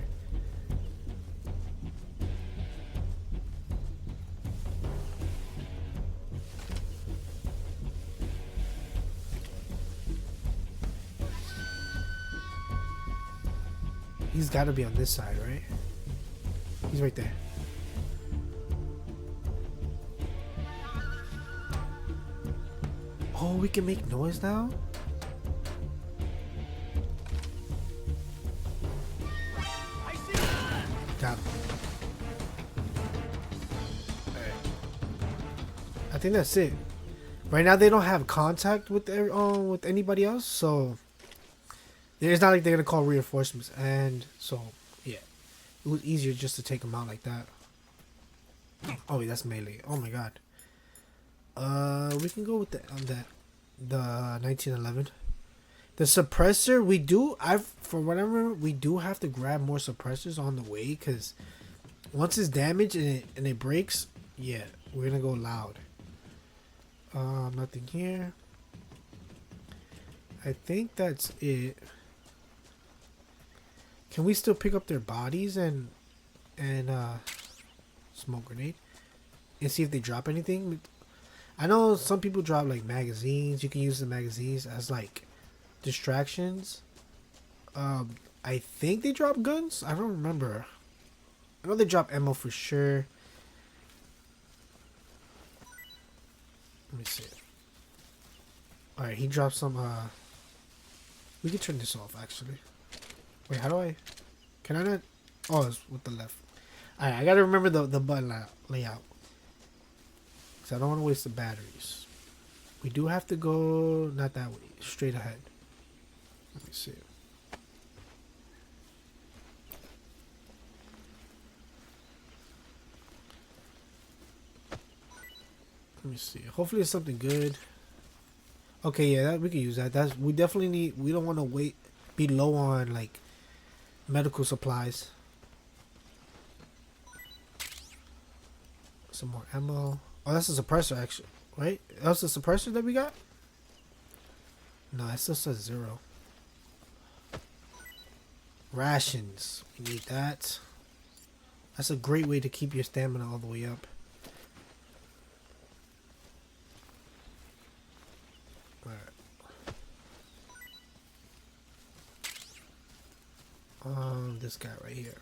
S1: He's got to be on this side, right? He's right there. Oh, we can make noise now? Got him. Alright. I think that's it. Right now they don't have contact with anybody else, so It's not like they're gonna call reinforcements, and so yeah, it was easier just to take them out like that. Oh wait, that's melee. Oh my god. We can go with the 1911. The suppressor, we do. For whatever, we do have to grab more suppressors on the way, because once it's damaged and it breaks, yeah, we're gonna go loud. Nothing here. I think that's it. Can we still pick up their bodies and smoke grenade and see if they drop anything? I know some people drop like magazines. You can use the magazines as like distractions. I think they drop guns. I don't remember. I know they drop ammo for sure. Let me see. Alright, he dropped some we can turn this off actually. Wait, how do I? Can I not? Oh, it's with the left. Alright, I gotta remember the button layout. Because I don't want to waste the batteries. We do have to go not that way, straight ahead. Let me see. Let me see. Hopefully it's something good. Okay, yeah, that we can use that. We definitely need. We don't want to be low on like medical supplies. Some more ammo. Oh, that's a suppressor actually, right? That's a suppressor that we got. No, it still says 0. Rations. We need that. That's a great way to keep your stamina all the way up. This guy right here.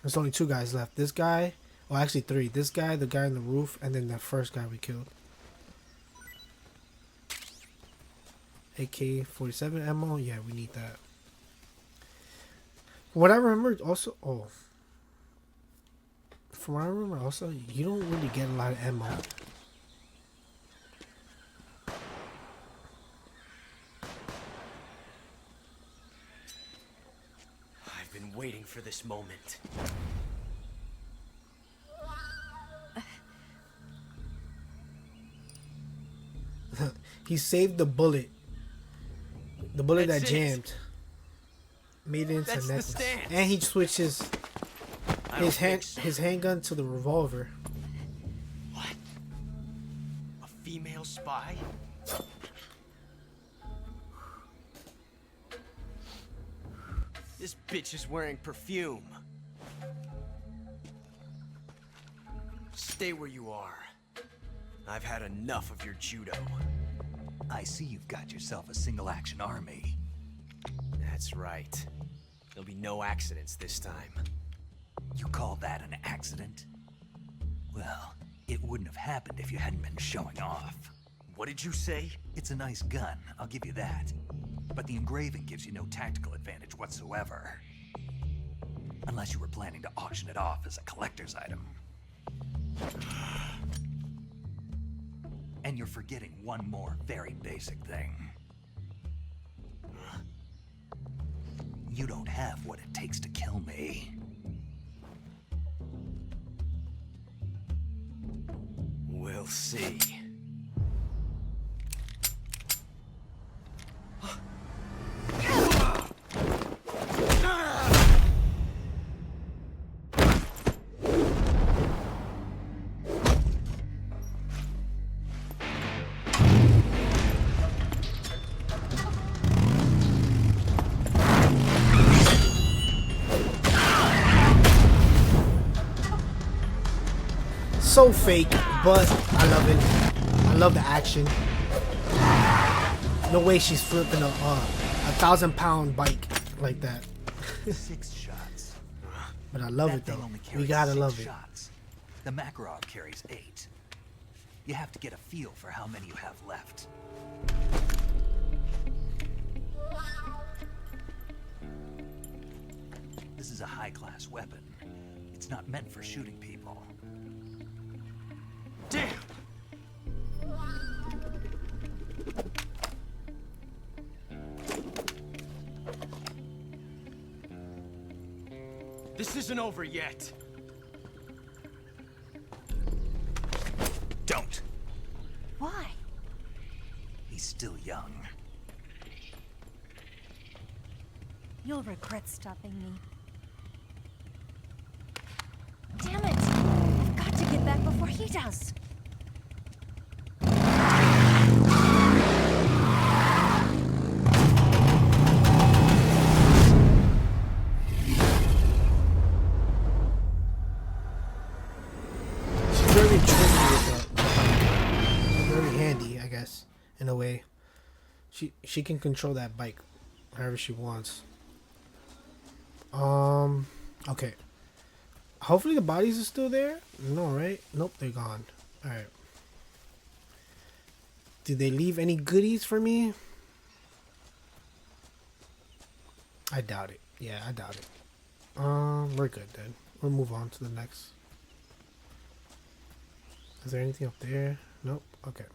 S1: There's only 2 guys left. This guy, well, actually 3. This guy, the guy on the roof, and then the first guy we killed. AK-47 ammo. Yeah, we need that. What I remember also, from what I remember also, you don't really get a lot of ammo.
S10: Waiting for this moment.
S1: He saved the bullet. The bullet
S10: That's
S1: that jammed. Made it into a necklace. And he switched his handgun to the revolver.
S10: What? A female spy? This bitch is wearing perfume. Stay where you are. I've had enough of your judo.
S2: I see you've got yourself a single-action army.
S10: That's right. There'll be no accidents this time.
S2: You call that an accident? Well, it wouldn't have happened if you hadn't been showing off.
S10: What did you say?
S2: It's a nice gun, I'll give you that. But the engraving gives you no tactical advantage whatsoever. Unless you were planning to auction it off as a collector's item. And you're forgetting one more very basic thing. You don't have what it takes to kill me.
S10: We'll see.
S1: So fake, but I love it. I love the action. No way she's flipping a 1,000-pound bike like that.
S2: 6 shots.
S1: But I love it though. We gotta love it.
S2: Shots. The Makarov carries 8. You have to get a feel for how many you have left. This is a high-class weapon. It's not meant for shooting people.
S10: Damn!
S4: This isn't over yet.
S2: Don't.
S17: Why?
S2: He's still young.
S17: You'll regret stopping me. Damn it! I've got to get back before he does.
S1: She's very tricky with that. Very handy, I guess, in a way. She can control that bike however she wants. Okay. Hopefully the bodies are still there. No, right? Nope, they're gone. Alright. Did they leave any goodies for me? I doubt it. Yeah, I doubt it. We're good then. We'll move on to the next. Is there anything up there? Nope. Okay.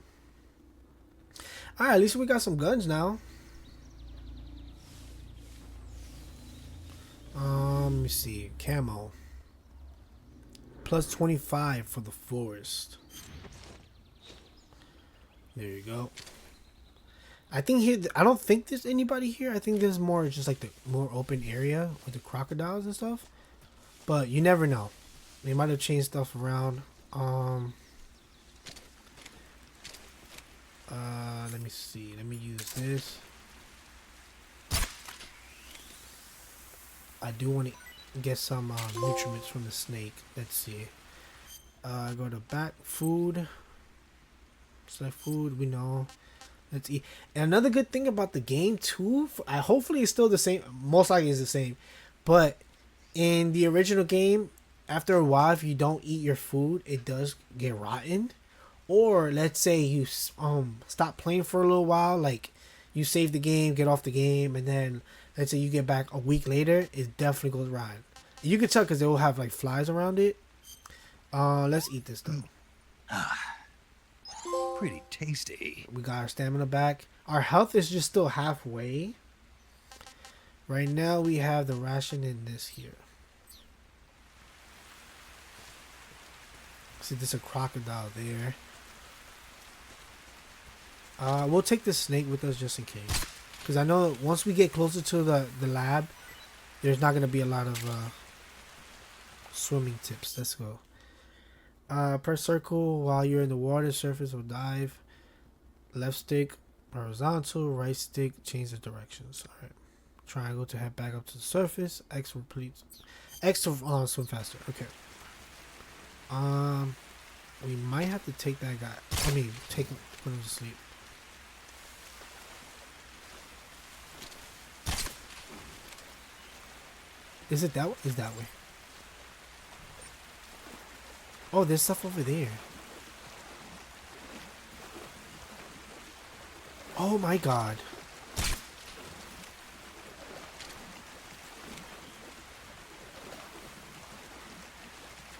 S1: Alright, at least we got some guns now. Let me see. Camo. Plus 25 for the forest. There you go. I think here, I don't think there's anybody here. I think there's more just like the more open area with the crocodiles and stuff. But you never know. They might have changed stuff around. Let me see. Let me use this. I do want to get some nutriments from the snake. Let's see. Go to back food. Select food. We know. Let's eat. And another good thing about the game too. Hopefully it's still the same. Most likely it's the same. But in the original game, after a while, if you don't eat your food, it does get rotten. Or let's say you stop playing for a little while, like you save the game, get off the game, and then let's say you get back a week later, it definitely goes rotten. You can tell because it will have like flies around it. Let's eat this though.
S2: Pretty tasty.
S1: We got our stamina back. Our health is just still halfway. Right now we have the ration in this here. See, there's a crocodile there. We'll take the snake with us just in case. Because I know that once we get closer to the lab, there's not going to be a lot of swimming tips. Let's go. Press circle while you're in the water surface or dive. Left stick, horizontal. Right stick, change the directions. Alright. Triangle to head back up to the surface. X repeats. X to swim faster. Okay. We might have to take that guy. I mean, put him to sleep. Is it that way? Is that way? Oh, there's stuff over there. Oh my god.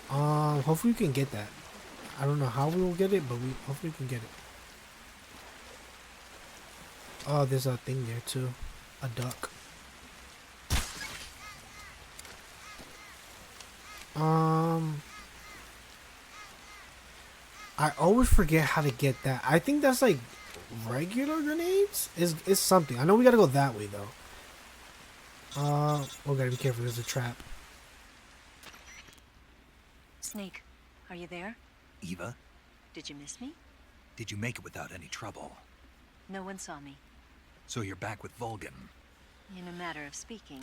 S1: Hopefully we can get that. I don't know how we will get it, but hopefully we can get it. Oh, there's a thing there too. A duck. I always forget how to get that. I think that's like regular grenades? Is something. I know we gotta go that way though. We gotta be careful, there's a trap.
S17: Snake, are you there?
S2: Eva,
S17: Did you miss me?
S2: did you make it without any trouble?
S17: No one saw me.
S2: So you're back with Vulcan.
S17: In a matter of speaking.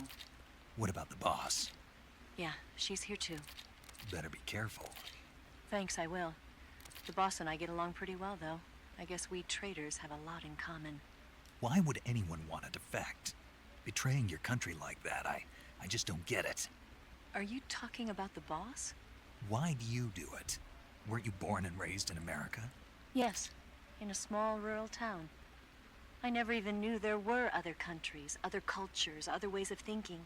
S2: What about the boss?
S17: Yeah, she's here too.
S2: Better be careful.
S17: Thanks, I will. The boss and I get along pretty well, though. I guess we traitors have a lot in common.
S2: Why would anyone want to defect? Betraying your country like that, I just don't get it.
S17: Are you talking about the boss?
S2: Why do you do it? Weren't you born and raised in America?
S17: Yes, in a small rural town. I never even knew there were other countries, other cultures, other ways of thinking.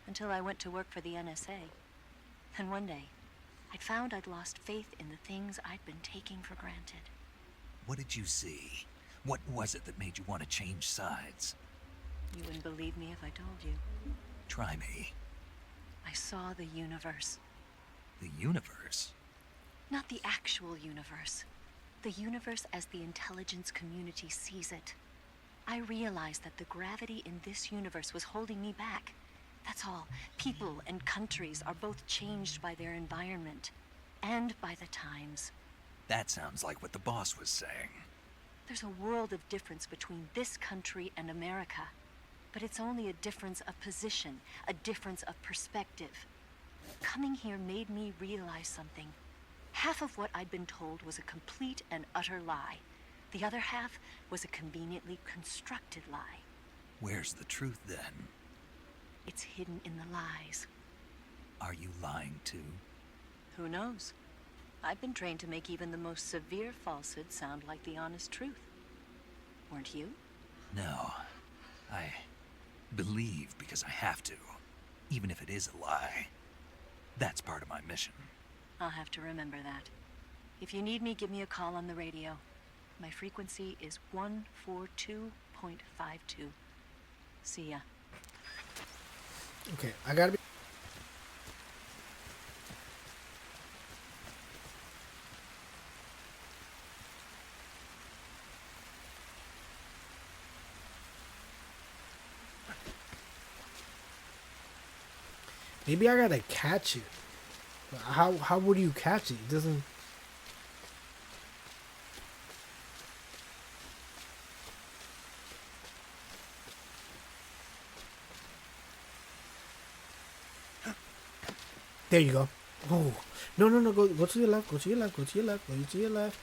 S17: Until I went to work for the NSA. And one day, I found I'd lost faith in the things I'd been taking for granted.
S2: What did you see? What was it that made you want to change sides?
S17: You wouldn't believe me if I told you.
S2: Try me.
S17: I saw the universe.
S2: The universe?
S17: Not the actual universe. The universe as the intelligence community sees it. I realized that the gravity in this universe was holding me back. That's all. People and countries are both changed by their environment and by the times.
S2: That sounds like what the boss was saying.
S17: There's a world of difference between this country and America. But it's only a difference of position, a difference of perspective. Coming here made me realize something. Half of what I'd been told was a complete and utter lie. The other half was a conveniently constructed lie.
S2: Where's the truth then?
S17: It's hidden in the lies.
S2: Are you lying too?
S17: Who knows? I've been trained to make even the most severe falsehood sound like the honest truth. Weren't you?
S2: No. I believe because I have to, even if it is a lie. That's part of my mission.
S17: I'll have to remember that. If you need me, give me a call on the radio. My frequency is 142.52. See ya.
S1: Okay, I gotta be. Maybe I gotta catch it. How would you catch it? It doesn't. There you go. Oh no! Go to your left. Go to your left. Go to your left. Go to your left.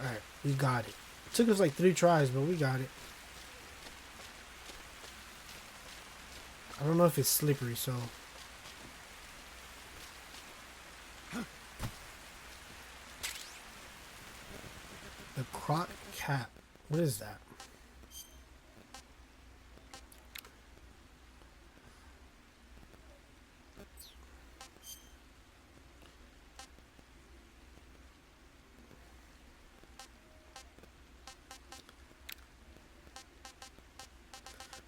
S1: Alright, we got it. Took us like 3 tries, but we got it. I don't know if it's slippery, so. The croc cat. What is that?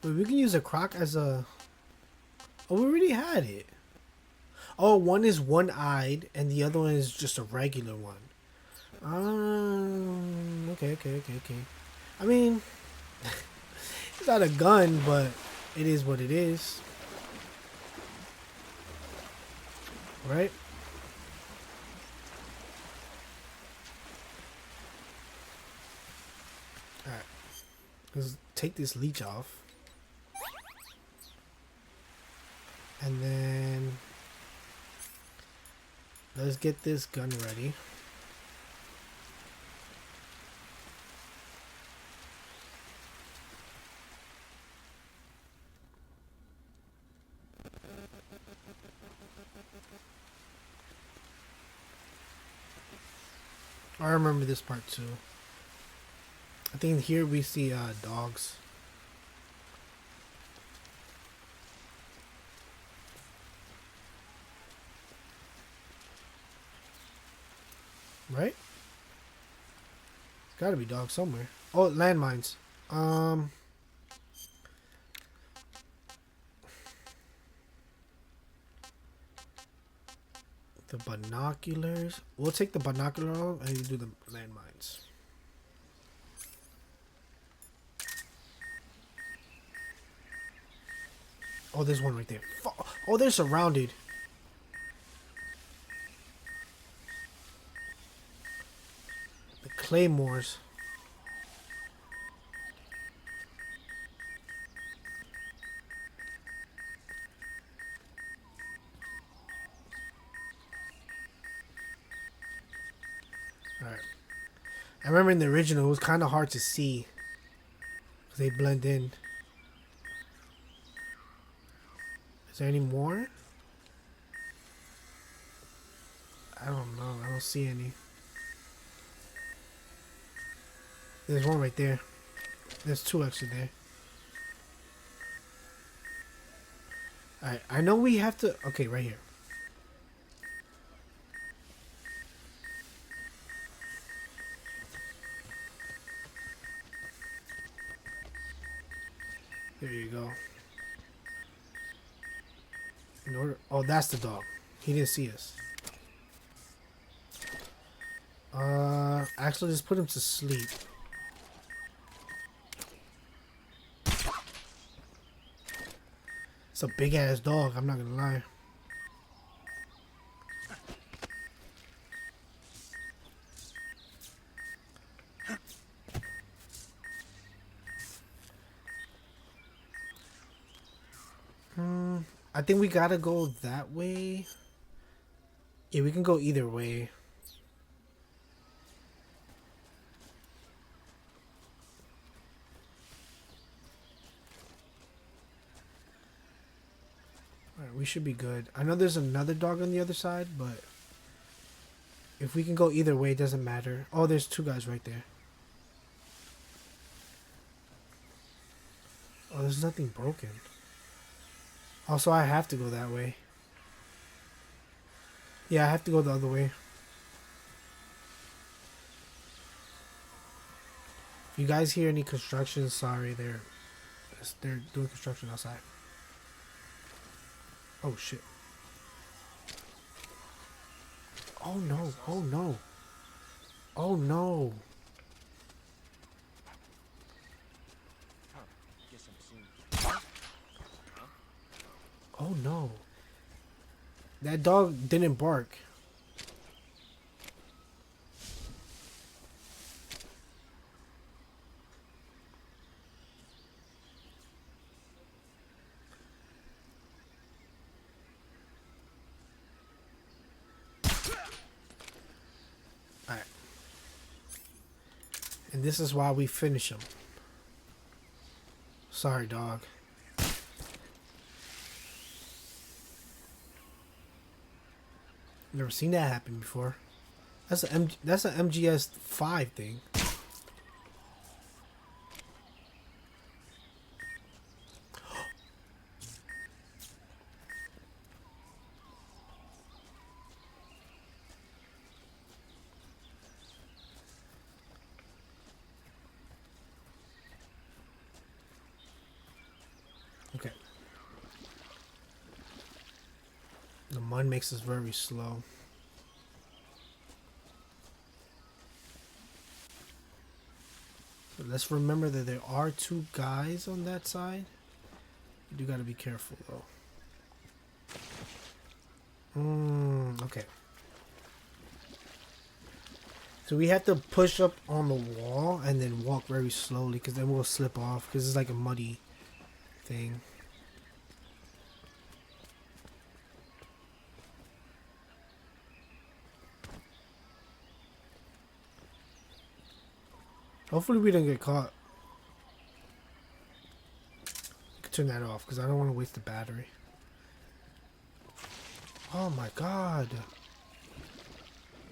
S1: Wait, we can use a croc as a... Oh, we already had it. Oh, one is one-eyed, and the other one is just a regular one. Okay. I mean, it's not a gun, but it is what it is. Right? Alright. Let's take this leech off. And then let's get this gun ready. I remember this part too. I think here we see dogs. Right? It's gotta be dogs somewhere. Oh, landmines. The binoculars. We'll take the binocular off and do the landmines. Oh, there's one right there. Oh, they're surrounded. The claymores. Alright. I remember in the original it was kind of hard to see because they blend in. Is there any more? I don't know. I don't see any. There's one right there. There's 2 actually there. Alright, I know we have to... Okay, right here. In order, oh, that's the dog. He didn't see us. Actually, just put him to sleep. It's a big ass dog, I'm not gonna lie. I think we gotta go that way. Yeah, we can go either way. Alright, we should be good. I know there's another dog on the other side, but if we can go either way, it doesn't matter. Oh, there's two guys right there. Oh, there's nothing broken. Also, I have to go that way. Yeah, I have to go the other way. If you guys hear any construction, sorry, they're doing construction outside. Oh shit. Oh no, oh no. Oh no. Oh no. That dog didn't bark. Alright. And this is why we finish him. Sorry, dog. Never seen that happen before. That's an MGS 5 thing. Okay. The mud makes us very slow. So let's remember that there are two guys on that side. You do gotta be careful though. Okay. So we have to push up on the wall and then walk very slowly, because then we'll slip off, because it's like a muddy thing. Hopefully we don't get caught. I can turn that off because I don't want to waste the battery. Oh my god.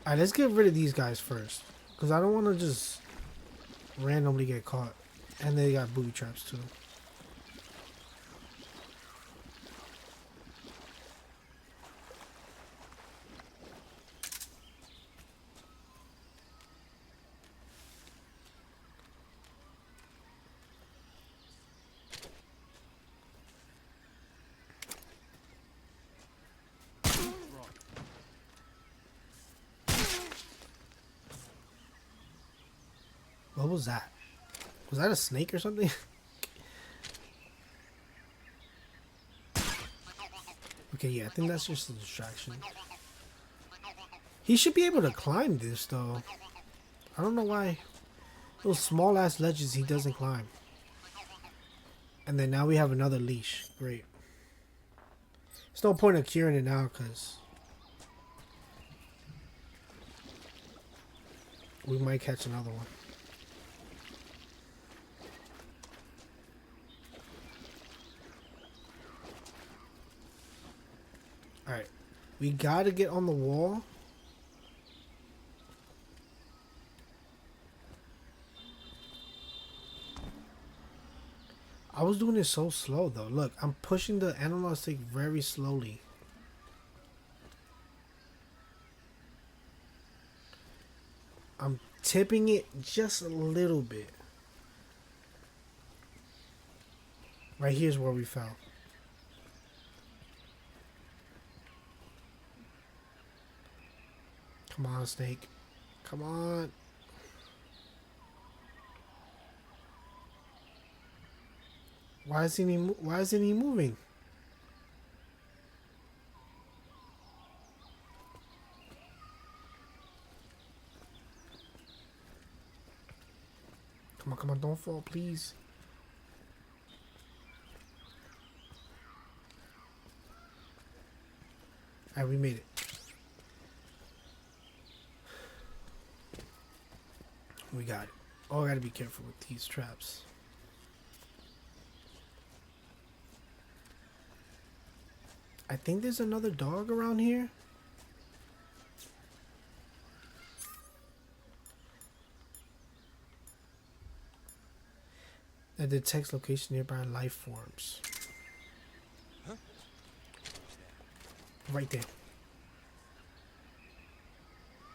S1: Alright, let's get rid of these guys first, because I don't want to just randomly get caught. And they got booby traps too. What was that? Was that a snake or something? Okay, yeah, I think that's just a distraction. He should be able to climb this, though. I don't know why. Those small-ass ledges he doesn't climb. And then now we have another leash. Great. There's no point of curing it now, because we might catch another one. Alright, we gotta get on the wall. I was doing it so slow though. Look, I'm pushing the analog stick very slowly. I'm tipping it just a little bit. Right here's where we fell. Come on, Snake. Come on. Why isn't he moving? Come on, don't fall, please. Alright, we made it. We got it. Oh, I gotta be careful with these traps. I think there's another dog around here. That detects location nearby life forms.
S10: Huh?
S1: Right there.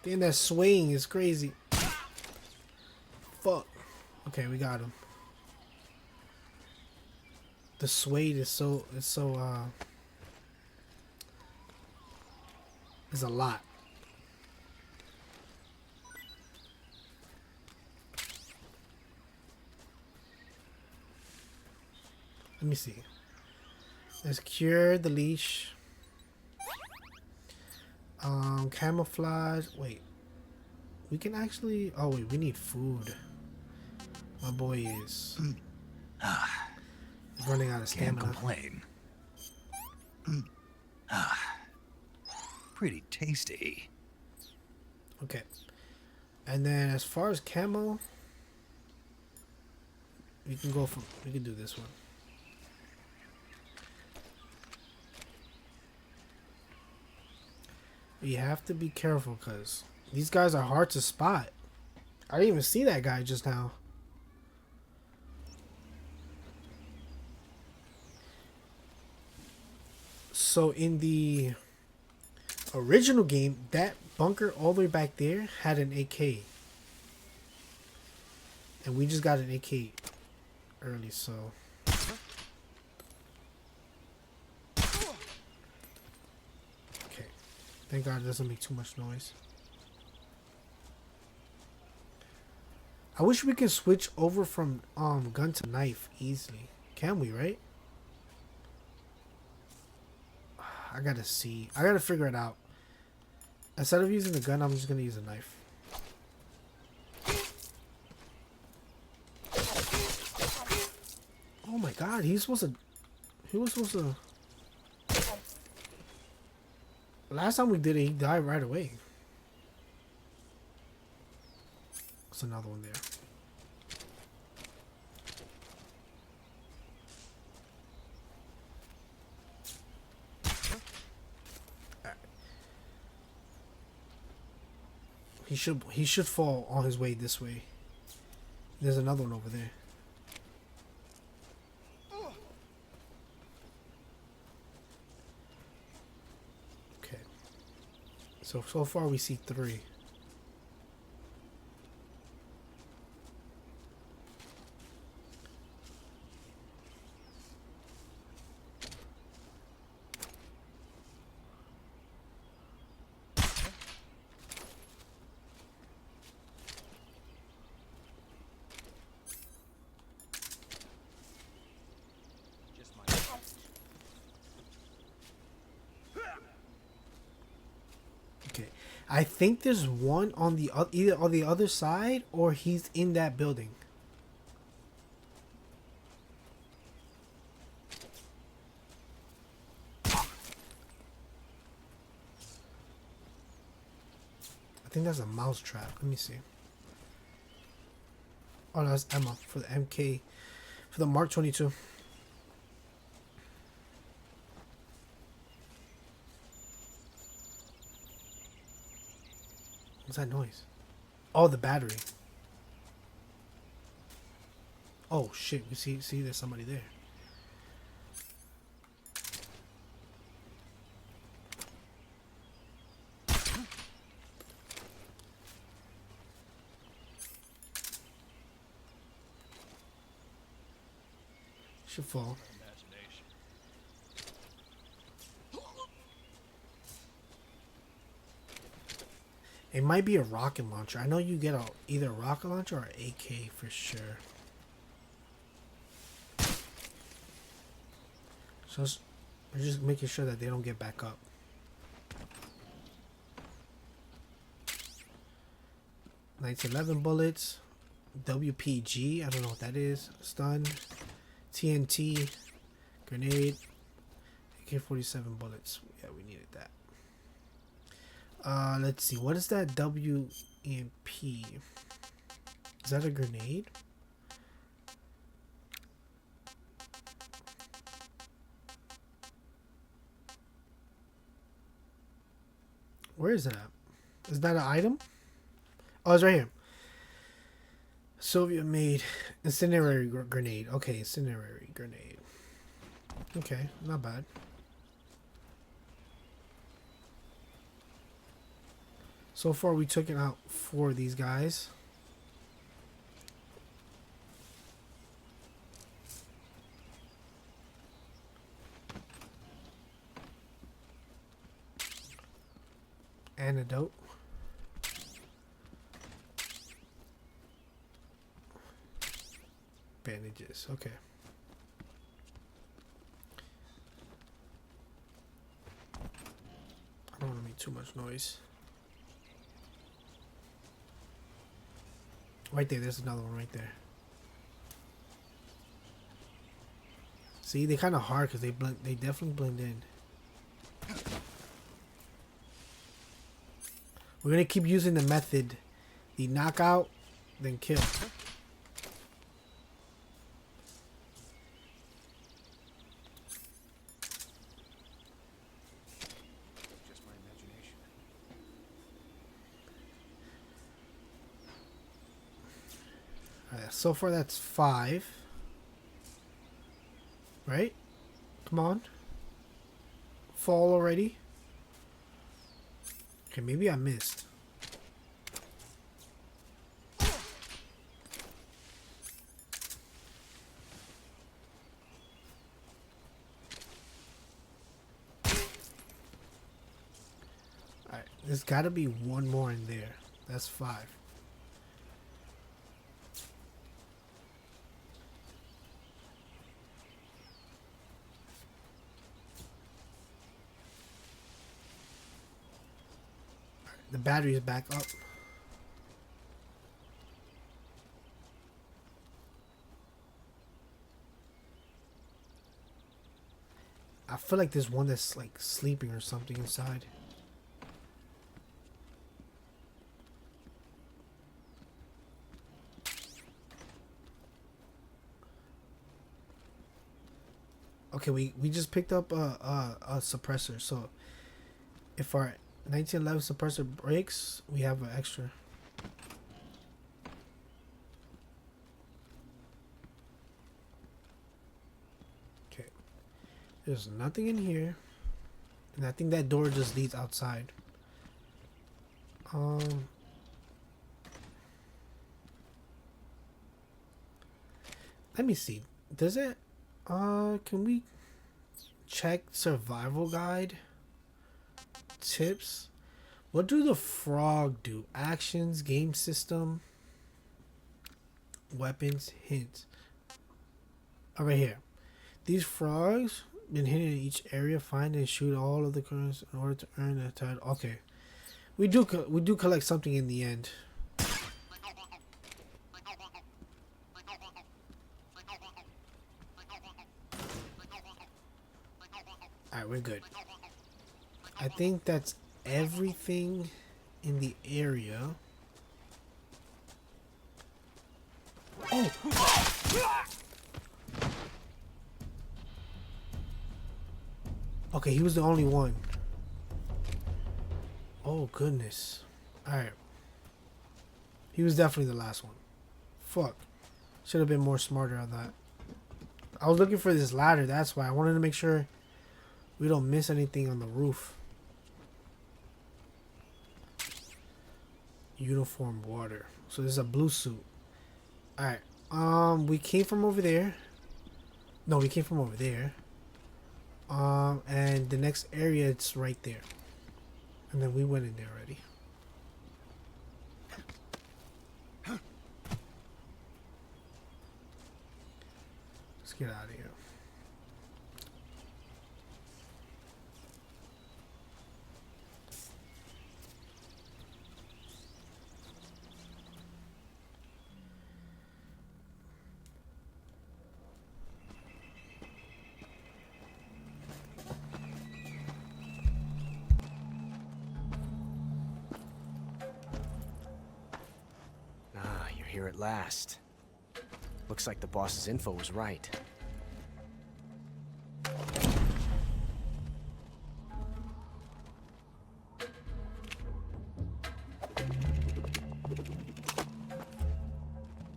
S1: Damn, that swaying is crazy. Fuck. Okay, we got him. The suede is so is a lot. Let me see. Let's cure the leash. Camouflage. Wait. We can actually. Oh wait, we need food. My boy is running out of stamina.
S2: Can't complain. Pretty tasty.
S1: Okay. And then as far as camo, we can do this one. You have to be careful because these guys are hard to spot. I didn't even see that guy just now. So in the original game, that bunker all the way back there had an AK. And we just got an AK early, so... Okay. Thank God it doesn't make too much noise. I wish we could switch over from gun to knife easily. Can we, right? I gotta see. I gotta figure it out. Instead of using the gun, I'm just gonna use a knife. Oh my God, he was supposed to... Last time we did it, he died right away. There's another one there. He should fall on his way this way. There's another one over there. Okay. So far we see 3. I think there's one on the either on the other side or he's in that building. I think that's a mouse trap. Let me see. Oh, no, that's ammo for the MK, for the Mark 22. What's that noise? Oh, the battery. Oh shit! We see there's somebody there. Should fall. It might be a rocket launcher. I know you get either a rocket launcher or AK for sure. So we're just making sure that they don't get back up. .1911 bullets. WPG. I don't know what that is. Stun. TNT. Grenade. AK-47 bullets. Yeah, we needed that. Let's see. What is that WEMP? Is that a grenade? Where is it at? Is that an item? Oh, it's right here. Soviet-made incendiary grenade. Okay, incendiary grenade. Okay, not bad. So far, we took it out 4 of these guys. Antidote. Bandages. Okay. I don't want to make too much noise. Right there, there's another one right there. See, they kind of hard because they definitely blend in. We're gonna keep using the method, the knockout, then kill.
S12: Just my imagination.
S1: Alright, so far that's 5. Right? Come on. Fall already. Okay, maybe I missed. Alright, there's gotta be one more in there. That's 5. The battery is back up. I feel like there's one that's like sleeping or something inside. Okay, we just picked up a suppressor, so if our 1911 suppressor breaks, we have an extra. Okay. There's nothing in here. And I think that door just leads outside. Let me see. Does it can we check survival guide? Tips. What do the frog do? Actions, game system, weapons, hints. Oh, right here. These frogs been hidden in each area. Find and shoot all of the currents in order to earn a title. Okay, we do collect something in the end. All right, we're good. I think that's everything in the area. Oh! Okay, he was the only one. Oh, goodness. Alright. He was definitely the last one. Fuck. Should have been more smarter on that. I was looking for this ladder, that's why. I wanted to make sure we don't miss anything on the roof. Uniform water. So this is a blue suit. Alright. We came from over there. No, we came from over there. And the next area, it's right there. And then we went in there already. get out of here.
S10: Ah, you're here at last. Looks like the boss's info was right.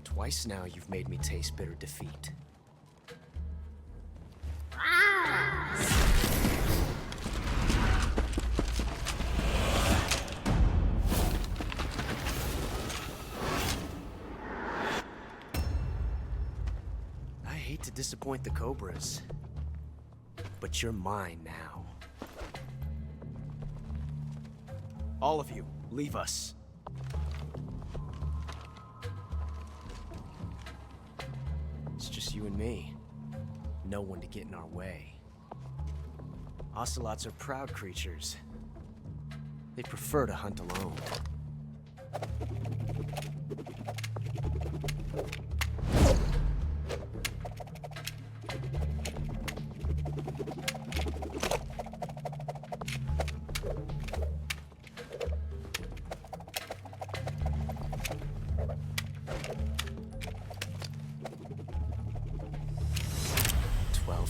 S10: Twice now you've made me taste bitter defeat. I hate to disappoint the Cobras, but you're mine now. All of you, leave us. It's just you and me. No one to get in our way. Ocelots are proud creatures. They prefer to hunt alone.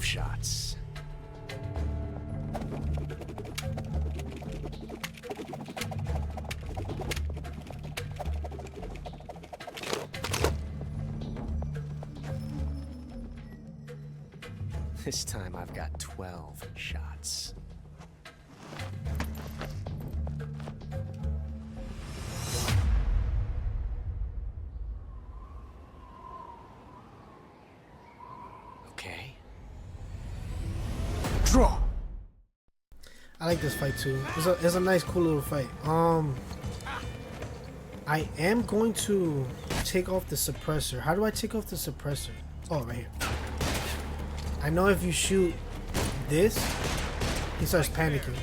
S10: Shots. This time I've got 12 shots. Okay. Draw.
S1: I like this fight too. It's a nice, cool little fight. I am going to take off the suppressor. How do I take off the suppressor? Oh, right here. I know if you shoot this, he starts panicking.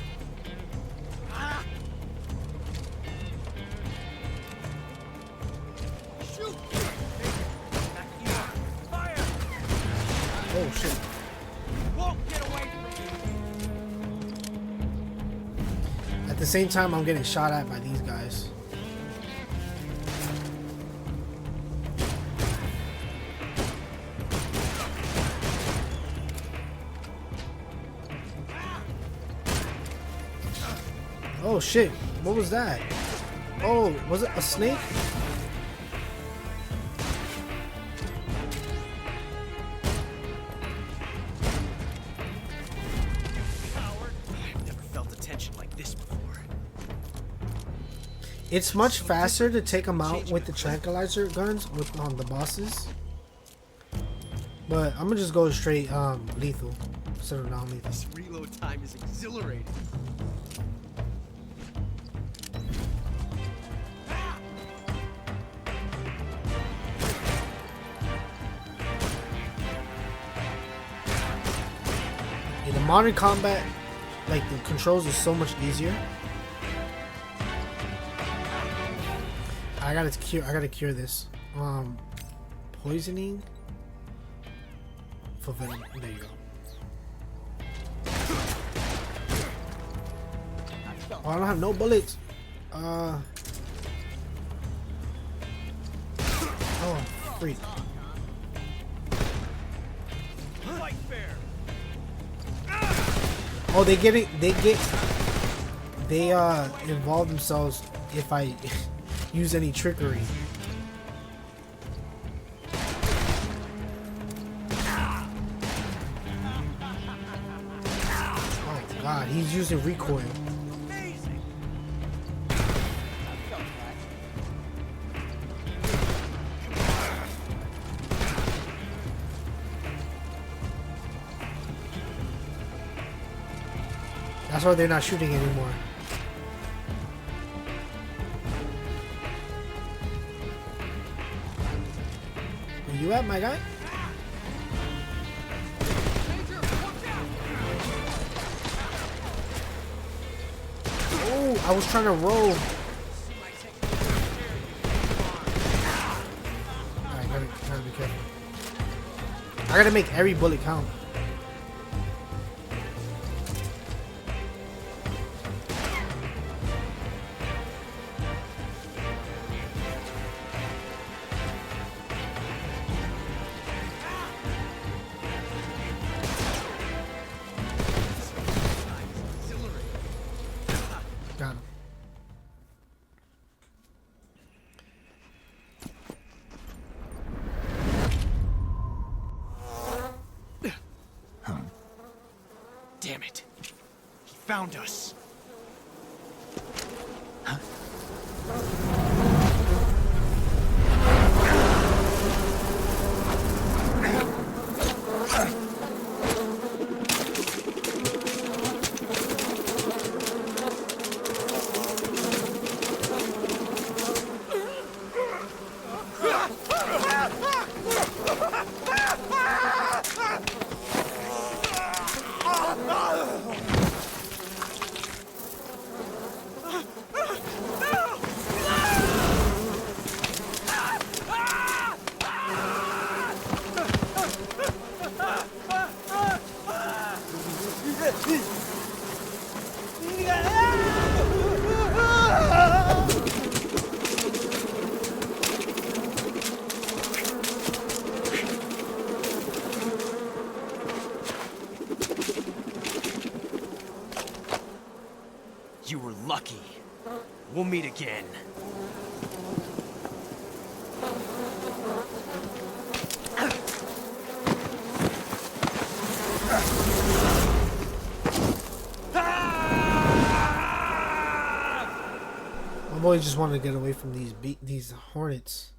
S1: Oh shit. At the same time, I'm getting shot at by these guys. Oh shit, what was that? Oh, was it a snake? It's much faster to take them out with the tranquilizer guns with on the bosses. But I'm gonna just go straight lethal instead of non-lethal.
S10: This reload time is exhilarating.
S1: In the modern combat, like the controls is so much easier. I gotta cure this. Poisoning for venom. There you go. Oh, I don't have no bullets. Oh, freak. Oh, they involve themselves if I use any trickery. Oh god, he's using recoil. That's why they're not shooting anymore. Where you at, my guy? I was trying to roll. Alright, gotta be careful. I gotta make every bullet count. Got him.
S4: Damn it. He found us. You were lucky. We'll meet again.
S1: My boy just wanted to get away from these hornets.